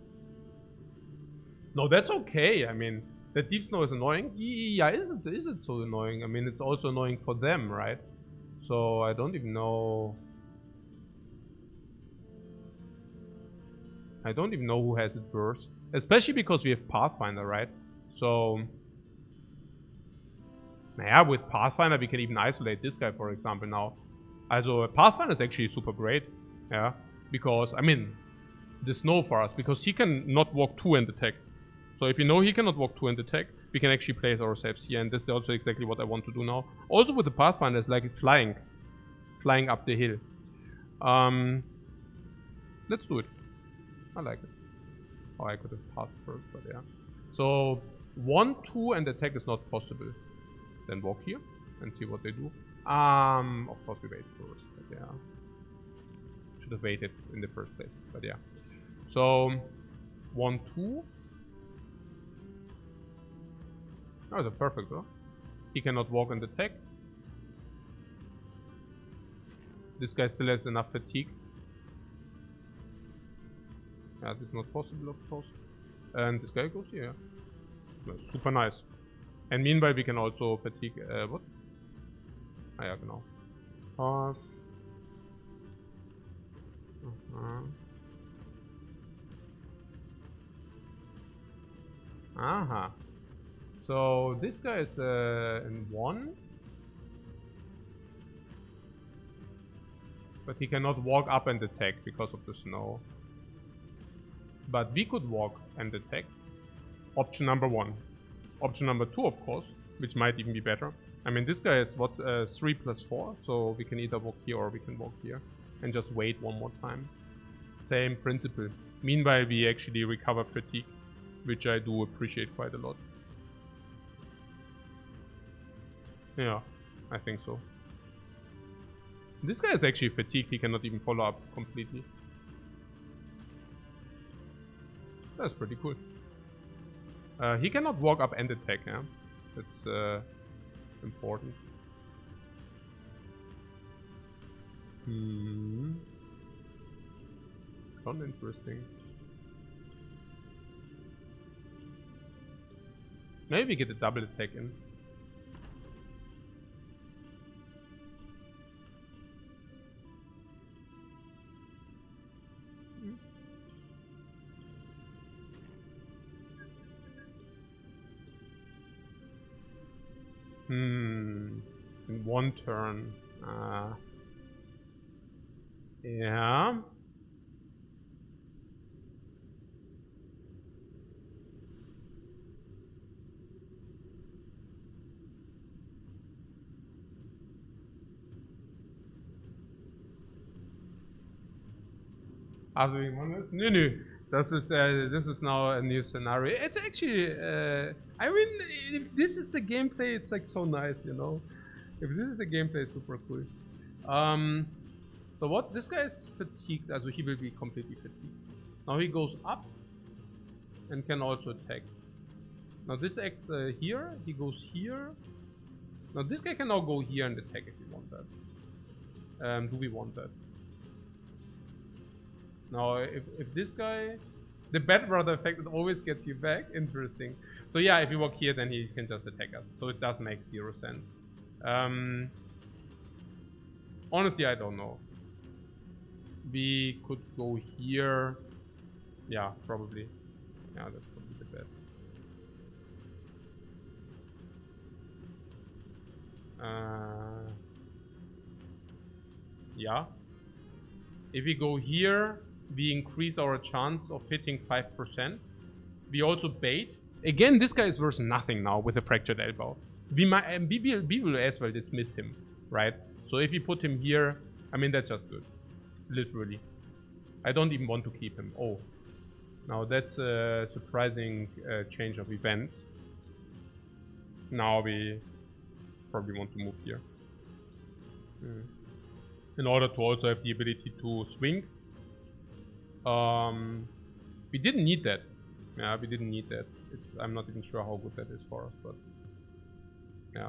No, that's okay. I mean, the deep snow is annoying. Yeah, is it so annoying? I mean, it's also annoying for them, right? So I don't even know. I don't even know who has it worse. Especially because we have Pathfinder, right? So... Naja, with Pathfinder we can even isolate this guy, for example, now. Also, Pathfinder is actually super great. Yeah. Because, I mean, the snow for us. Because he can not walk 2 and attack. So if you know he cannot walk 2 and attack, we can actually place ourselves here. And this is also exactly what I want to do now. Also with the Pathfinder, it's like it's flying. Flying up the hill. Let's do it. I like it. Oh, I could have passed first, but yeah. So, 1, 2 and attack is not possible. Then walk here and see what they do. Of course we wait first, but yeah. Should have waited in the first place, but yeah. So, 1, 2. Oh, that's perfect, though. He cannot walk and attack. This guy still has enough fatigue. Yeah, this is not possible, of course. And this guy goes here. That's super nice. And meanwhile, we can also fatigue. What? Ah, ja, genau. Pause. Aha. So this guy is in 1. But he cannot walk up and attack because of the snow. But we could walk and attack. Option number 1. Option number 2, of course, which might even be better. I mean, this guy is what, 3 plus 4, so we can either walk here or we can walk here. And just wait one more time. Same principle. Meanwhile, we actually recover fatigue, which I do appreciate quite a lot. Yeah, I think so. This guy is actually fatigued, he cannot even follow up completely. That's pretty cool. He cannot walk up and attack, yeah? That's important. Sound interesting. Maybe we get a double attack in. In 1 turn. Ja. Also irgendwann ist? Nö. This is now a new scenario. It's actually, I mean, if this is the gameplay, it's like so nice, you know? If this is the gameplay, it's super cool. So what? This guy is fatigued, also he will be completely fatigued. Now he goes up and can also attack. Now this acts here, he goes here. Now this guy can now go here and attack if we want that. Do we want that? Now if this guy... The bad brother effect, it always gets you back. Interesting. So yeah, if you walk here, then he can just attack us. So it does make 0 sense. Honestly, I don't know. We could go here. Yeah, probably. Yeah, that's probably the best. Yeah. If we go here, we increase our chance of hitting 5%. We also bait. Again, this guy is worth nothing now with a fractured elbow. We will as well dismiss him, right? So if we put him here, I mean, that's just good. Literally. I don't even want to keep him. Oh. Now that's a surprising change of events. Now we probably want to move here. In order to also have the ability to swing. We didn't need that. Yeah, we didn't need that. I'm not even sure how good that is for us, but yeah.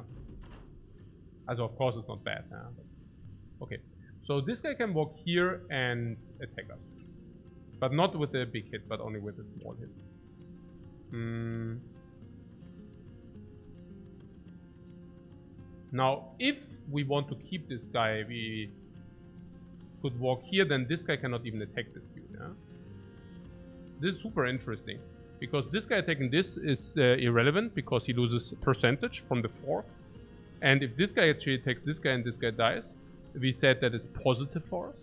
Also, of course, it's not bad. Yeah, but okay, so this guy can walk here and attack us, but not with a big hit, but only with a small hit. Now, if we want to keep this guy, we could walk here. Then this guy cannot even attack this dude. Yeah, this is super interesting. Because this guy attacking this is irrelevant because he loses percentage from the fork. And if this guy actually attacks this guy and this guy dies, we said that it's positive for us.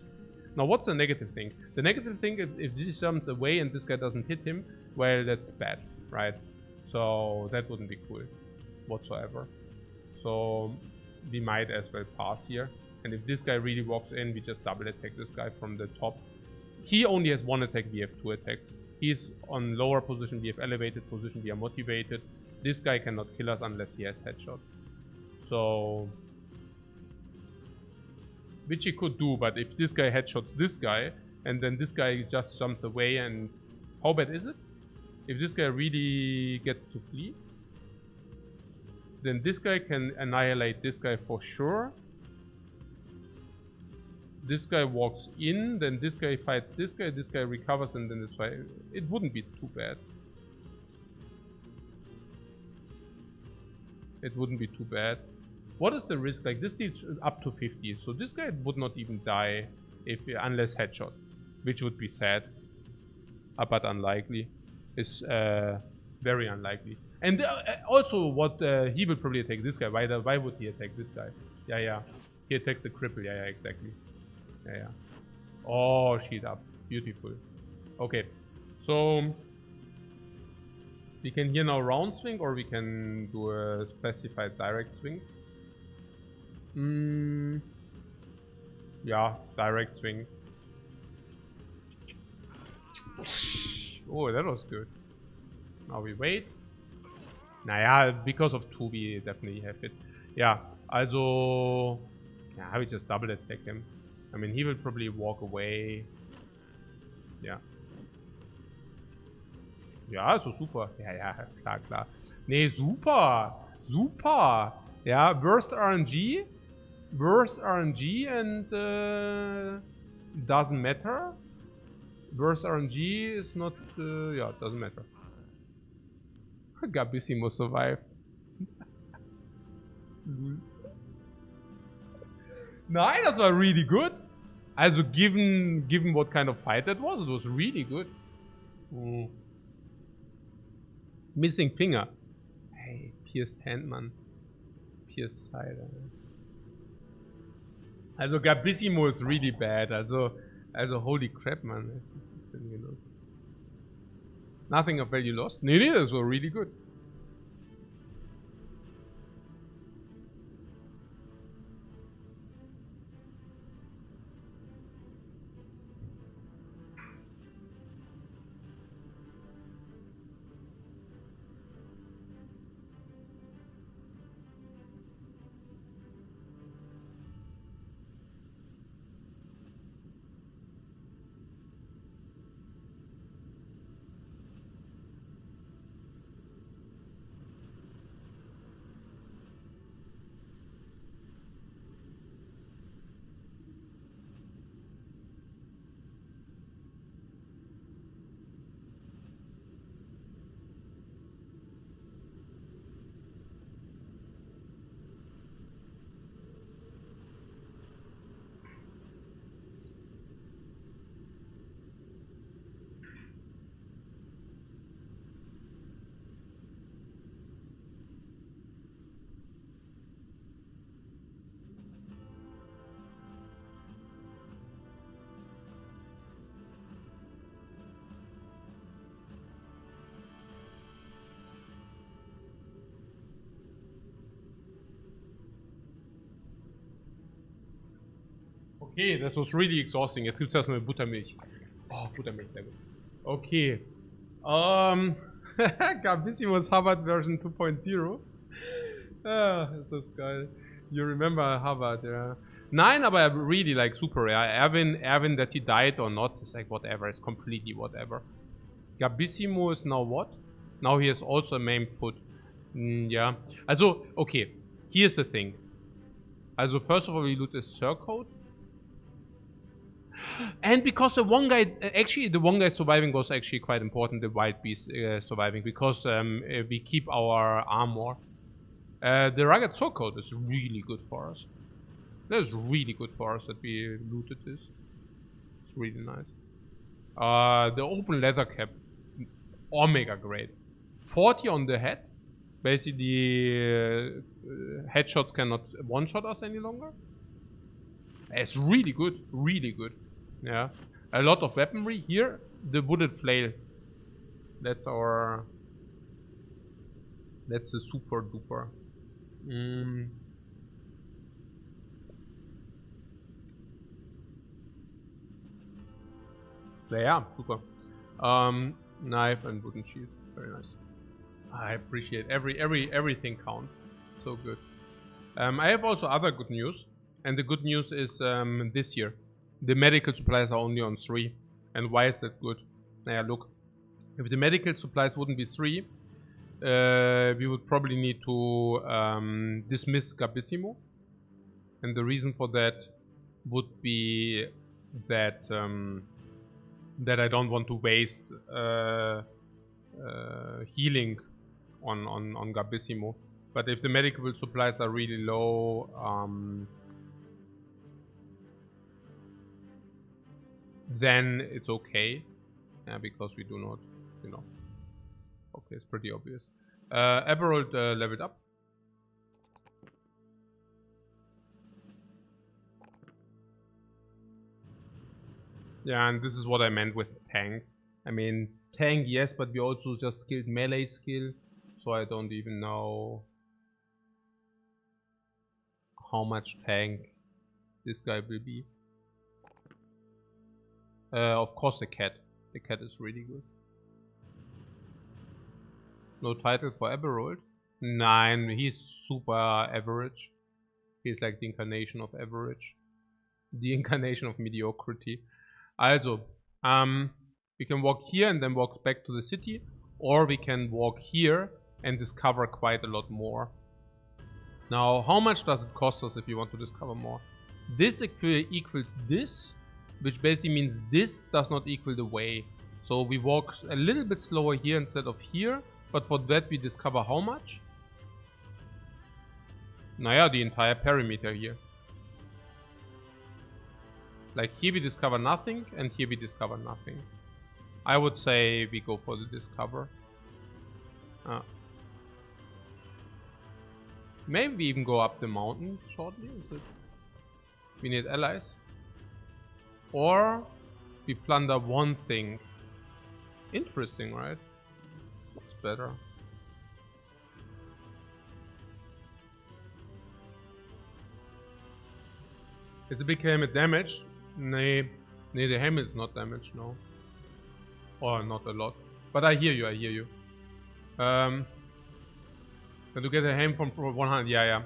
Now what's the negative thing? The negative thing is if this jumps away and this guy doesn't hit him, well, that's bad, right? So that wouldn't be cool whatsoever. So we might as well pass here. And if this guy really walks in, we just double attack this guy from the top. He only has 1 attack, we have 2 attacks. He's on lower position, we have elevated position, we are motivated. This guy cannot kill us unless he has headshot. So... which he could do, but if this guy headshots this guy, and then this guy just jumps away, and... how bad is it? If this guy really gets to flee, then this guy can annihilate this guy for sure. This guy walks in, then this guy fights this guy recovers, and then this fight. It wouldn't be too bad. It wouldn't be too bad. What is the risk? Like, this deals up to 50, so this guy would not even die unless headshot, which would be sad, but unlikely. It's very unlikely. And also, what he will probably attack this guy. Why would he attack this guy? Yeah. He attacks the cripple. Yeah, exactly. Yeah. Oh, sheet up. Beautiful. Okay. So we can here now round swing, or we can do a specified direct swing. Yeah, direct swing. Oh, that was good. Now we wait. Naja, because of 2 we definitely have it. Yeah, also... yeah, we just double attack him. I mean, he will probably walk away. Ja. Ja, so super. Ja, klar. Nee, super. Super. Ja, Burst RNG. Burst RNG and doesn't matter. Burst RNG is not... yeah, doesn't matter. Gabissimo survived. Nein, das war really good. Also given what kind of fight that was, it was really good. Missing finger. Hey, pierced hand, man. Pierced side. Also Gabissimo is really bad. Also holy crap, man. Was ist denn hier los? Nothing of value lost. Nee, das war really good. Okay, das was really exhausting. Jetzt gibt's erstmal Buttermilch. Oh, Buttermilch, sehr gut. Okay. Gabissimo's Harvard Version 2.0. Ah, das ist geil. You remember Harvard, yeah. Nein, aber really like super rare. Erwin, that he died or not, it's like whatever. It's completely whatever. Gabissimo is now what? Now he has also a maimed foot. Yeah. Also, okay. Here's the thing. Also, first of all, we loot a Sir code. And because the one guy, actually, the one guy surviving was actually quite important, the wild beast surviving, because we keep our armor. The rugged sword coat is really good for us. That is really good for us that we looted this. It's really nice. The open leather cap, omega great. 40 on the head. Basically, headshots cannot one-shot us any longer. It's really good, really good. Yeah, a lot of weaponry here. The wooded flail. That's the super duper. Yeah, super. Knife and wooden shield, very nice. I appreciate everything counts. So good. I have also other good news, and the good news is this year. The medical supplies are only on 3. And why is that good? Now look, if the medical supplies wouldn't be 3, we would probably need to dismiss Gabissimo. And the reason for that would be that that I don't want to waste healing on Gabissimo. But if the medical supplies are really low, then it's okay, because we do not, you know. Okay, it's pretty obvious. Emerald leveled up. Yeah, and this is what I meant with tank. I mean, tank, yes, but we also just skilled melee skill, so I don't even know how much tank this guy will be. Of course the cat. The cat is really good. No title for Eberald. 9, he's super average. He's like the incarnation of average. The incarnation of mediocrity. Also, we can walk here and then walk back to the city. Or we can walk here and discover quite a lot more. Now, how much does it cost us if you want to discover more? This equals this, which basically means this does not equal the way. So we walk a little bit slower here instead of here, but for that we discover how much? Naja, the entire perimeter here. Like here we discover nothing, and here we discover nothing. I would say we go for the discover. Maybe we even go up the mountain shortly. Is it? We need allies. Or we plunder one thing. Interesting, right? What's better? Is the big helmet damaged? Nee, the helmet is not damaged, no. Or not a lot. But I hear you. Can you get a helmet from 100? Yeah.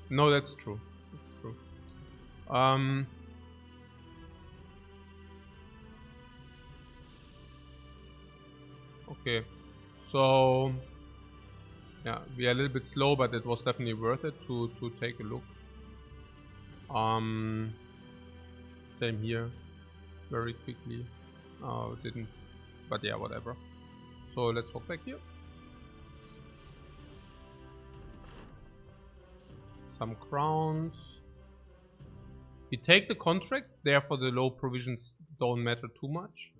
No, that's true. That's true. Okay. So yeah, we are a little bit slow, but it was definitely worth it to take a look. Same here. Very quickly. Oh, didn't. But yeah, whatever. So let's walk back here. Some crowns. We take the contract, therefore the low provisions don't matter too much.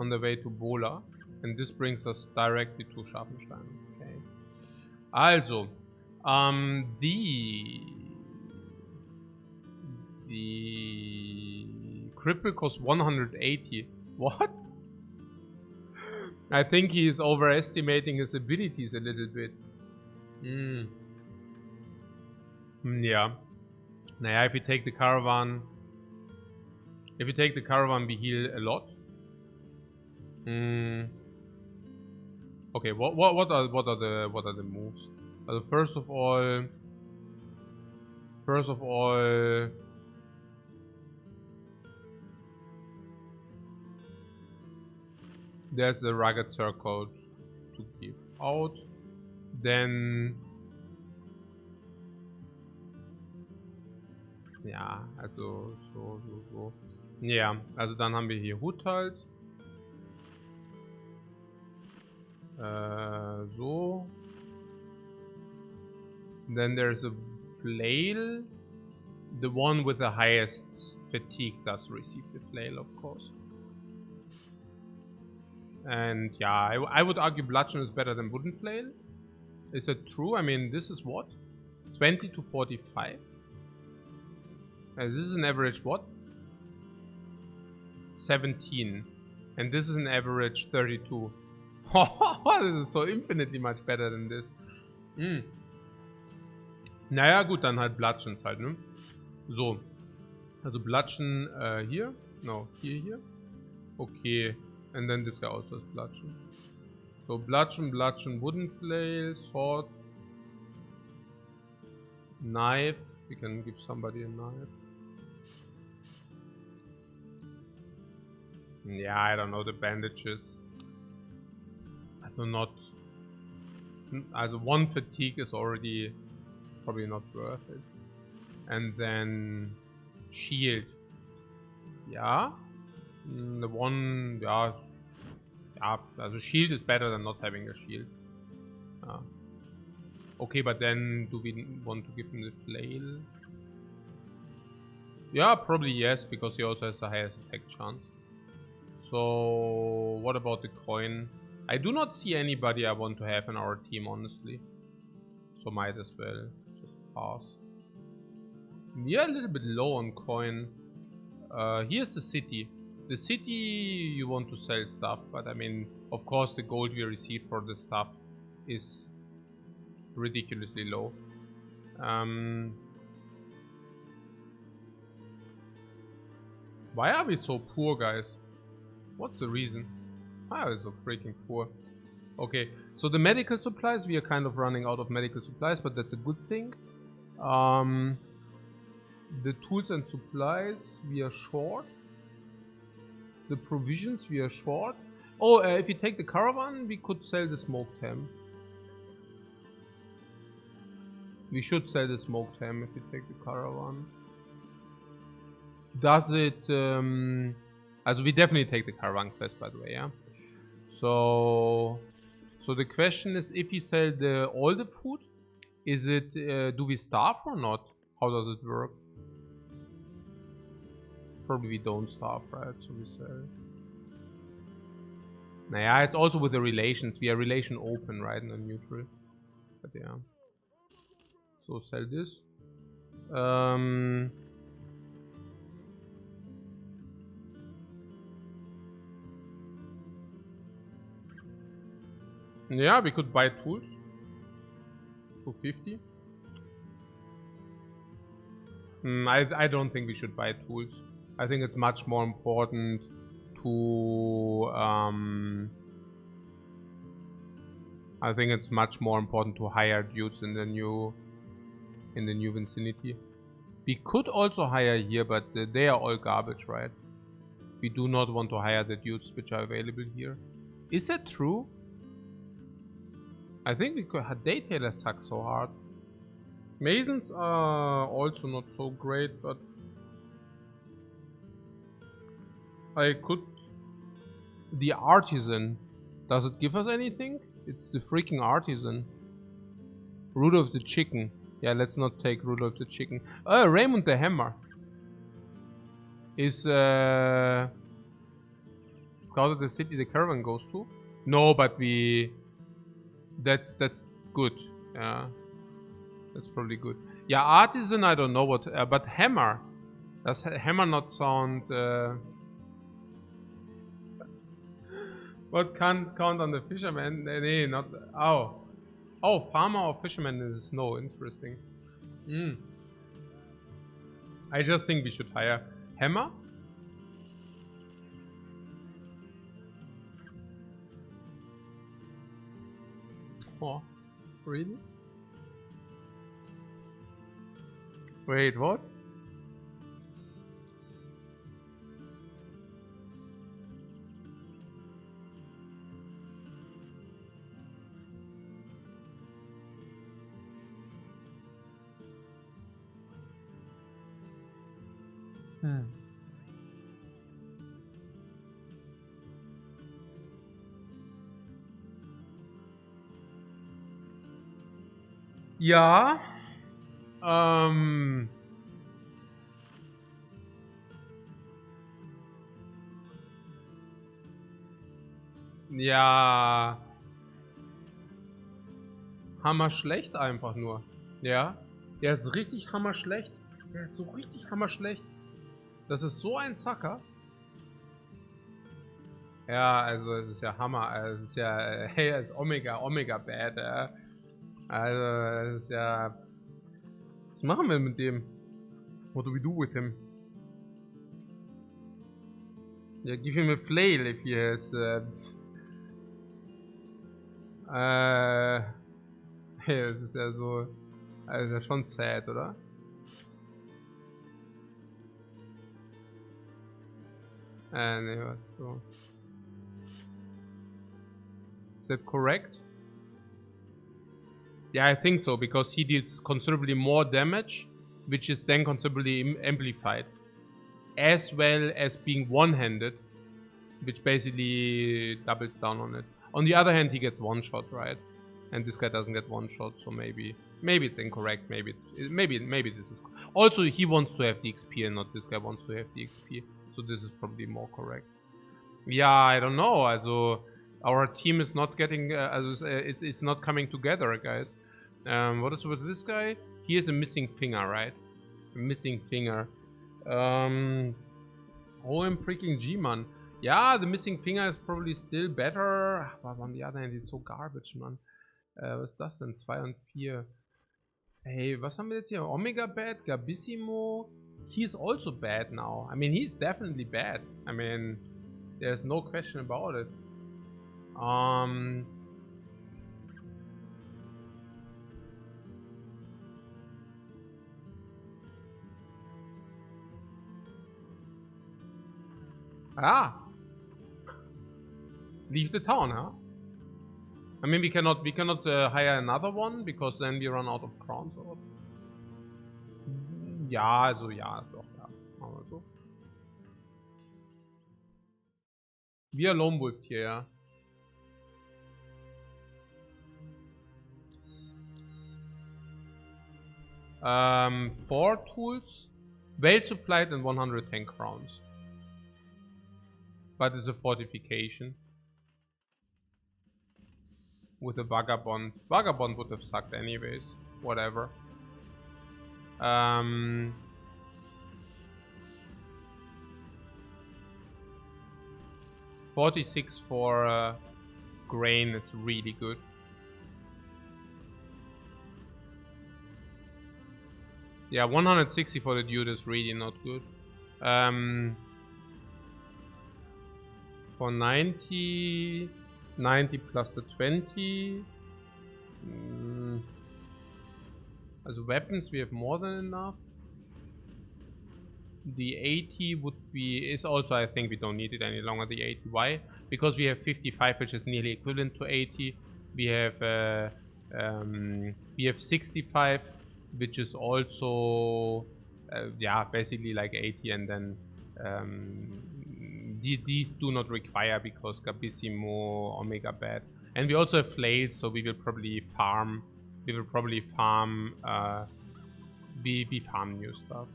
On the way to Bola. And this brings us directly to Scharfenstein. Okay. Also, the cripple costs 180. What? I think he is overestimating his abilities a little bit. Yeah. Naja, if we take the caravan, we heal a lot. Okay, what are the moves? First of all, there's a rugged circle to give out. Then ja, also so. Ja, also dann haben wir hier Hut halt. So. Then there's a flail. The one with the highest fatigue does receive the flail, of course. And yeah, I would argue bludgeon is better than wooden flail. Is that true? I mean, this is what? 20 to 45? This is an average what? 17. And this is an average 32. This is so infinitely much better than this. Naja, gut, dann halt Bludgeons halt, ne? So. Also Bludgeon hier. No, hier. Okay. And then this guy also has Bludgeon. So Bludgeon, Wooden Flail, Sword, Knife. We can give somebody a knife. Yeah, I don't know, the bandages. Also one fatigue is already probably not worth it. And then shield. Yeah. The one, yeah. Also shield is better than not having a shield. Okay, but then do we want to give him the flail? Yeah, probably yes, because he also has the highest attack chance. So what about the coin? I do not see anybody I want to have in our team, honestly. So might as well just pass. We are a little bit low on coin. Here's the city. The city you want to sell stuff, but I mean, of course the gold we receive for the stuff is ridiculously low. Why are we so poor, guys? What's the reason? Why are we so freaking poor? Okay, so the medical supplies, we are kind of running out of medical supplies, but that's a good thing. The tools and supplies, we are short. The provisions, we are short. Oh, if you take the caravan, we could sell the smoked ham. We should sell the smoked ham if we take the caravan. Does it... Also we definitely take the caravan quest, by the way, yeah? So the question is, if we sell all the food, is it... do we starve or not? How does it work? Probably we don't starve, right? So we sell. Naja, it's also with the relations. We are relation open, right? Not neutral. But yeah. So sell this. Yeah, we could buy tools. 250. I don't think we should buy tools. I think it's much more important to I think it's much more important to hire dudes in the new vicinity. We could also hire here, but they are all garbage, right? We do not want to hire the dudes which are available here. Is that true? I think we could. Daytailers suck so hard. Masons are also not so great, but I could. The artisan. Does it give us anything? It's the freaking artisan. Rudolph the chicken. Yeah, let's not take Rudolph the chicken. Raymond the hammer. Is scouted the city the caravan goes to? No, but we. That's good. Yeah, that's probably good. Yeah, artisan. I don't know what, but hammer. Does hammer not sound? What can't count on the fisherman? Nee, not. Oh, farmer or fisherman in the snow. Interesting. I just think we should hire hammer. Oh, really? Wait, what? Ja. Ja. Hammer schlecht einfach nur. Ja. Der ist richtig hammer schlecht. Der ist so richtig hammer schlecht. Das ist so ein Sucker. Ja, also es ist ja Hammer. Also, es ist ja, hey, es ist Omega Bad, ja. Also, es ist ja. Was machen wir mit dem? What do we do with him? Yeah, give him a flail if he has. Hey, das ist ja so. Also schon sad, oder? Nee, was so. Is that correct? Yeah, I think so, because he deals considerably more damage, which is then considerably amplified. As well as being one-handed, which basically doubles down on it. On the other hand, he gets one shot, right? And this guy doesn't get one shot, so maybe it's incorrect. Maybe this is. Also, he wants to have the XP, and not this guy wants to have the XP. So this is probably more correct. Yeah, I don't know. Also, our team is not getting. It's not coming together, guys. What is with this guy? He has a missing finger, right? A missing finger. OM freaking G, man. Yeah, the missing finger is probably still better. But on the other hand, he's so garbage, man. Was ist das denn? 2 und 4. Hey, was haben wir jetzt hier? Omega bad, Gabissimo. He is also bad now. I mean, he's definitely bad. I mean, there's no question about it. Leave the town, huh? I mean, we cannot hire another one, because then we run out of crowns. Or... Ja, also ja, doch, ja. Machen wir so. Wir Lone Wolf hier, ja. Four tools, well supplied, and 110 crowns. But it's a fortification. with a Vagabond. Vagabond would have sucked anyways. Whatever. 46 for grain is really good. Yeah, 160 for the dude is really not good. For 90 plus the 20. As weapons, we have more than enough. The 80 is also, I think we don't need it any longer, the 80. Why? Because we have 55, which is nearly equivalent to 80. We have 65, which is also, yeah, basically like 80, and then these do not require because Gabissimo, Omega bad. And we also have flails, so we will probably farm. We farm new stuff.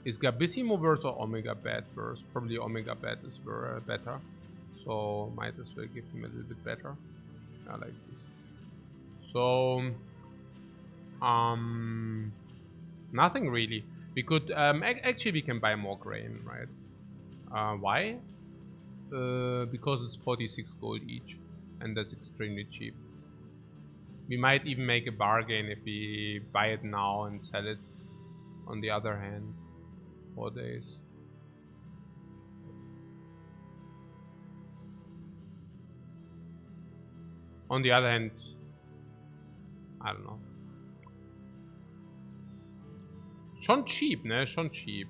Is Gabissimo worse or Omega bad worse? Probably Omega bad is better. So might as well give him a little bit better. I like this. So nothing really. We could actually we can buy more grain, right? Why? Because it's 46 gold each, and that's extremely cheap. We might even make a bargain if we buy it now and sell it on the other hand. 4 days. On the other hand, I don't know. Schon cheap, ne? Schon cheap.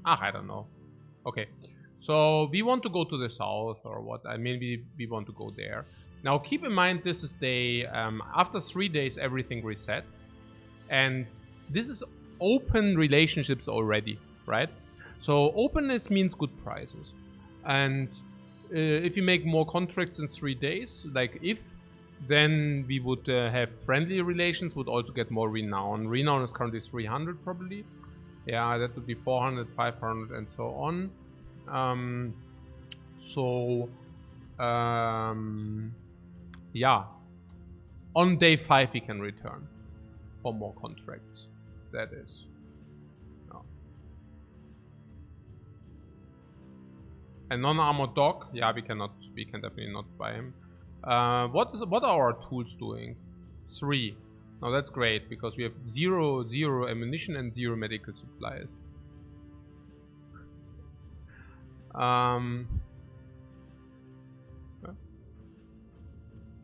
Ach, I don't know. Okay. So we want to go to the south or what? I mean, we want to go there. Now keep in mind this is day, after 3 days everything resets. And this is open relationships already, right? So openness means good prices. And if you make more contracts in 3 days, like if, then we would have friendly relations, would also get more renown. Renown is currently 300 probably. Yeah, that would be 400, 500 and so on. Yeah, on day 5 we can return for more contracts. That is. No. A non-armored dog, yeah, we can definitely not buy him. What are our tools doing? 3. Now that's great because we have 0 ammunition and 0 medical supplies.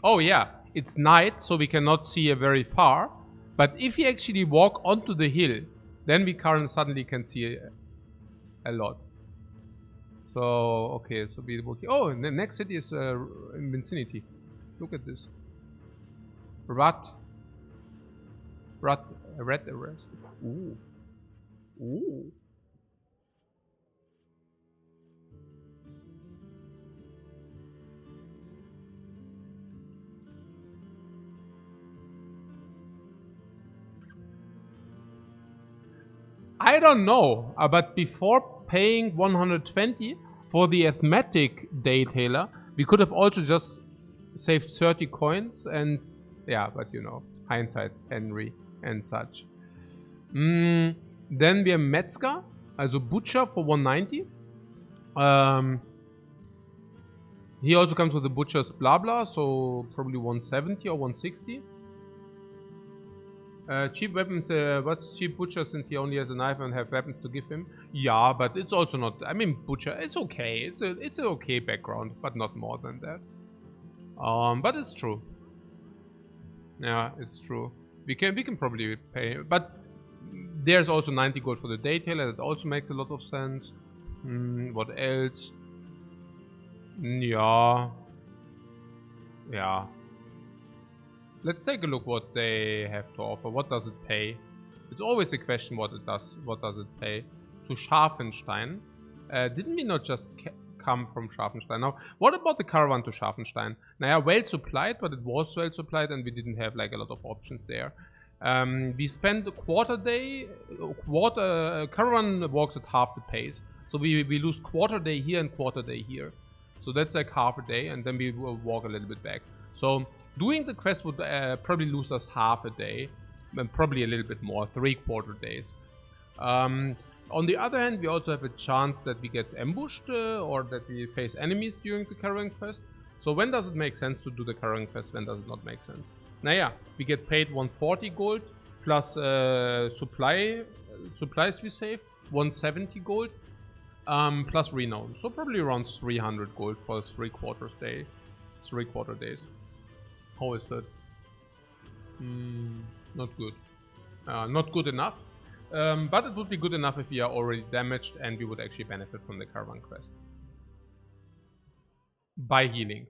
Oh yeah, it's night, so we cannot see very far. But if we actually walk onto the hill, then we suddenly can see a lot. So okay, so we will. Oh, the next city is in Vicinity. Look at this. Red arrest. Ooh. Ooh. I don't know, but before paying 120 for the asthmatic detailer, we could have also just saved 30 coins and yeah, but you know, hindsight, Henry and such. Then we have Metzger, also Butcher for 190. He also comes with the Butcher's blah blah, so probably 170 or 160. Cheap weapons, what's cheap Butcher since he only has a knife and have weapons to give him? Yeah, but it's also not, I mean Butcher, it's okay, it's an okay background, but not more than that. But it's true. Yeah, it's true. We can probably pay, but there's also 90 gold for the detailer, that also makes a lot of sense. What else? Yeah. Yeah. Let's take a look what they have to offer. What does it pay? It's always a question what it does. What does it pay? To Scharfenstein. Didn't we not just come from Scharfenstein? Now, what about the caravan to Scharfenstein? Now, well supplied, but it was well supplied and we didn't have like a lot of options there. We spent a quarter day. Caravan walks at half the pace. So we lose quarter day here and quarter day here. So that's like half a day and then we will walk a little bit back. So Doing the quest would probably lose us half a day, and probably a little bit more, 3/4 days. On the other hand, we also have a chance that we get ambushed or that we face enemies during the caravan quest. So when does it make sense to do the caravan quest? When does it not make sense? Naja, we get paid 140 gold plus supplies we save, 170 gold plus renown. So probably around 300 gold for 3/4 days. How is that? Not good. Not good enough. But it would be good enough if we are already damaged and we would actually benefit from the caravan quest. By healing.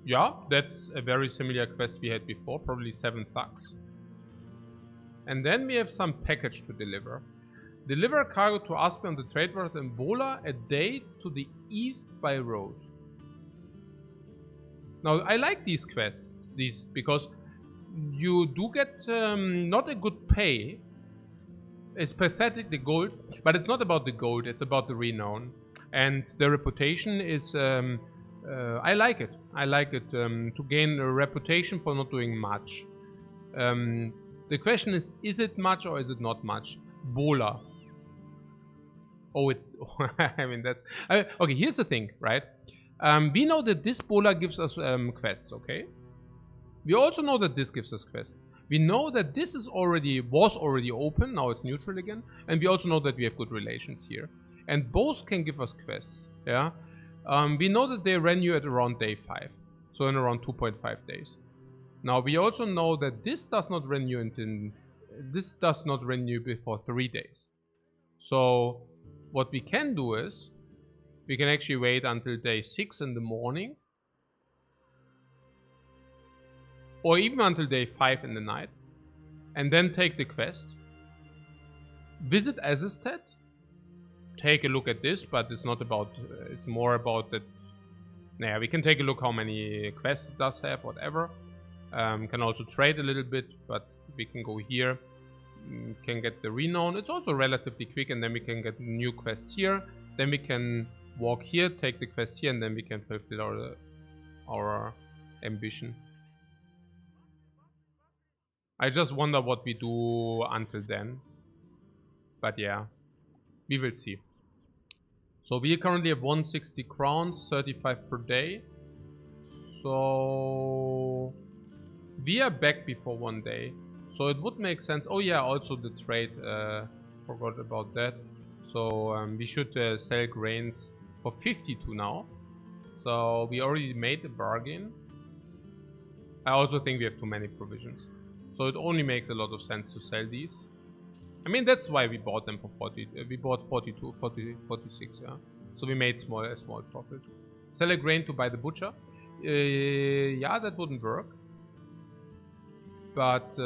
Yeah, that's a very similar quest we had before, probably 7 thugs. And then we have some package to deliver. Deliver a cargo to Aspe on the trade route in Bola a day to the east by road. Now, I like these quests, because you do get not a good pay. It's pathetic, the gold, but it's not about the gold, it's about the renown. And the reputation is, I like it. I like it to gain a reputation for not doing much. The question is it much or is it not much? Bola. Oh, it's, I mean, that's, okay, here's the thing, right? We know that this Bola gives us quests, okay? We also know that this gives us quests. We know that this was already open, now it's neutral again. And we also know that we have good relations here. And both can give us quests, yeah? We know that they renew at around day 5. So in around 2.5 days. Now we also know that this does not renew before 3 days. So what we can do is, we can actually wait until day 6 in the morning. Or even until day 5 in the night. And then take the quest. Visit Azaztet. Take a look at this, but it's not about, it's more about that. Nah, we can take a look how many quests it does have, whatever. Can also trade a little bit, but we can go here. Can get the renown. It's also relatively quick, and then we can get new quests here. Then we can walk here, take the quest here, and then we can fulfill our ambition. I just wonder what we do until then. But yeah, we will see. So we currently have 160 crowns, 35 per day. So we are back before 1 day. So it would make sense. Oh yeah, also the trade, forgot about that. So we should sell grains for 52 now. So we already made a bargain. I also think we have too many provisions. So it only makes a lot of sense to sell these. I mean, that's why we bought them for 40. We bought 42, 40, 46, yeah. So we made a small profit. Sell a grain to buy the butcher. Yeah, that wouldn't work. But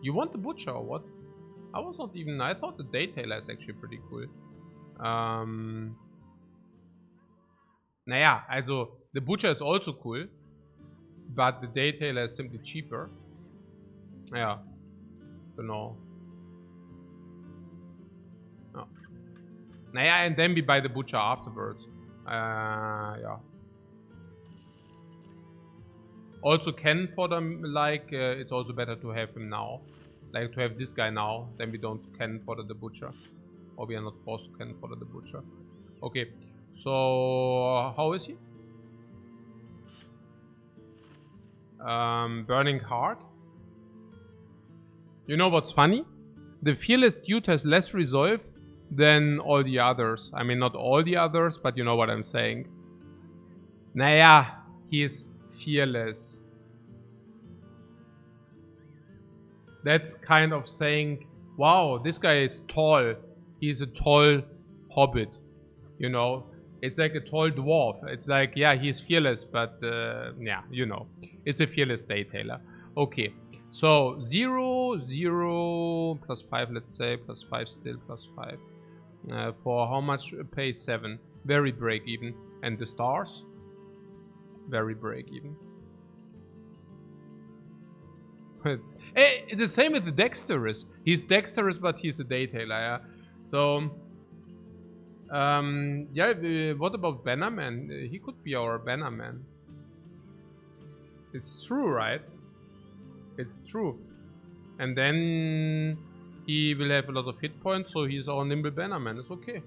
you want the butcher or what? I was not even. I thought the Daytailor is actually pretty cool. Naja, also the butcher is also cool, but the Daytailor is simply cheaper. Yeah, genau. Ja. Naja, and then we buy the butcher afterwards. Yeah. Also Ken for them, like, it's also better to have him now. Like, to have this guy now, then we don't Ken fodder the butcher. Or we are not forced to Ken fodder the butcher. Okay, so how is he? Burning Heart. You know what's funny? The Fearless Dude has less resolve than all the others. I mean, not all the others, but you know what I'm saying. Naja, he is fearless. That's kind of saying, wow, this guy is tall. He's a tall hobbit. You know, it's like a tall dwarf. It's like, yeah, he's fearless, but yeah, you know, it's a fearless Daytailor. Okay, so 0, 0, plus 5, let's say, plus 5 still, plus 5. For how much pay? 7. Very break even. And the stars? Very break even. The same with the Dexterous. He's Dexterous, but he's a Daytailor, yeah? So, Yeah, what about Bannerman? He could be our Bannerman. It's true, right? It's true. And then he will have a lot of hit points, so he's our nimble Bannerman. It's okay.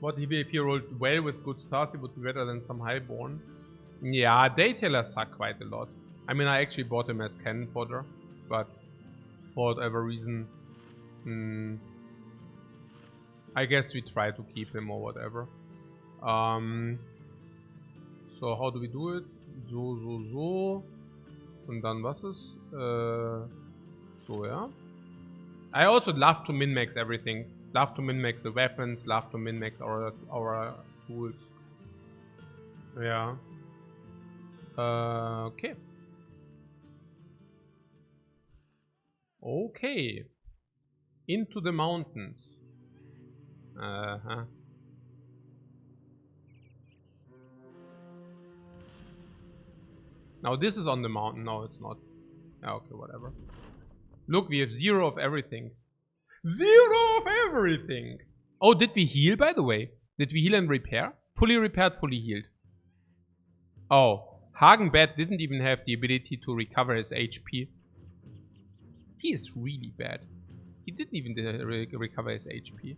What if he rolled well with good stars, he would be better than some highborn. Yeah, Daytailers suck quite a lot. I mean, I actually bought him as cannon fodder, but for whatever reason, I guess we try to keep him or whatever. So how do we do it? So. Und dann was ist? So, ja. I also love to min-max everything. Love to min-max the weapons, love to min-max our tools. Yeah. Okay. Okay. Into the mountains. Now this is on the mountain. No, it's not. Yeah, okay, whatever. Look, we have 0 of everything. 0 of everything! Oh, did we heal, by the way? Did we heal and repair? Fully repaired, fully healed. Oh, Hagenbad didn't even have the ability to recover his HP. He is really bad. He didn't even recover his HP.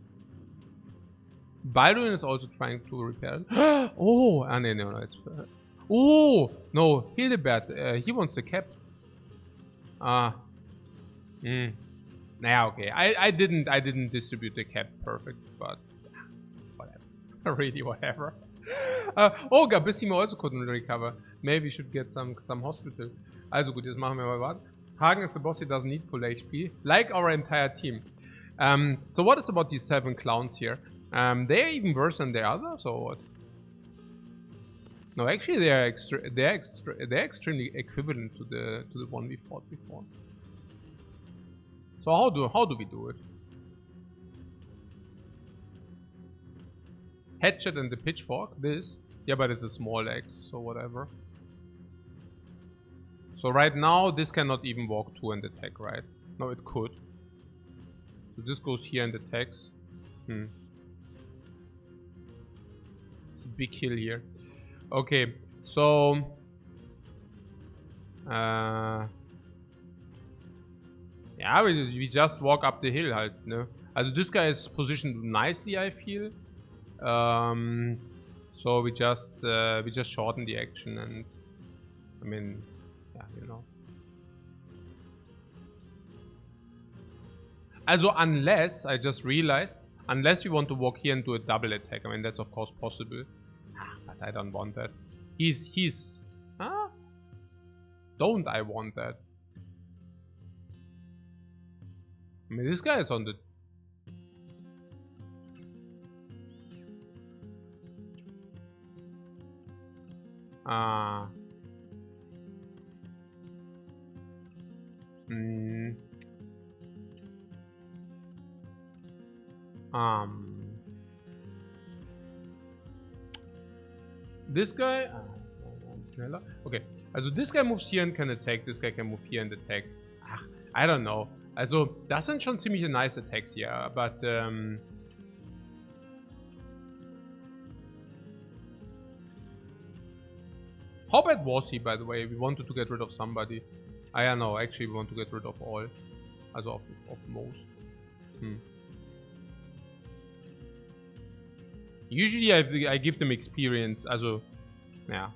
Baldwin is also trying to repair it. Oh, no, it's... oh, no, Hildebert, he wants the cap. Nah, okay. I didn't distribute the cap perfect, but whatever. Really, whatever. Oh, Gabissimo also couldn't recover. Maybe we should get some hospital. Also gut, jetzt machen wir mal was. Hagen is the boss, he doesn't need full HP. Like our entire team. So what is about these 7 clowns here? They're even worse than the others, or what? No, actually they're extremely equivalent to the one we fought before. So how do we do it? Hatchet and the pitchfork, this. Yeah, but it's a small axe, so whatever. So right now this cannot even walk 2 and attack, right? No, it could. So this goes here and attacks. It's a big hill here. Okay, so yeah, we just walk up the hill halt, ne? Also this guy is positioned nicely, I feel. So we just shorten the action, and I mean, yeah, you know. Also unless, I just realized, unless we want to walk here and do a double attack, I mean that's of course possible. But I don't want that. Don't I want that? I mean, this guy is on the... This guy... schneller. Okay, also this guy moves here and can attack, this guy can move here and attack. Ach, I don't know. Also, das sind schon ziemlich nice attacks here, but how bad was he, by the way? We wanted to get rid of somebody. I don't know, actually we want to get rid of all. Also of most. Usually I give them experience, also, yeah.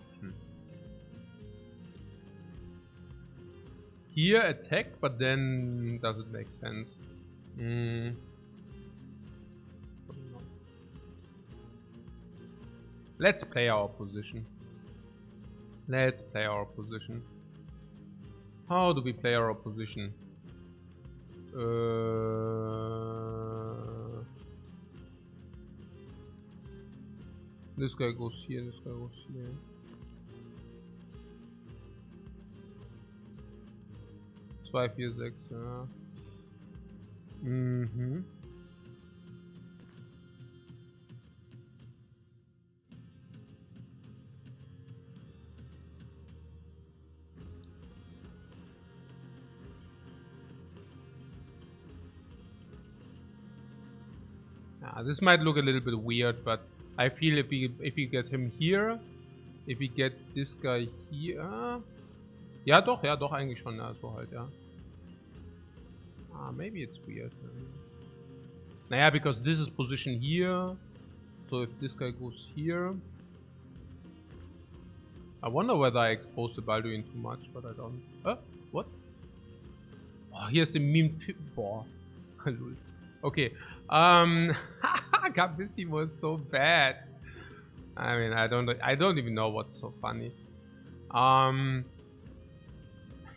Here attack, but then does it make sense? Let's play our position. Let's play our position. How do we play our position? This guy goes here, this guy goes here. Zwei, vier, sechs, ja. This might look a little bit weird, but I feel if we get him here, if we get this guy here... Ja doch eigentlich schon, ja, so halt, ja. Maybe it's weird. Naja, because this is position here. So if this guy goes here... I wonder whether I exposed the Balduin too much, but I don't... What? Oh, here's the meme... Boah. Okay. Gabissi was so bad. I mean, I don't even know what's so funny.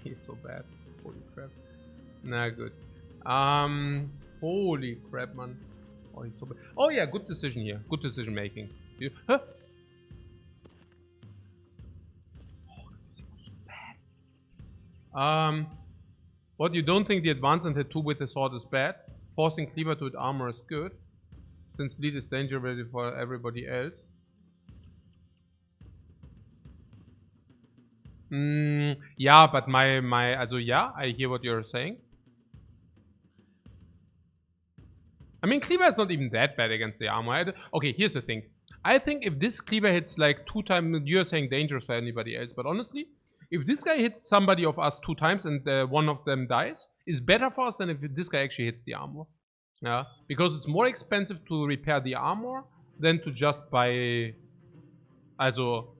He's so bad. Holy crap. Nah, good. Holy crap, man. Oh, he's so bad. Oh yeah, good decision here. Good decision making. Huh? Oh, Gabissi was so bad. What, you don't think the advance and tattoo with the sword is bad? Forcing cleaver to its armor is good, since bleed is danger ready for everybody else. Yeah, but also yeah, I hear what you're saying. I mean, cleaver is not even that bad against the armor. Okay, here's the thing. I think if this cleaver hits like 2 times, you're saying dangerous for anybody else, but honestly, if this guy hits somebody of us 2 times and one of them dies, is better for us than if this guy actually hits the armor. Yeah, because it's more expensive to repair the armor than to just buy... Also,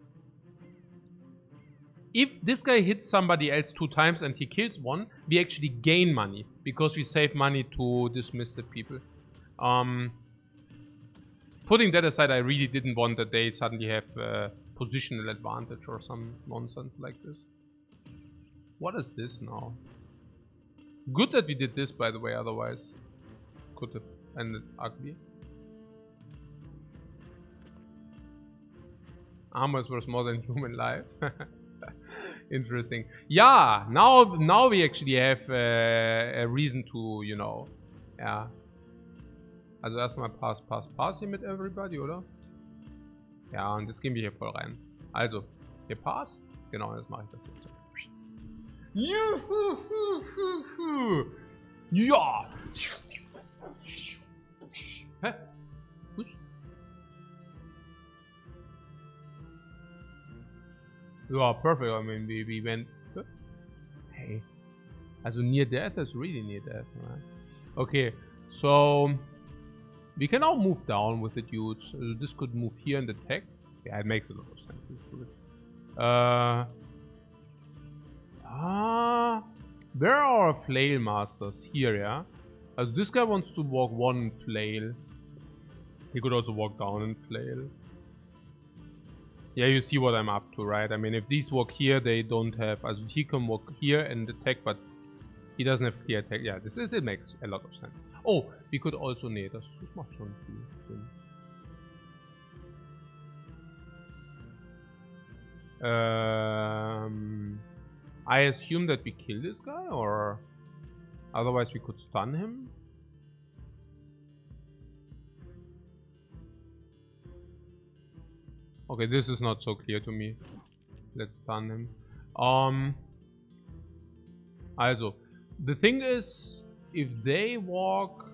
if this guy hits somebody else 2 times and he kills one, we actually gain money because we save money to dismiss the people. Putting that aside, I really didn't want that they suddenly have positional advantage or some nonsense like this. What is this now? Good that we did this, by the way, otherwise could have ended ugly. Armor is worth more than human life. Interesting. Yeah, now we actually have a reason to, you know, ja. Also erstmal Pass hier mit everybody, oder? Ja, und jetzt gehen wir hier voll rein. Also, hier Pass. Genau, jetzt mache ich das jetzt. Ja! Hä? Gut. Yeah, perfect. I mean, we went... Hey. Also near death is really near death, right? Okay, so... We can now move down with the dudes. This could move here and attack. Yeah, it makes a lot of sense. Let's do it. Where are our flail masters? Here, yeah? As this guy wants to walk 1 flail. He could also walk down and flail. Yeah, you see what I'm up to, right? I mean, if these walk here, they don't have... Also he can walk here and attack, but he doesn't have clear attack. Yeah, it makes a lot of sense. Oh, we could also... Nee, das macht schon viel Sinn. I assume that we kill this guy, or... Otherwise we could stun him. Okay, this is not so clear to me. Let's stun him. Also, the thing is, if they walk...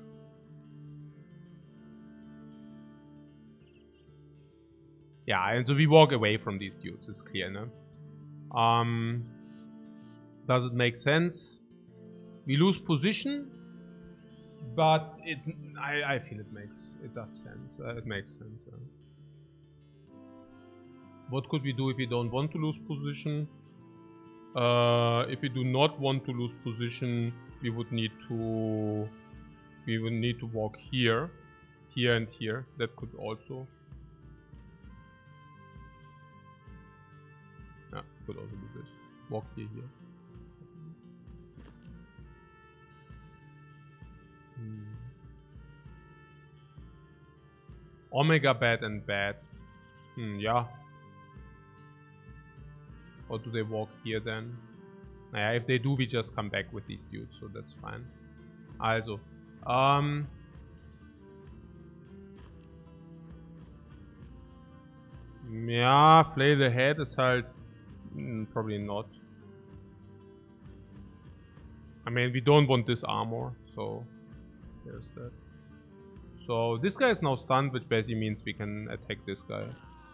Yeah, and so we walk away from these dudes, it's clear, no? Does it make sense? We lose position, but I feel it does sense. It makes sense. What could we do if we don't want to lose position? If we do not want to lose position, we would need to walk here, here and here. That could also. Yeah, could also do this. Walk here. Omega bad and bad. Yeah. Or do they walk here then? Naja, if they do, we just come back with these dudes, so that's fine. Also, ja, Flay the Head ist halt probably not. I mean, we don't want this armor, so there's that. So this guy is now stunned, which basically means we can attack this guy.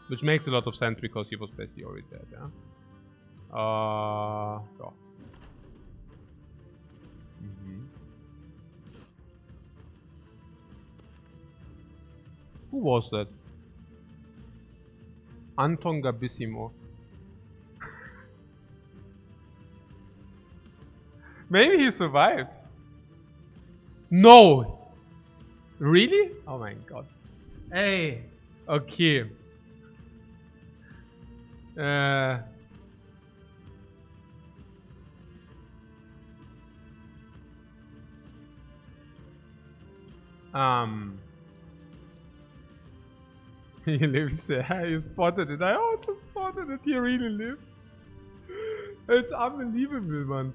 Which makes a lot of sense because he was basically already dead, yeah? Yeah. Who was that? Anton Gabissimo. Maybe he survives. No! Really? Oh my god. Hey. Okay. He lives there. You spotted it. I also spotted it. He really lives. It's unbelievable, man.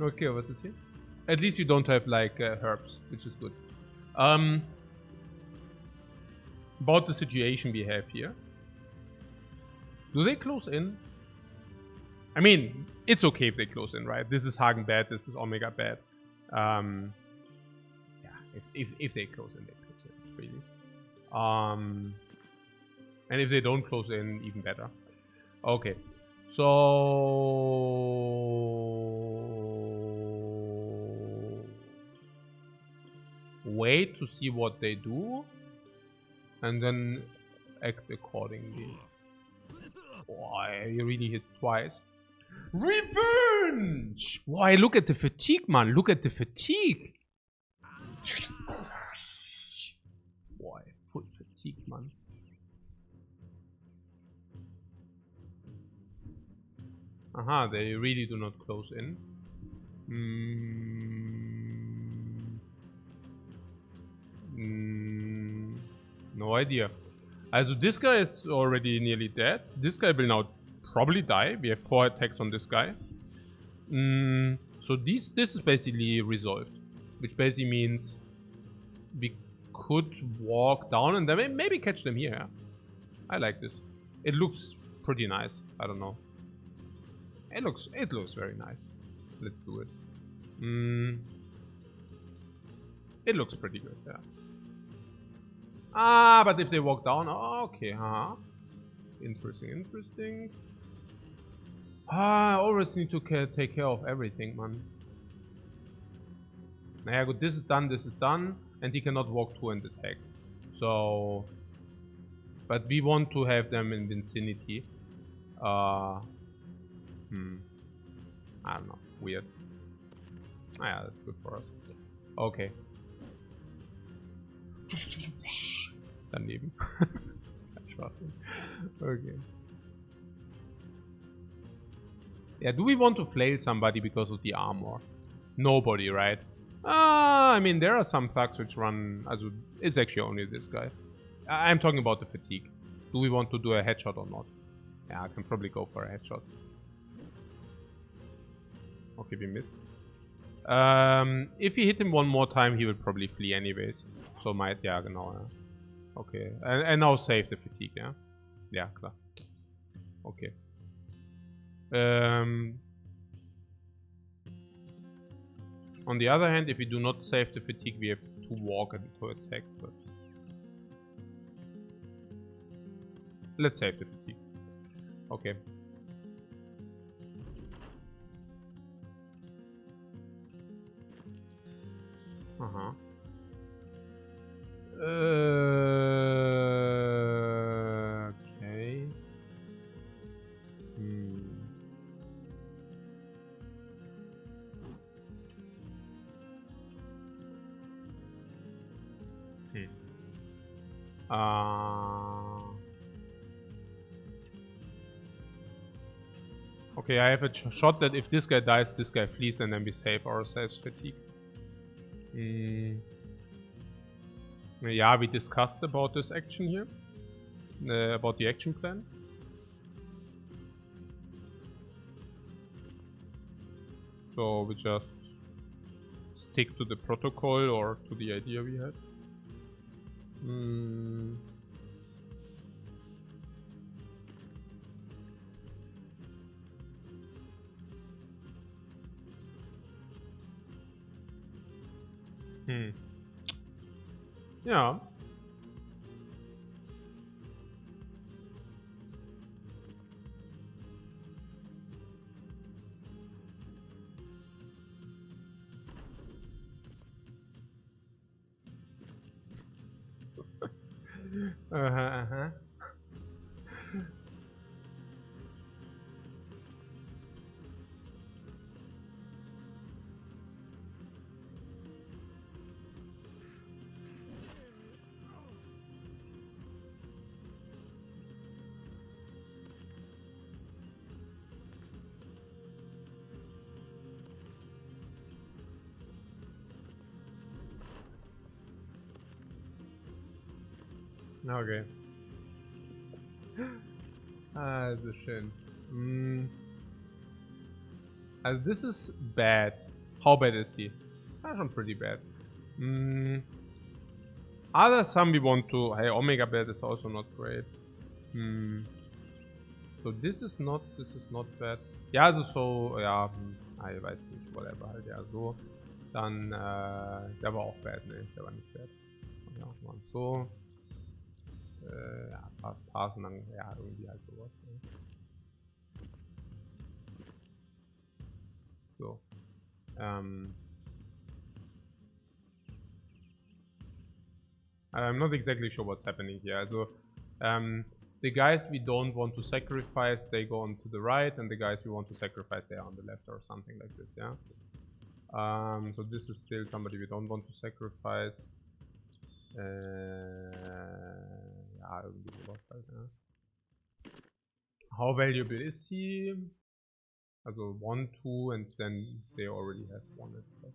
Okay, what's it here? At least you don't have like herbs, which is good. About the situation we have here. Do they close in? I mean, it's okay if they close in, right? This is Hagen bad. This is Omega bad. Yeah, if they close in, really. And if they don't close in, even better. Okay, so wait to see what they do, and then act accordingly. Boy, you really hit twice. Revenge! Why, look at the fatigue, man. Look at the fatigue. Boy, full fatigue, man. Aha, they really do not close in. No idea. Also, this guy is already nearly dead. This guy will now probably die. We have 4 attacks on this guy. So this is basically resolved. Which basically means we could walk down and then maybe catch them here. I like this. It looks pretty nice. I don't know. It looks very nice. Let's do it. It looks pretty good, yeah. Ah, but if they walk down, oh, okay, Interesting. I always need to take care of everything, man. Naja, good, this is done, and he cannot walk to and attack. So, but we want to have them in vicinity. I don't know, weird. Ah, yeah, that's good for us. Okay. Daneben. Okay. Yeah, do we want to flail somebody because of the armor? Nobody, right? I mean, there are some thugs which run... Also, it's actually only this guy. I'm talking about the fatigue. Do we want to do a headshot or not? Yeah, I can probably go for a headshot. Okay, we missed. If we hit him one more time, he will probably flee anyways. So might... Ja, genau, ja. Okay. And now save the fatigue, yeah? Yeah, klar. Okay. On the other hand, if we do not save the fatigue, we have to walk and to attack. But let's save the fatigue. Okay. Okay. Okay, I have a shot that if this guy dies, this guy flees, and then we save ourselves fatigue. Yeah, we discussed about this action here. About the action plan. So we just stick to the protocol or to the idea we had. Yeah. Uh-huh. Okay. Ah, das ist schön. Also this is bad. How bad is he? Schon pretty bad. Are there some we want to... Hey, Omega bad is also not great. So this is not bad. Ja, also so, ja, ich weiß nicht, whatever halt, ja, so. Dann, der war auch bad, ne, der war nicht bad. Ja, mal so. Ja, passen dann, ja, irgendwie halt sowas. Ne? So. I'm not exactly sure what's happening here. Also, the guys we don't want to sacrifice, they go on to the right, and the guys we want to sacrifice, they are on the left or something like this, yeah? So this is still somebody we don't want to sacrifice. Ja, irgendwie sowas halt, ja. How valuable is he? Also 1, 2, and then they already have 1 and stuff.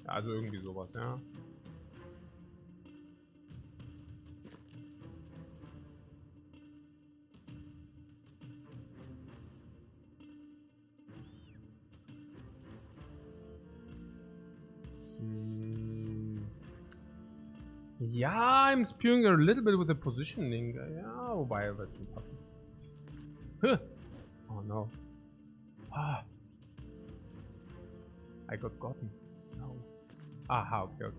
Ja, also irgendwie sowas, ja. Yeah, I'm spewing a little bit with the positioning. Yeah, wobei, wird schon passen. Huh. Oh no. Ah. I got gotten. No. Aha, okay.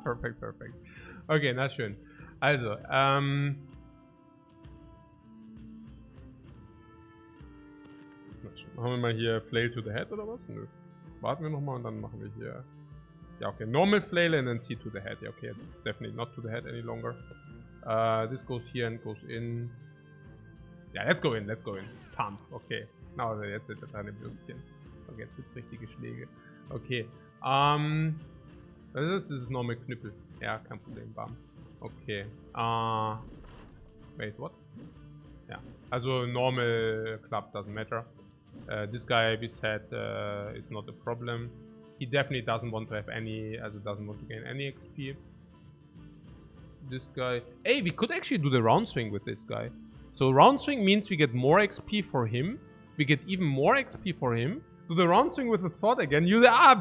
Perfekt. Okay, na schön. Also, machen wir mal hier Flail to the Head oder was? Nö. Warten wir nochmal und dann machen wir hier... Yeah, okay, normal flail and then C to the head. Yeah, okay, it's definitely not to the head any longer. This goes here and goes in. Yeah, let's go in. Pump, okay. Now jetzt ist das eine Würstchen. Okay, jetzt gibt's richtige Schläge. Okay, das ist normal Knüppel. Ja, kein Problem, bam. Okay, wait, what? Ja, also normal club doesn't matter. This guy we said is not a problem. He definitely doesn't want to have any, doesn't want to gain any XP. This guy... Hey, we could actually do the round swing with this guy. So round swing means we get more XP for him. We get even more XP for him. Do the round swing with the thought again.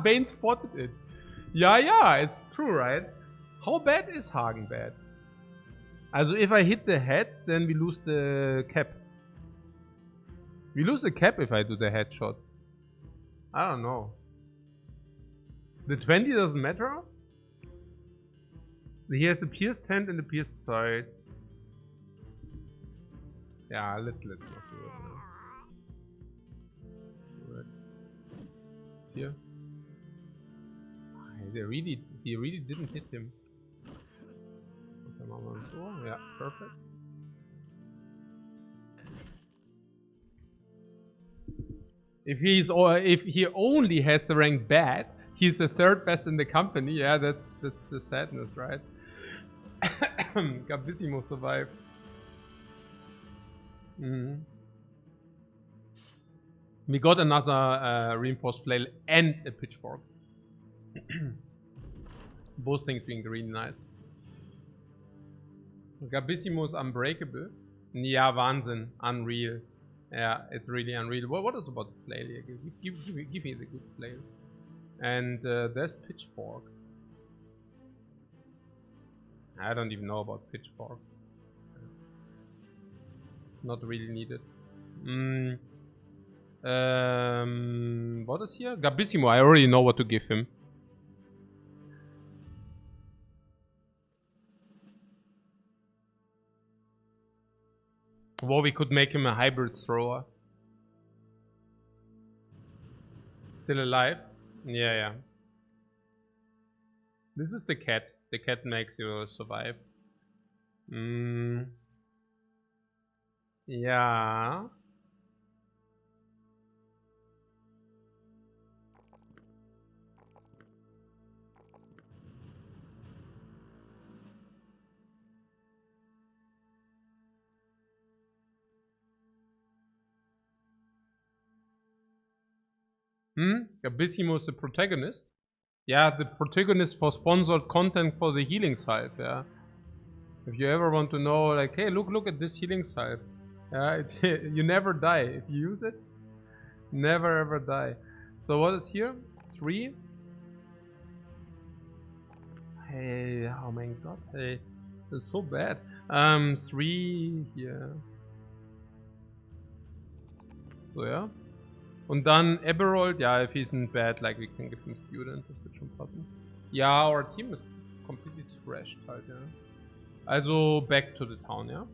Bane spotted it. Yeah, it's true, right? How bad is Hagen bad? Also if I hit the head, then we lose the cap. We lose the cap if I do the headshot. I don't know. The 20 doesn't matter. He has the pierced hand and the pierced side. Yeah, let's not do it. Here. He really didn't hit him. Okay, yeah, perfect. If he only has the rank bad, he's the 3rd best in the company. Yeah, that's the sadness, right? Gabissimo survived. We got another reinforced flail and a pitchfork. Both things being really nice. Gabissimo is unbreakable. Yeah, Wahnsinn. Unreal. Yeah, it's really unreal. What is about the flail here? Give me the good flail. And there's pitchfork. I don't even know about pitchfork. Not really needed. What is here? Gabissimo. I already know what to give him. Well, we could make him a hybrid thrower. Still alive? Yeah, yeah. This is the cat. The cat makes you survive. Yeah. Abysimo is the protagonist. Yeah, the protagonist for sponsored content for the healing salve, yeah. If you ever want to know, like, hey, look at this healing salve. Yeah, you never die. If you use it, never ever die. So what is here? 3. Hey, oh my god, hey. That's so bad. 3 hier. So, ja. Und dann Eberald, ja, if he's not bad, like, we can give him Student, das wird schon passen. Ja, our team is completely trashed halt, ja. Also, back to the town, ja.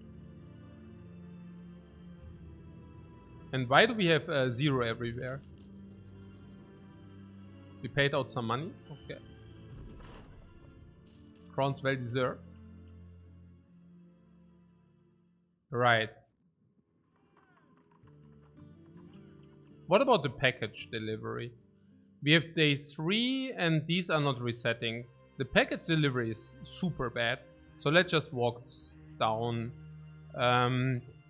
And why do we have 0 everywhere? We paid out some money? Okay. Crowns well deserved. Right. What about the package delivery? We have day 3 and these are not resetting. The package delivery is super bad. So let's just walk down.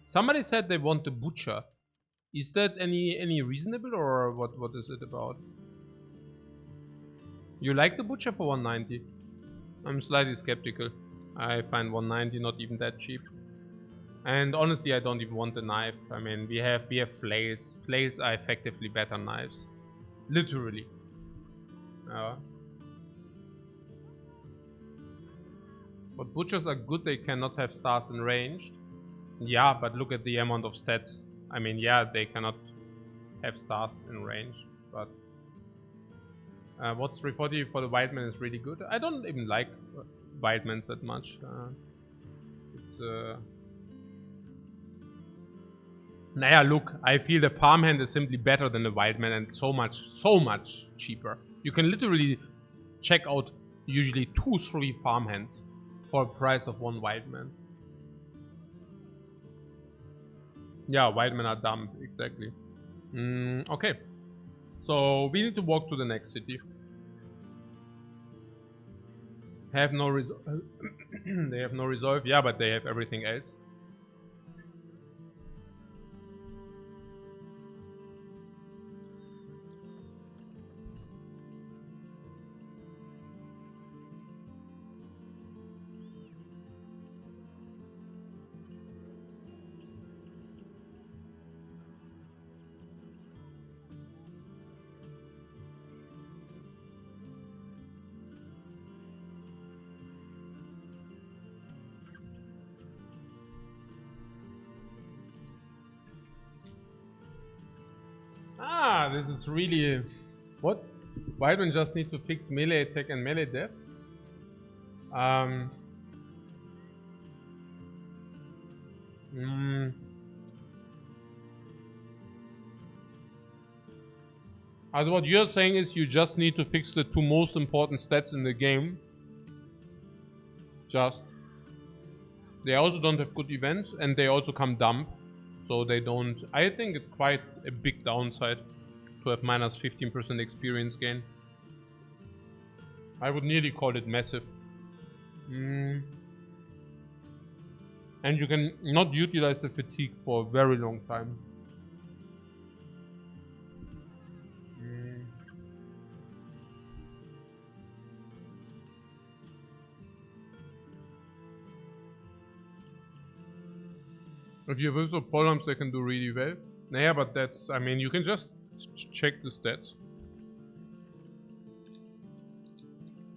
Somebody said they want the butcher. Is that any reasonable or what is it about? You like the butcher for 190? I'm slightly skeptical. I find 190 not even that cheap. And honestly, I don't even want the knife. I mean, we have flails. Flails are effectively better knives. Literally. But butchers are good, they cannot have stars in ranged. Yeah, but look at the amount of stats. I mean, yeah, they cannot have stars in range, but what's 340 for the Wildman is really good. I don't even like Wildmans that much. Naja, look, I feel the farmhand is simply better than the Wildman and so much cheaper. You can literally check out usually 2-3 farmhands for a price of 1 Wildman. Yeah, Wildmen are dumb, exactly. Okay. So we need to walk to the next city. Have no resolve. They have no resolve. Yeah, but they have everything else. Ah, this is really... What? Wildman just need to fix melee attack and melee death? Also what you're saying is you just need to fix the 2 most important stats in the game. Just. They also don't have good events and they also come dump. So they don't... I think it's quite a big downside to have minus 15% experience gain. I would nearly call it massive. And you can not utilize the fatigue for a very long time. If you have also problems, they can do really well. Naja, but that's, I mean, you can just check the stats.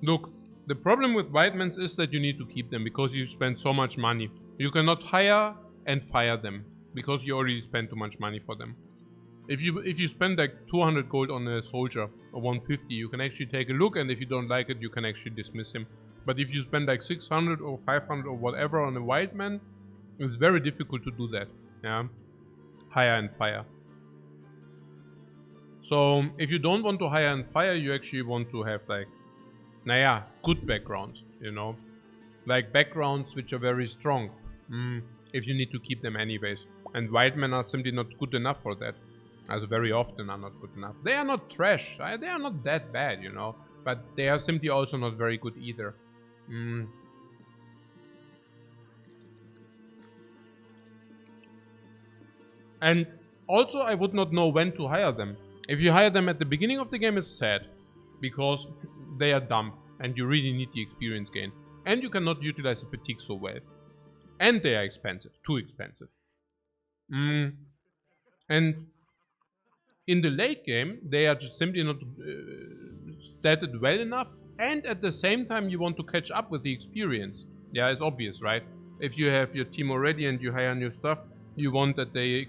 Look, the problem with Wildmans is that you need to keep them because you spend so much money. You cannot hire and fire them because you already spent too much money for them. If you spend like 200 gold on a soldier or 150, you can actually take a look, and if you don't like it, you can actually dismiss him. But if you spend like 600 or 500 or whatever on a Wildman, it's very difficult to do that. Yeah, hire and fire. So if you don't want to hire and fire, you actually want to have like, naja, good backgrounds, you know, like backgrounds which are very strong. If you need to keep them anyways, and white men are simply not good enough for that. As very often are not good enough. They are not trash. They are not that bad, you know, but they are simply also not very good either. And also, I would not know when to hire them. If you hire them at the beginning of the game, it's sad, because they are dumb, and you really need the experience gain. And you cannot utilize the fatigue so well. And they are expensive, too expensive. And in the late game, they are just simply not statted well enough, and at the same time you want to catch up with the experience. Yeah, it's obvious, right? If you have your team already and you hire new stuff, you want that they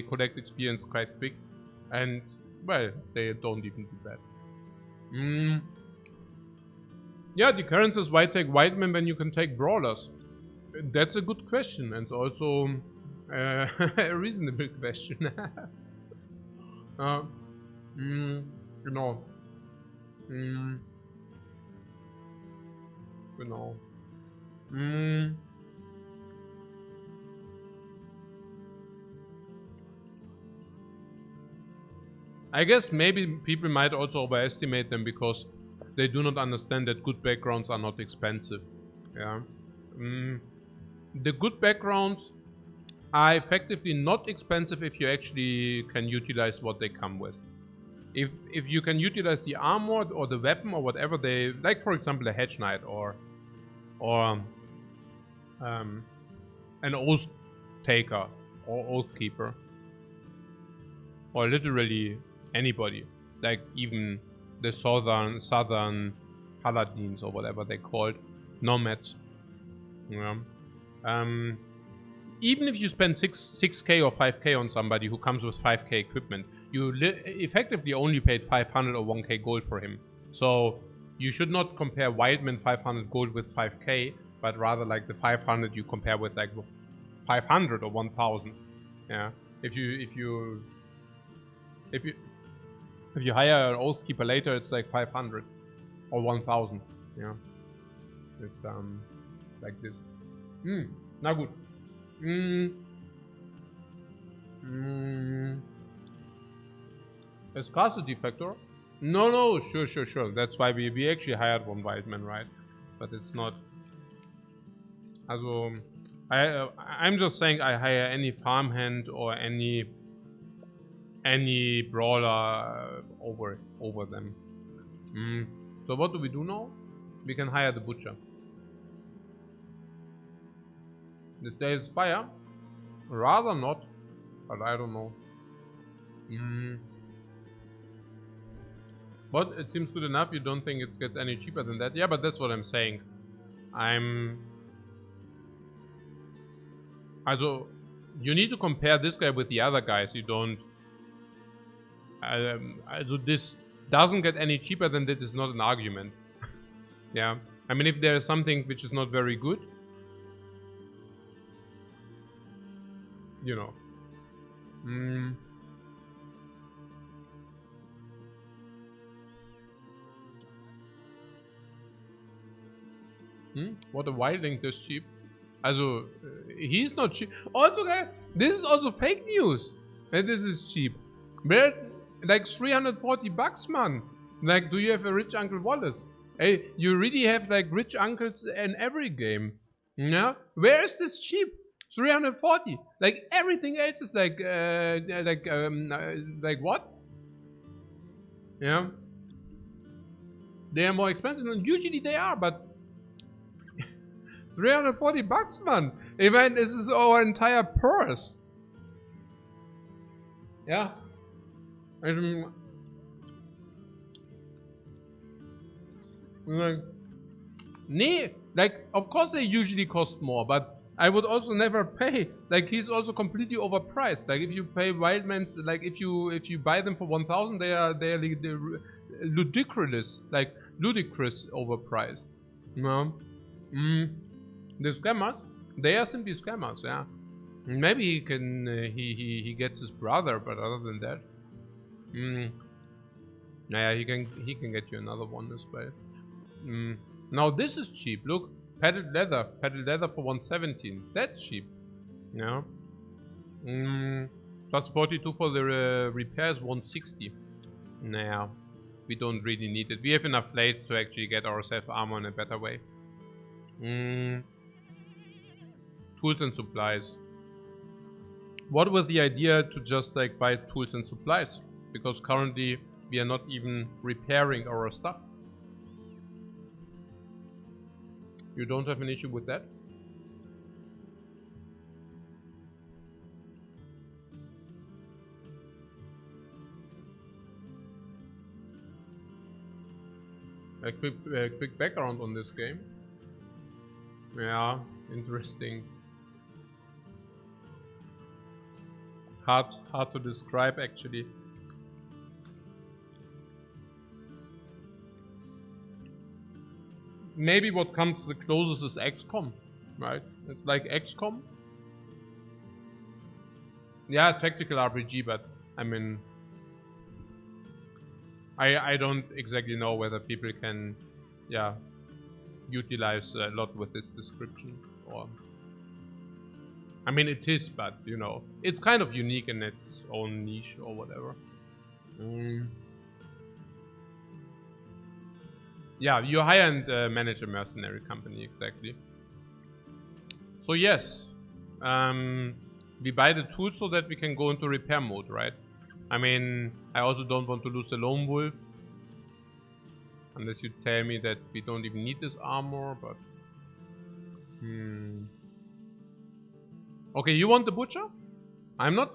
collect experience quite quick, and well, they don't even do that. Yeah, the current says why take white men when you can take brawlers? That's a good question, and also a reasonable question. Genau. Genau. I guess maybe people might also overestimate them because they do not understand that good backgrounds are not expensive. Yeah. The good backgrounds are effectively not expensive if you actually can utilize what they come with. If you can utilize the armor or the weapon or whatever they like, for example, a hedge knight or an oath taker or oath keeper, or literally anybody, like even the southern paladins or whatever they called, nomads. Yeah. Even if you spend 6k or 5k on somebody who comes with 5k equipment, you effectively only paid 500 or 1k gold for him. So you should not compare Wildman 500 gold with 5k, but rather like the 500 you compare with like 500 or 1000. Yeah. If you hire an oath keeper later, it's like 500 or 1000. Yeah. It's like this. Na gut. A scarcity factor? No, sure. That's why we actually hired one wildman, right? But it's not. Also, I'm just saying I hire any farmhand or any brawler over them. So what do we do now? We can hire the butcher. This day is fire? Rather not, but I don't know. But it seems good enough. You don't think it gets any cheaper than that? Yeah, but that's what I'm saying. Also, you need to compare this guy with the other guys. You don't. Also, this doesn't get any cheaper than that is not an argument. Yeah. I mean, if there is something which is not very good, you know. What a wildling this cheap. Also, he's not cheap. Also, this is also fake news. And this is cheap. Where, like 340 bucks, man. Like, do you have a rich Uncle Wallace? Hey, you really have like rich uncles in every game. Yeah? Where is this cheap? 340. Like everything else is like what? Yeah. They are more expensive than usually they are, but 340 bucks, man. I mean, this is our entire purse. Yeah. Nee, like, of course they usually cost more, but I would also never pay. Like, he's also completely overpriced. Like, if you pay Wildmans, like, if you buy them for 1,000, they are ludicrous, like ludicrous overpriced. No. The scammers, they are simply scammers. Yeah. Maybe he can, he gets his brother, but other than that, yeah, he can get you another one as well. Now this is cheap. Look, padded leather for 117. That's cheap. Yeah. Plus 42 for the repairs, 160. Nah, we don't really need it. We have enough blades to actually get ourselves armor in a better way. Tools and supplies. What was the idea to just like buy tools and supplies? Because currently we are not even repairing our stuff. You don't have an issue with that? A quick background on this game. Yeah, interesting. Hard to describe actually. Maybe what comes the closest is XCOM, right? It's like XCOM. Yeah, tactical RPG, but I mean, I don't exactly know whether people can, yeah, utilize a lot with this description, or I mean it is, but you know, it's kind of unique in its own niche or whatever. Yeah, you hire and manage a mercenary company, exactly. So yes, we buy the tools so that we can go into repair mode, right? I mean, I also don't want to lose the lone wolf. Unless you tell me that we don't even need this armor, but... Okay, you want the butcher? I'm not...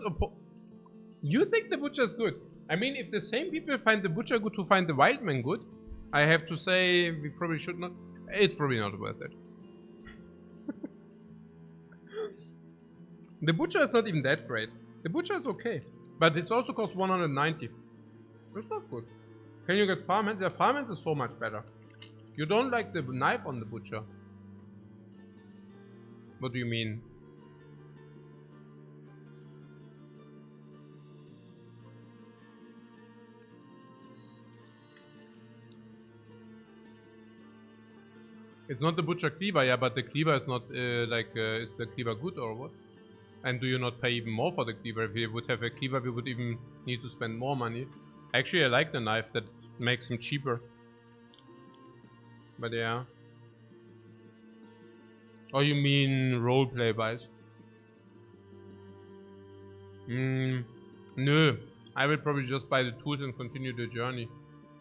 You think the butcher is good? I mean, if the same people find the butcher good who find the wildman good, I have to say we probably should not... It's probably not worth it. The butcher is not even that great. The butcher is okay. But it also costs 190. It's not good. Can you get farmhands? Yeah, farmhands is so much better. You don't like the knife on the butcher. What do you mean? It's not the butcher cleaver, yeah, but the cleaver is not is the cleaver good or what? And do you not pay even more for the cleaver? If we would have a cleaver, we would even need to spend more money. Actually, I like the knife, that makes him cheaper. But yeah. Oh, you mean roleplay wise? No. I will probably just buy the tools and continue the journey.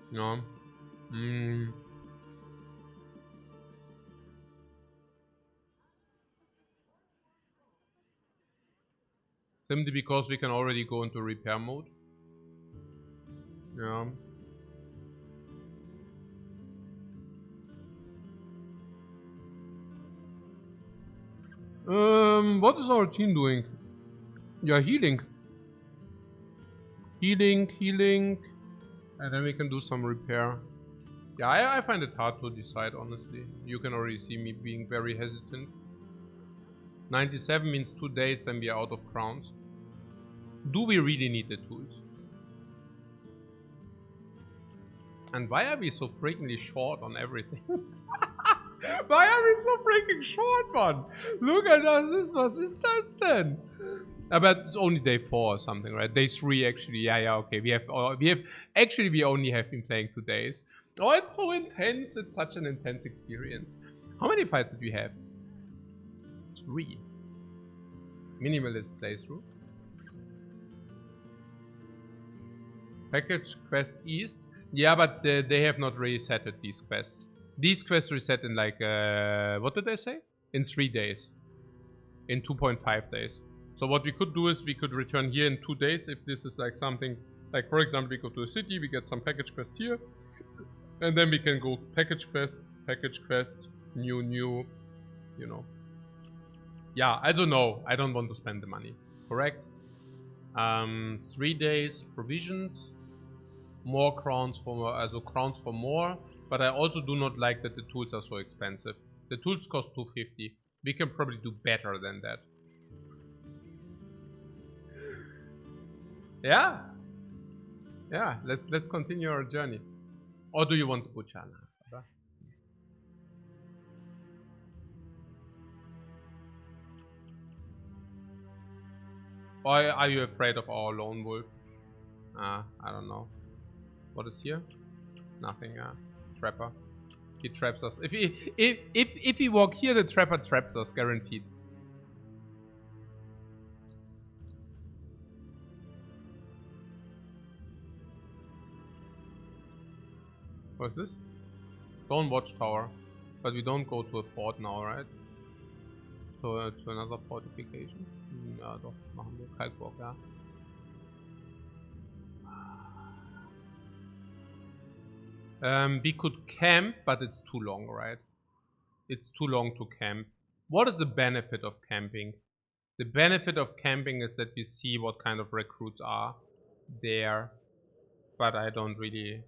No. Simply because we can already go into repair mode. Yeah. What is our team doing? Yeah, healing. Healing. And then we can do some repair. Yeah, I find it hard to decide, honestly. You can already see me being very hesitant. 97 means 2 days, then we are out of crowns. Do we really need the tools? And why are we so freakingly short on everything? Why are we so freaking short, man? Look at us, what is this then? But it's only day 4 or something, right? Day 3 actually, yeah, okay. We only have been playing 2 days. Oh, it's so intense, it's such an intense experience. How many fights did we have? 3. Minimalist playthrough. Package quest east. Yeah, but they have not resetted these quests. These quests reset in like, what did they say? In 3 days. In 2.5 days. So what we could do is we could return here in 2 days if this is like something, like for example, we go to a city, we get some package quest here. And then we can go package quest, new, you know. Yeah, also no, I don't want to spend the money, correct? 3 days provisions, more crowns for more, also crowns for more, but I also do not like that the tools are so expensive. The tools cost 250. We can probably do better than that. Yeah. Yeah, let's continue our journey. Or do you want to butcher? Or are you afraid of our lone wolf? I don't know. What is here? Nothing. Trapper. He traps us. If we walk here, the trapper traps us, guaranteed. What's this? Stone watchtower. But we don't go to a fort now, right? To another fortification. Ja, doch, machen wir Kalkburg, ja. We could camp, but it's too long, right? It's too long to camp. What is the benefit of camping? The benefit of camping is that we see what kind of recruits are there. But I don't really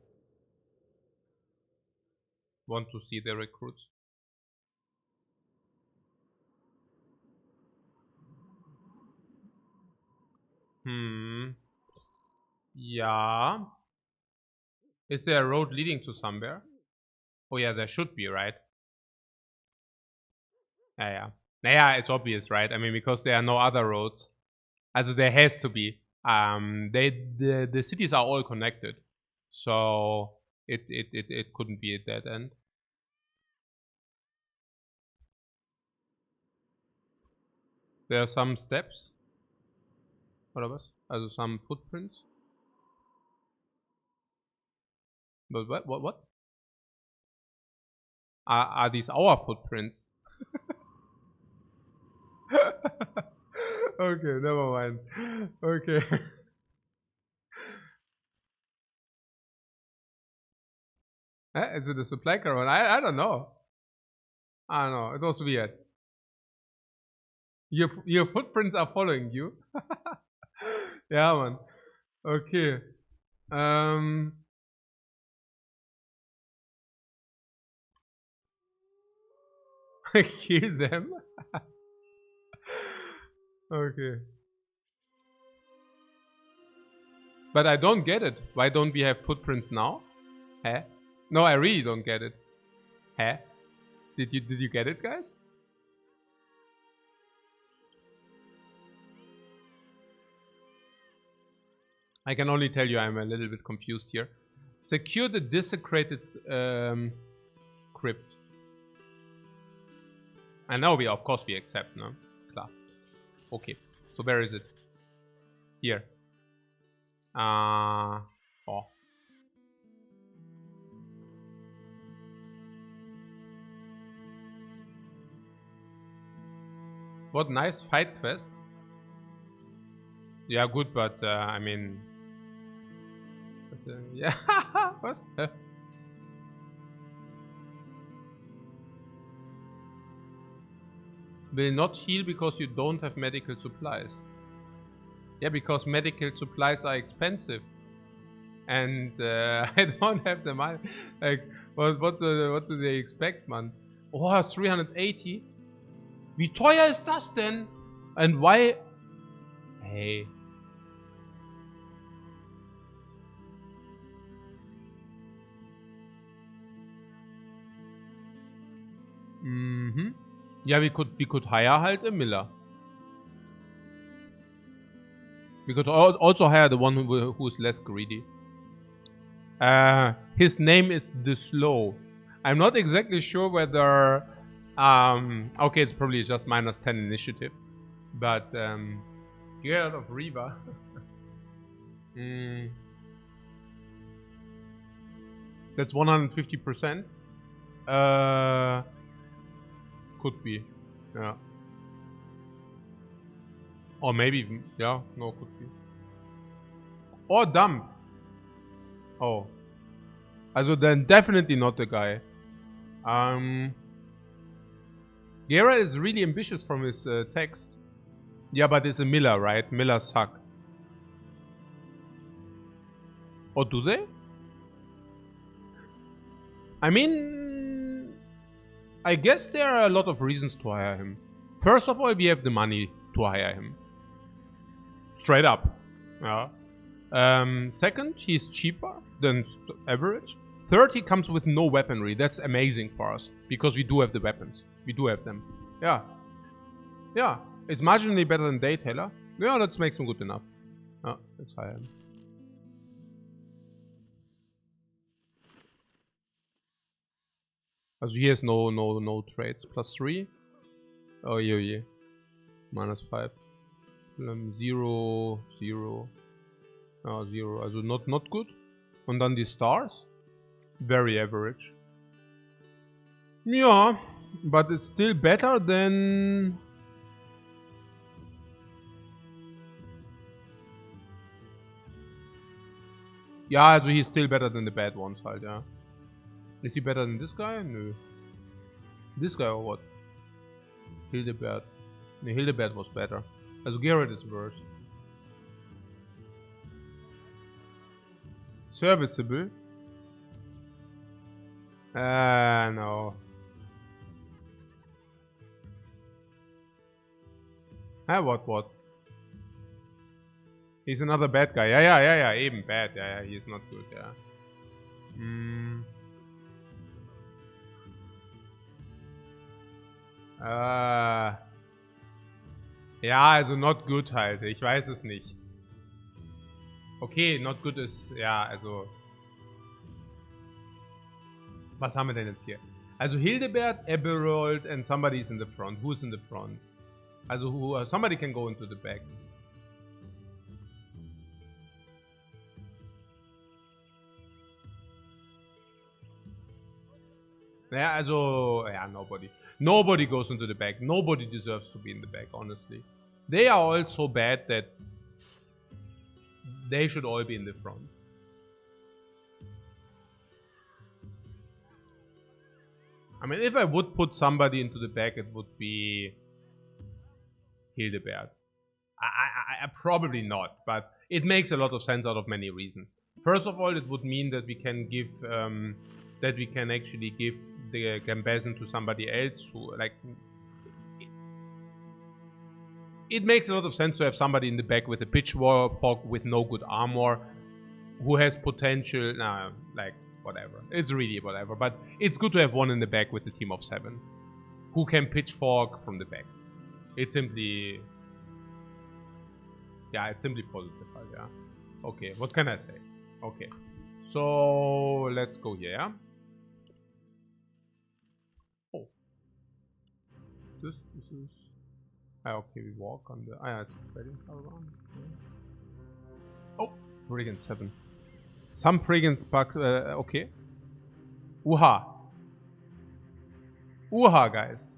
want to see the recruits. Yeah. Is there a road leading to somewhere? Oh yeah, there should be, right? Yeah. Naja, it's obvious, right? I mean, because there are no other roads. Also there has to be. The cities are all connected. So it couldn't be a dead end. There are some steps. Oder was? Also some footprints. But what? Are these our footprints? Okay, never mind. Okay. Is it a supply caravan? I don't know. I don't know. It was weird. Your footprints are following you. Yeah, man. Okay. Kill them. Okay. But I don't get it. Why don't we have footprints now? Huh? No, I really don't get it. Huh? Did you get it, guys? I can only tell you I'm a little bit confused here. Secure the desecrated crypt. And now of course we accept, no? Klar. Okay. So where is it? Here. Oh. What nice fight quest. Yeah, good, but I mean... yeah, was? Will not heal because you don't have medical supplies. Yeah, because medical supplies are expensive. And I don't have the money. Like, what do they expect, man? Oh, 380? Wie teuer ist das denn? And why... Hey. Yeah, we could hire halt a miller. We could also hire the one who is less greedy. His name is The Slow. I'm not exactly sure whether... okay, it's probably just -10 initiative. But, get out of Riva. That's 150%. Could be. Yeah. Or maybe, yeah, no, could be. Or dump. Oh. Also then definitely not the guy. Geralt is really ambitious from his text. Yeah, but it's a miller, right? Millers suck. Or do they? I mean... I guess there are a lot of reasons to hire him. First of all, we have the money to hire him. Straight up. Yeah. Second, he's cheaper than average. Third, he comes with no weaponry. That's amazing for us, because we do have the weapons. We do have them. Yeah. Yeah. It's marginally better than Daytailor. Yeah, that makes him good enough. Oh, let's hire him. Also he has no traits. +3. Oh yeah. -5. 0, 0. Oh, 0. Also not good. Und dann die Stars. Very average. Yeah, but it's still better than... Ja, also he's still better than the bad ones halt, ja. Is he better than this guy? Nö. This guy or what? Hildebert. Ne, Hildebert was better. Also Garrett is worse. Serviceable? No. What? He's another bad guy. Yeah, even bad. Yeah, he's not good, yeah. Ja, also not good halt. Ich weiß es nicht. Okay, not good ist, ja, also... Was haben wir denn jetzt hier? Also Hildebert, Eberald and somebody is in the front. Who's in the front? Also somebody can go into the back. Yeah, also, yeah, nobody. Nobody goes into the back. Nobody deserves to be in the back, honestly. They are all so bad that they should all be in the front. I mean, if I would put somebody into the back, it would be Hildebert. I probably not, but it makes a lot of sense out of many reasons. First of all, it would mean that we can give, that we can actually give the Gambazon to somebody else who, like, it makes a lot of sense to have somebody in the back with a pitchfork with no good armor, who has potential, like, whatever. It's really whatever, but it's good to have one in the back with a team of 7, who can pitchfork from the back. It's simply, yeah, it's simply positive, yeah. Okay, what can I say? Okay, so let's go here, yeah? Oh. This is... okay, we walk on the... yeah, it's a trading caravan. Oh, Brigand 7. Some Brigands bugs... okay. Uha. Uha, guys.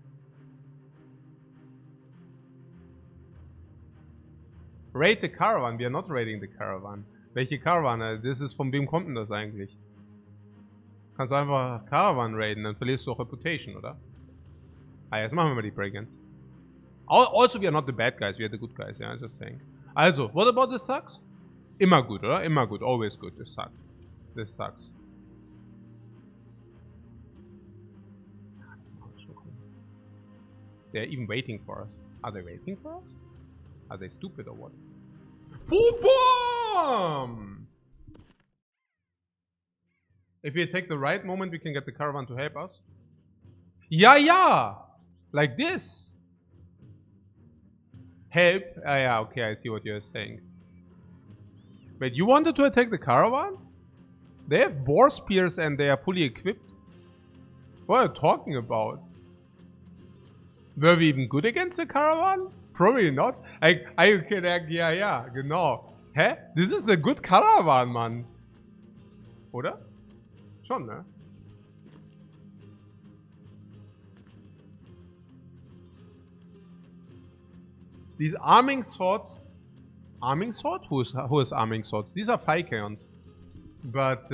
Raid the caravan. We are not raiding the caravan. Welche Caravan? Das ist, von wem kommt denn das eigentlich? Kannst du einfach Caravan raiden, dann verlierst du auch Reputation, oder? Ah, jetzt machen wir mal die Brigands. Also, we are not the bad guys, we are the good guys, yeah, just saying. Also, what about the thugs? Immer gut, oder? Immer gut, always good, this sucks. This sucks. They're even waiting for us. Are they waiting for us? Are they stupid or what? Boom! If we take the right moment, we can get the caravan to help us. Yeah! Like this! Help? Ah, yeah, okay, I see what you're saying. Wait, you wanted to attack the caravan? They have boar spears and they are fully equipped? What are you talking about? Were we even good against the caravan? Probably not. I can act, yeah, genau. Hä? This is a good caravan, Mann. Oder? Schon, ne? These arming swords... Arming sword? Who is arming swords? These are Phycaons. But,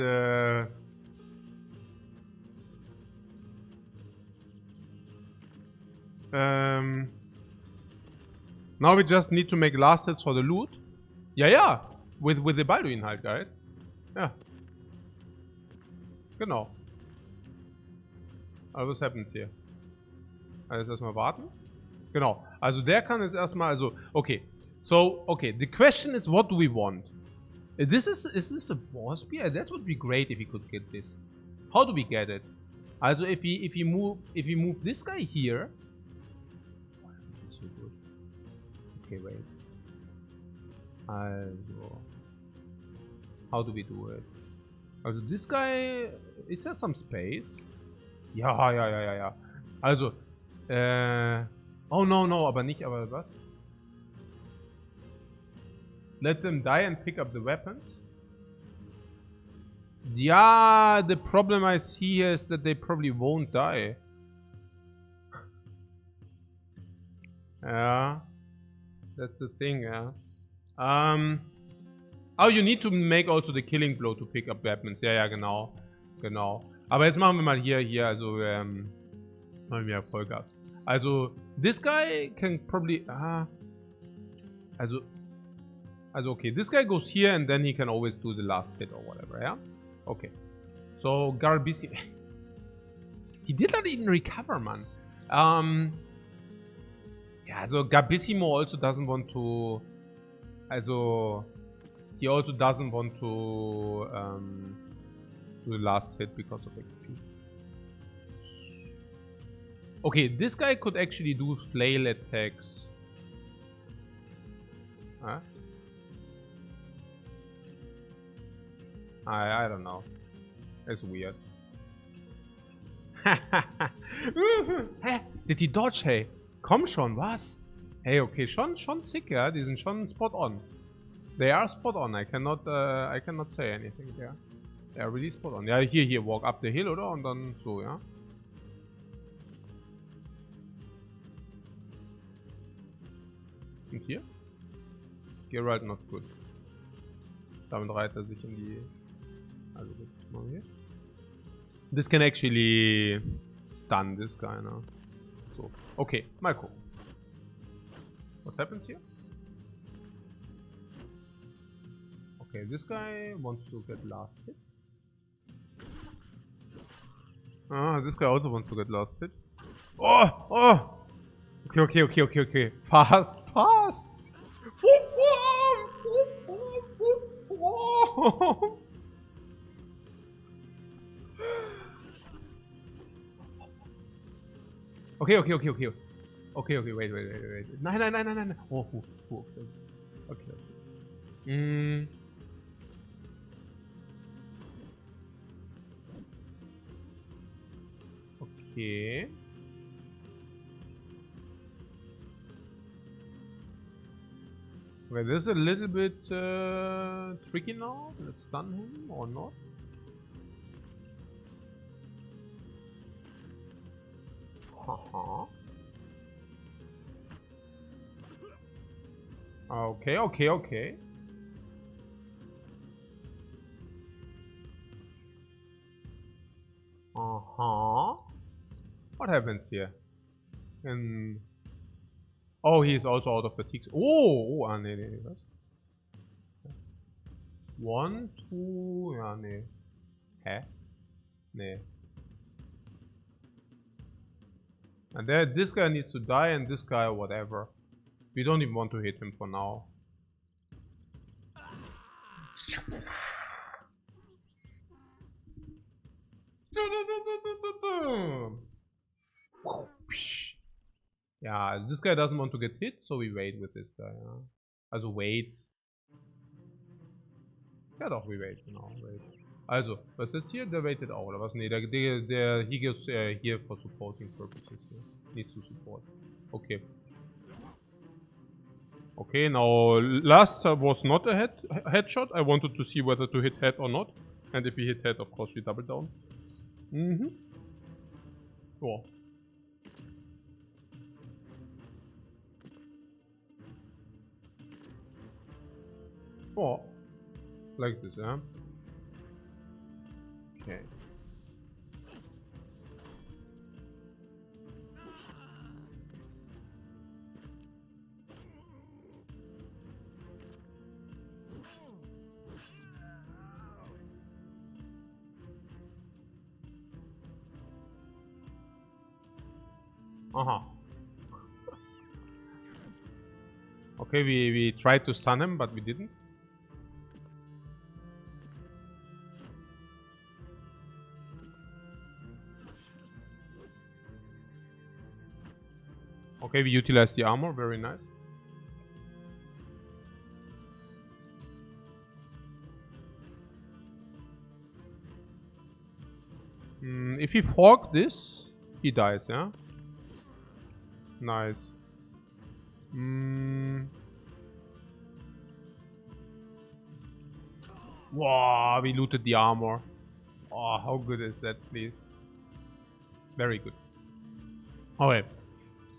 now we just need to make last hits for the loot. Yeah. With the Balduin halt, guys. Ja. Genau. Aber was happens hier? Also erstmal warten. Genau. Also der kann jetzt erstmal, also, okay. So, okay. The question is, what do we want? Is this a boss spear? That would be great if we could get this. How do we get it? Also if we move this guy here. Oh, this is so good. Okay, wait. Also, how do we do it? Also this guy, is there some space? Ja. Also, oh no, aber was? Let them die and pick up the weapons? Yeah, the problem I see here is that they probably won't die. Yeah, that's the thing, yeah. Oh, you need to make also the killing blow to pick up weapons. Ja, genau. Aber jetzt machen wir mal hier, also, machen wir Vollgas. Also, this guy can probably, also, okay, this guy goes here and then he can always do the last hit or whatever, yeah? Okay. So, Garbisi... He did not even recover, man. Yeah, so Garbissimo also doesn't want to... Also... He also doesn't want to do the last hit because of XP. Okay, this guy could actually do flail attacks. Huh? I don't know. It's weird. Hä? Did he dodge, hey? Komm schon, was? Hey, okay, schon sick, ja? Die sind schon spot on. They are spot on. I cannot say anything there. They are really spot on. Ja, hier, walk up the hill, oder? Und dann so, ja? Und hier? Geralt not good. Damit reiht er sich in die... Also gut, mal hier. This can actually stun this guy now. So, okay, mal gucken. What happens here? Okay, this guy wants to get last hit. Ah, this guy also wants to get last hit. Oh! Okay. Fast! Okay, wait. Nein. Oh. Okay. Okay. Okay, this is a little bit tricky now. Let's stun him or not. Okay. What happens here? Oh, he's also out of fatigue. Oh, nee, was? 1, 2, ja, nee. Hä? Nee. And this guy needs to die and this guy whatever. We don't even want to hit him for now. Yeah, this guy doesn't want to get hit, so we wait with this guy. Yeah. Also wait. Ja doch, we wait, genau, wait. Also, was ist jetzt hier? Der waitet auch, oder was? Nee, he goes here for supporting purposes. Yeah. Needs to support. Okay. Okay, now last was not a headshot. I wanted to see whether to hit head or not. And if we hit head, of course we double down. Oh. Oh. Like this, yeah? Okay. Okay, we tried to stun him, but we didn't. Okay, we utilize the armor. Very nice. If he fork this, he dies, yeah? Nice. Wow, we looted the armor. Oh, how good is that, please? Very good. Okay.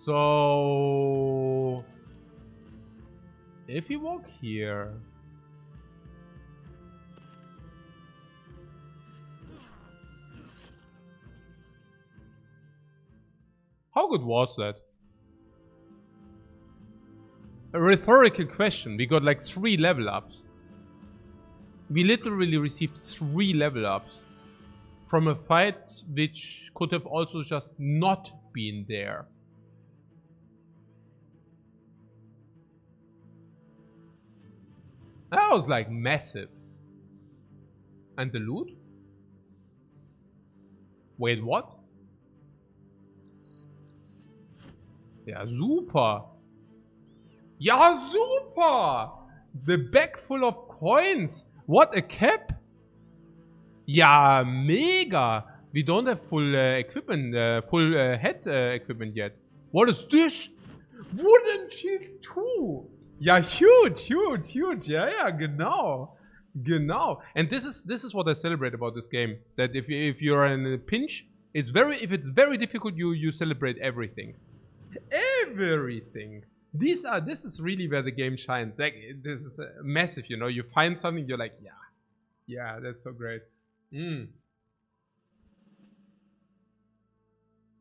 So... if you walk here... how good was that? A rhetorical question. We got like 3 level ups. We literally received 3 level ups from a fight which could have also just not been there. That was like massive. And the loot? Wait, what? Ja, super. Ja, super. The bag full of coins. What a cap. Ja, mega. We don't have full equipment, full head equipment yet. What is this? Wooden shields too. Ja, huge. Ja, genau. Genau. And this is what I celebrate about this game. That if you're in a pinch, if it's very difficult, you celebrate everything. Everything. This is really where the game shines. Like, this is massive, you know. You find something, you're like, yeah, that's so great.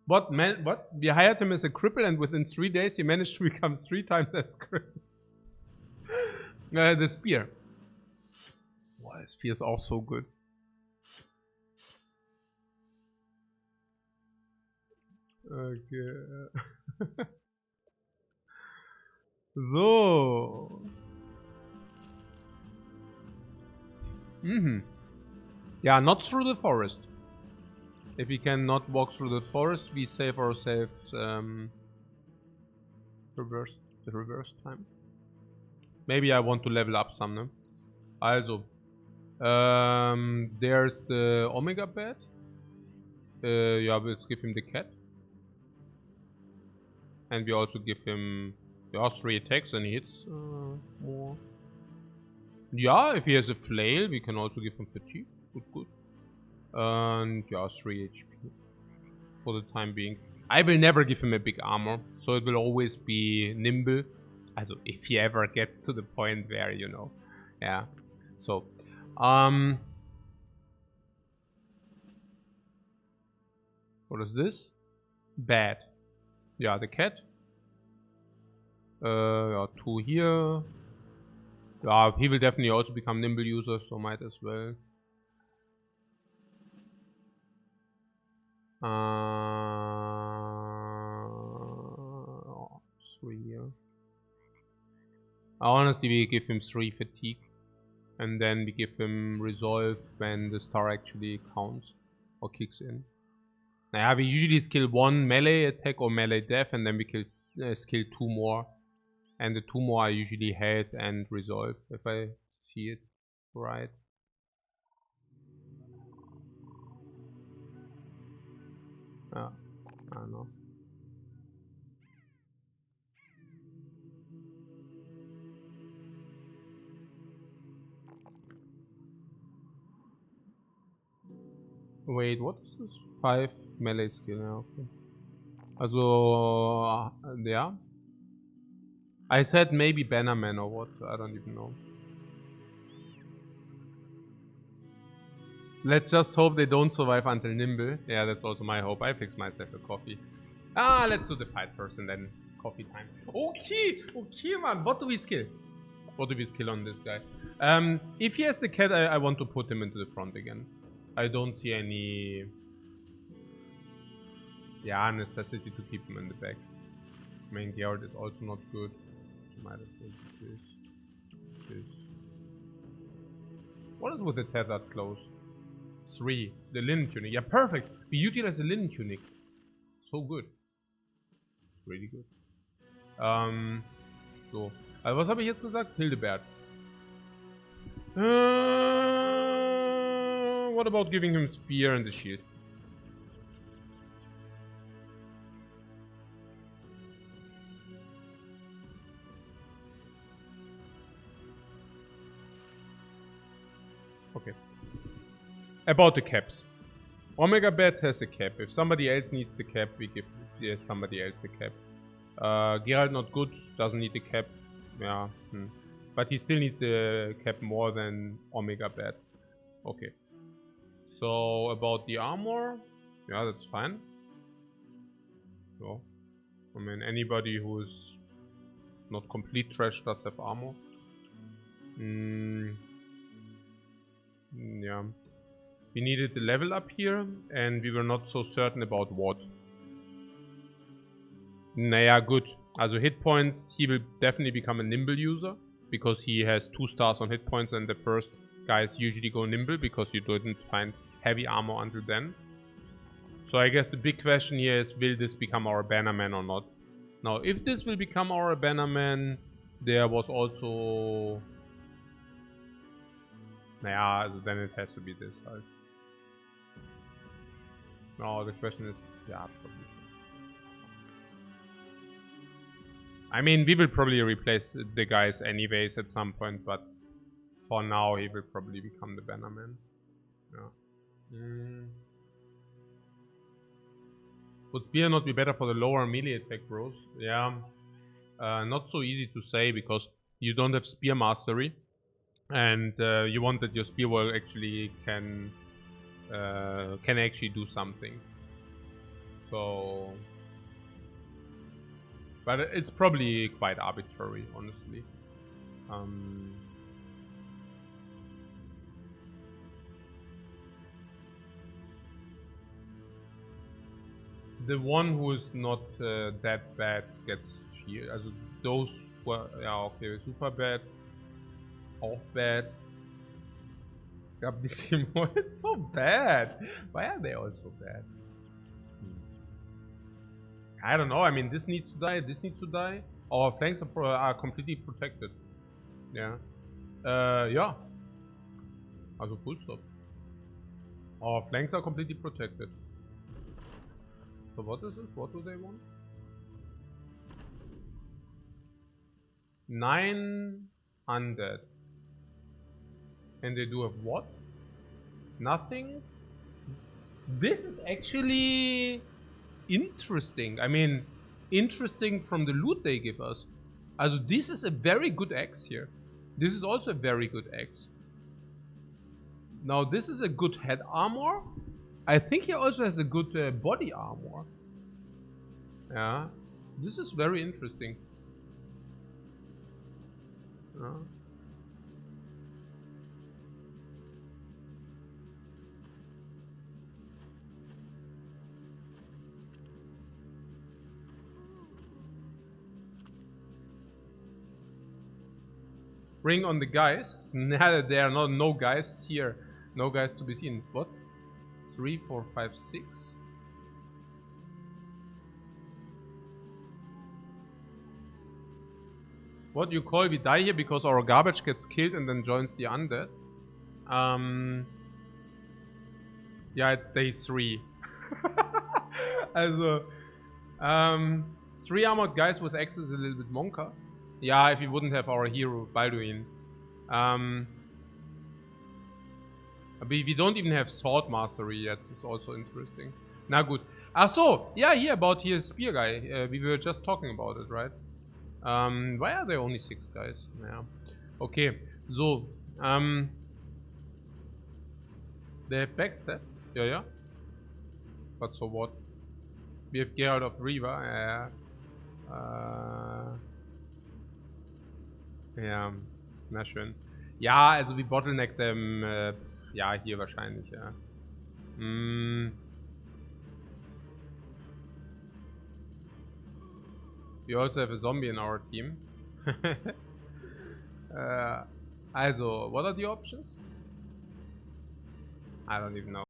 What? We hired him as a cripple, and within 3 days he managed to become 3 times as cripple. The spear. Wow, the spear is also good. Okay. So. Yeah, not through the forest. If we cannot walk through the forest, we save ourselves the reverse time. Maybe I want to level up some, ne? Also, there's the Omega bed. Yeah, let's give him the cat. And we also give him 3 attacks and he hits more. Yeah, if he has a flail, we can also give him fatigue. Good. And yeah, 3 HP for the time being. I will never give him a big armor, so it will always be nimble. Also, if he ever gets to the point where, you know, yeah. So, what is this? Bad. Yeah, the cat. Yeah, 2 here. Yeah, he will definitely also become nimble user, so might as well. 3 here. Honestly, we give him 3 fatigue. And then we give him resolve when the star actually counts or kicks in. Naja, we usually skill 1 melee attack or melee death, and then we skill 2 more. And the 2 more are usually health and resolve, if I see it right. I don't know. Wait, what is this? 5 melee skill, yeah, okay. Also, yeah. I said maybe Bannerman or what, I don't even know. Let's just hope they don't survive until Nimble. Yeah, that's also my hope. I fix myself a coffee. Let's do the fight first and then coffee time. Okay, man. What do we skill? What do we skill on this guy? If he has the cat, I want to put him into the front again. I don't see any... yeah, necessity to keep him in the back. I mean, Garrett is also not good. Might as well do this. What is with the tethered clothes? 3. The linen tunic. Yeah, perfect. We utilize the linen tunic. So good. Really good. So. Also was habe ich jetzt gesagt? Hildebert. What about giving him spear and the shield? Okay. About the caps. Omega Bet has a cap. If somebody else needs the cap, we give somebody else the cap. Geralt not good, doesn't need the cap. Yeah. But he still needs the cap more than Omega Bet. Okay. So about the armor, yeah, that's fine. So, I mean, anybody who's not complete trash does have armor. Yeah. We needed the level up here, and we were not so certain about what. Naja, good. Also hit points, he will definitely become a nimble user, because he has 2 stars on hit points, and the first guys usually go nimble, because you didn't find heavy armor until then. So I guess the big question here is, will this become our bannerman or not? Now, if this will become our bannerman, there was also... Naja, also then it has to be this. Right? No, the question is, yeah, probably. I mean, we will probably replace the guys anyways at some point, but for now he will probably become the bannerman. Yeah. Would spear not be better for the lower melee attack bros? Yeah. Not so easy to say, because you don't have spear mastery. And you want that your spear wall actually can actually do something. So, but it's probably quite arbitrary, honestly. The one who is not that bad gets shield. Also those were, ja okay, super bad. Auch bad. Gabissimo is so bad. Why are they all so bad? I don't know. I mean, this needs to die. This needs to die. Our flanks are completely protected. Yeah. Yeah. Also full stop. Our flanks are completely protected. So what is this? What do they want? 9 undead. And they do have what? Nothing? This is actually interesting. I mean, interesting from the loot they give us. Also, this is a very good axe here. This is also a very good axe. Now, this is a good head armor. I think he also has a good body armor. Yeah. This is very interesting. Bring on the guys. Nah, there are no guys here. No guys to be seen. What? 3, 4, 5, 6. What you call we die here because our garbage gets killed and then joins the undead? Yeah, it's day 3. Also, 3 armored guys with axes is a little bit monka. Yeah, if we wouldn't have our hero Balduin. We don't even have sword mastery yet. It's also interesting. Na gut. Ach so, yeah, here about here spear guy. We were just talking about it, right? Why are there only 6 guys? Yeah. Okay, so, they have backstab. Yeah. But so what? We have Geralt of Riva. Ja, na schön. Ja, also wir bottleneck them. Ja, hier wahrscheinlich, ja. We also have a zombie in our team. Also, what are the options? I don't even know.